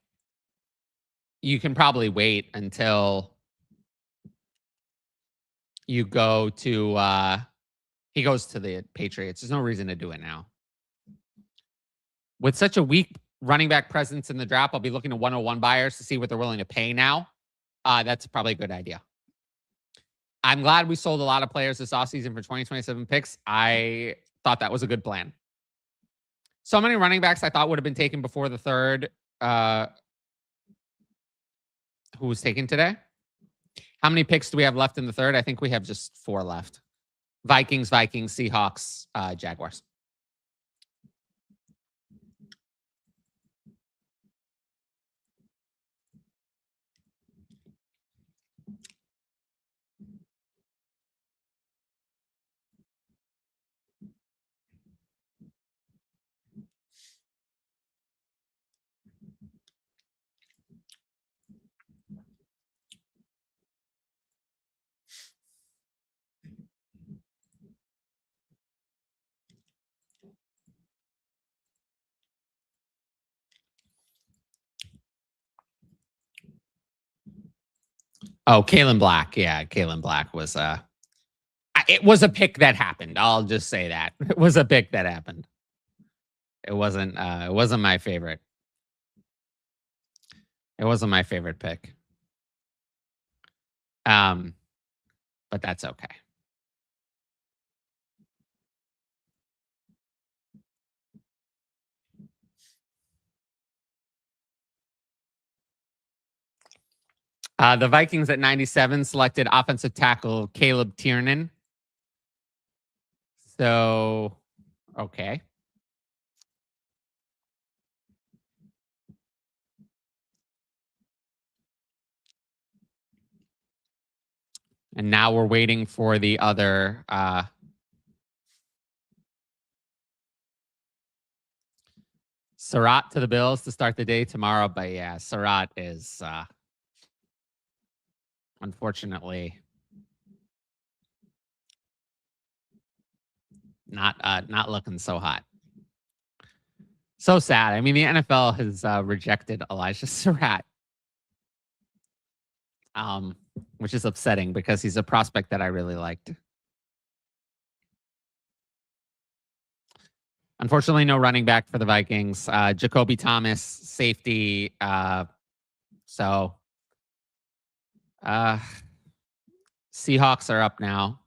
Speaker 1: you can probably wait until you go to he goes to the Patriots. There's no reason to do it now. With such a weak running back presence in the draft, I'll be looking to 101 buyers to see what they're willing to pay now. That's probably a good idea. I'm glad we sold a lot of players this offseason for 2027 picks. I thought that was a good plan. So many running backs I thought would have been taken before the third. Who was taken today? How many picks do we have left in the third? I think we have just 4 left. Vikings, Seahawks, Jaguars. Oh, Kalen Black. Yeah, Kalen Black was it was a pick that happened. I'll just say that. It was a pick that happened. It wasn't my favorite. It wasn't my favorite pick. But that's okay. The Vikings at 97 selected offensive tackle Caleb Tiernan. So, okay. And now we're waiting for the other Sarratt to the Bills to start the day tomorrow. But yeah, Sarratt is unfortunately not looking so hot. So sad. I mean, the NFL has rejected Elijah Sarratt, which is upsetting because he's a prospect that I really liked. Unfortunately, no running back for the Vikings. Jacoby Thomas, safety. So Seahawks are up now.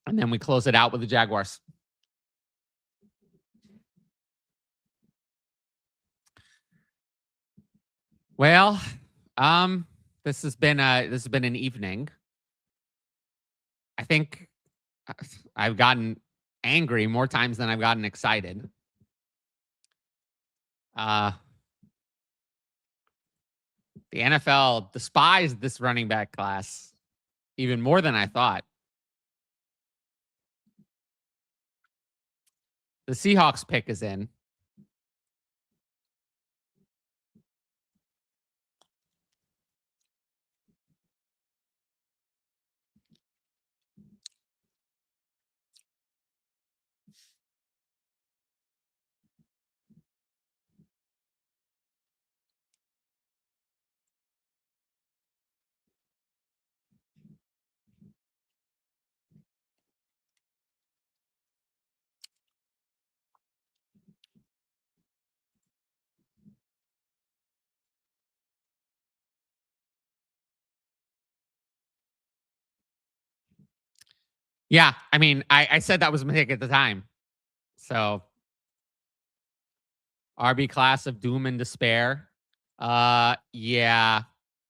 Speaker 1: And then we close it out with the Jaguars. Well, this has been an evening. I think I've gotten angry more times than I've gotten excited. The NFL despised this running back class even more than I thought. The Seahawks pick is in. Yeah, I mean, I said that was a mistake at the time. So RB class of doom and despair. Yeah,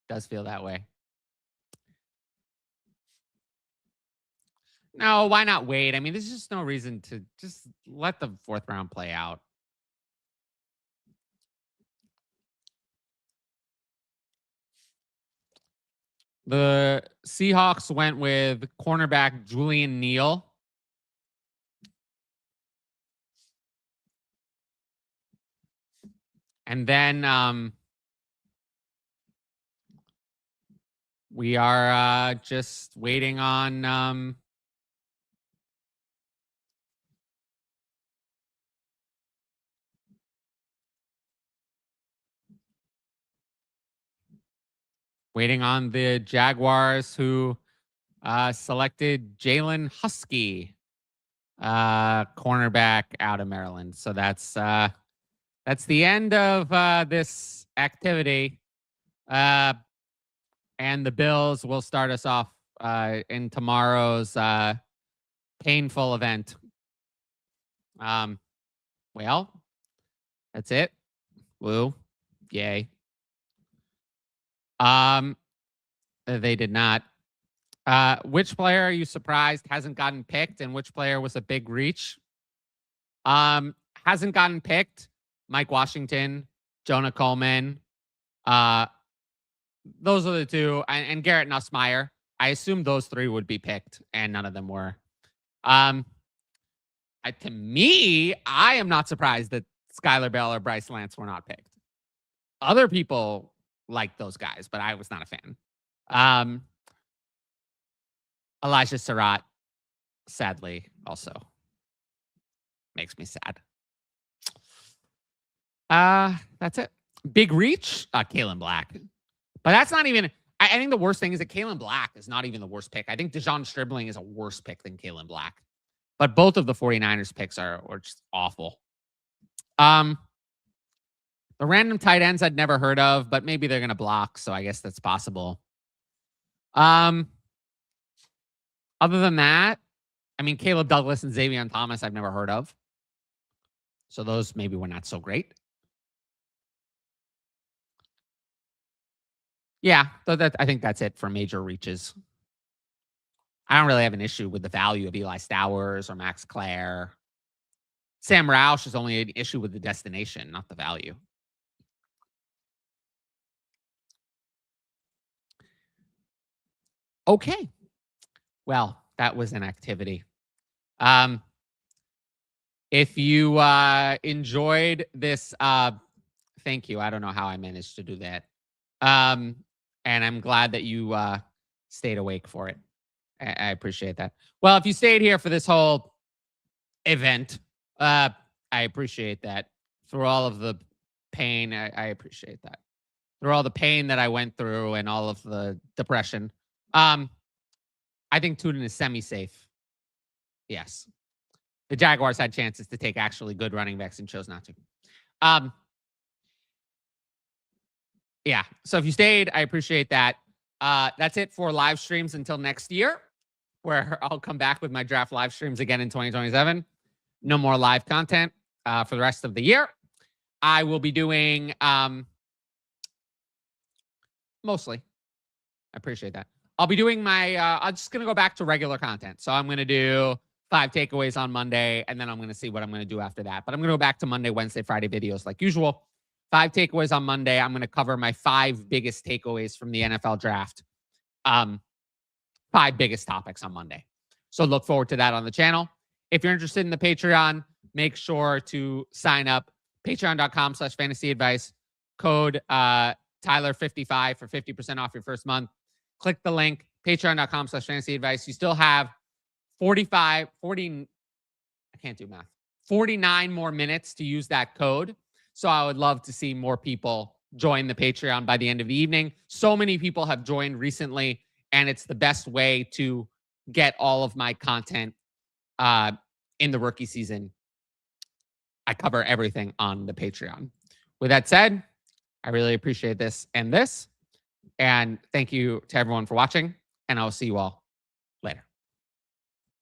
Speaker 1: does feel that way. No, why not wait? I mean, there's just no reason to just let the 4th round play out. The Seahawks went with cornerback Julian Neal. And then we are just waiting on waiting on the Jaguars who selected Jalen Husky, cornerback out of Maryland. So that's that's the end of this activity. And the Bills will start us off in tomorrow's painful event. Well, that's it. Woo. Yay. They did not. Which player are you surprised hasn't gotten picked, and which player was a big reach? Hasn't gotten picked. Mike Washington, Jonah Coleman. Those are the two, and Garrett Nussmeier. I assumed those three would be picked, and none of them were. To me, I am not surprised that Skyler Bell or Bryce Lance were not picked. Other people like those guys, but I was not a fan. Elijah Sarratt, sadly, also makes me sad. That's it. Big reach, Kalen Black. But that's not even, I think the worst thing is that Kalen Black is not even the worst pick. I think Dejon Stribling is a worse pick than Kalen Black. But both of the 49ers picks are just awful. The random tight ends I'd never heard of, but maybe they're going to block, so I guess that's possible. Other than that, I mean, Caleb Douglas and Xavier Thomas I've never heard of. So those maybe were not so great. Yeah, I think that's it for major reaches. I don't really have an issue with the value of Eli Stowers or Max Klare. Sam Roush is only an issue with the destination, not the value. Okay. Well, that was an activity. If you enjoyed this, thank you. I don't know how I managed to do that. And I'm glad that you stayed awake for it. I appreciate that. Well, if you stayed here for this whole event, I appreciate that. Through all of the pain, I appreciate that. Through all the pain that I went through and all of the depression. I think Tuden is semi-safe. Yes. The Jaguars had chances to take actually good running backs and chose not to. Yeah. So if you stayed, I appreciate that. That's it for live streams until next year, where I'll come back with my draft live streams again in 2027. No more live content for the rest of the year. I will be doing mostly. I appreciate that. I'll be doing my, I'm just going to go back to regular content. So I'm going to do 5 takeaways on Monday, and then I'm going to see what I'm going to do after that. But I'm going to go back to Monday, Wednesday, Friday videos like usual. 5 takeaways on Monday. I'm going to cover my 5 biggest takeaways from the NFL draft. 5 biggest topics on Monday. So look forward to that on the channel. If you're interested in the Patreon, make sure to sign up. Patreon.com/fantasyadvice. Code Tyler55 for 50% off your first month. Click the link. Patreon.com/fantasyadvice. You still have 49 more minutes to use that code. So I would love to see more people join the Patreon by the end of the evening. So many people have joined recently, and it's the best way to get all of my content in the rookie season. I cover everything on the Patreon. With that said, I really appreciate this. And thank you to everyone for watching, and I'll see you all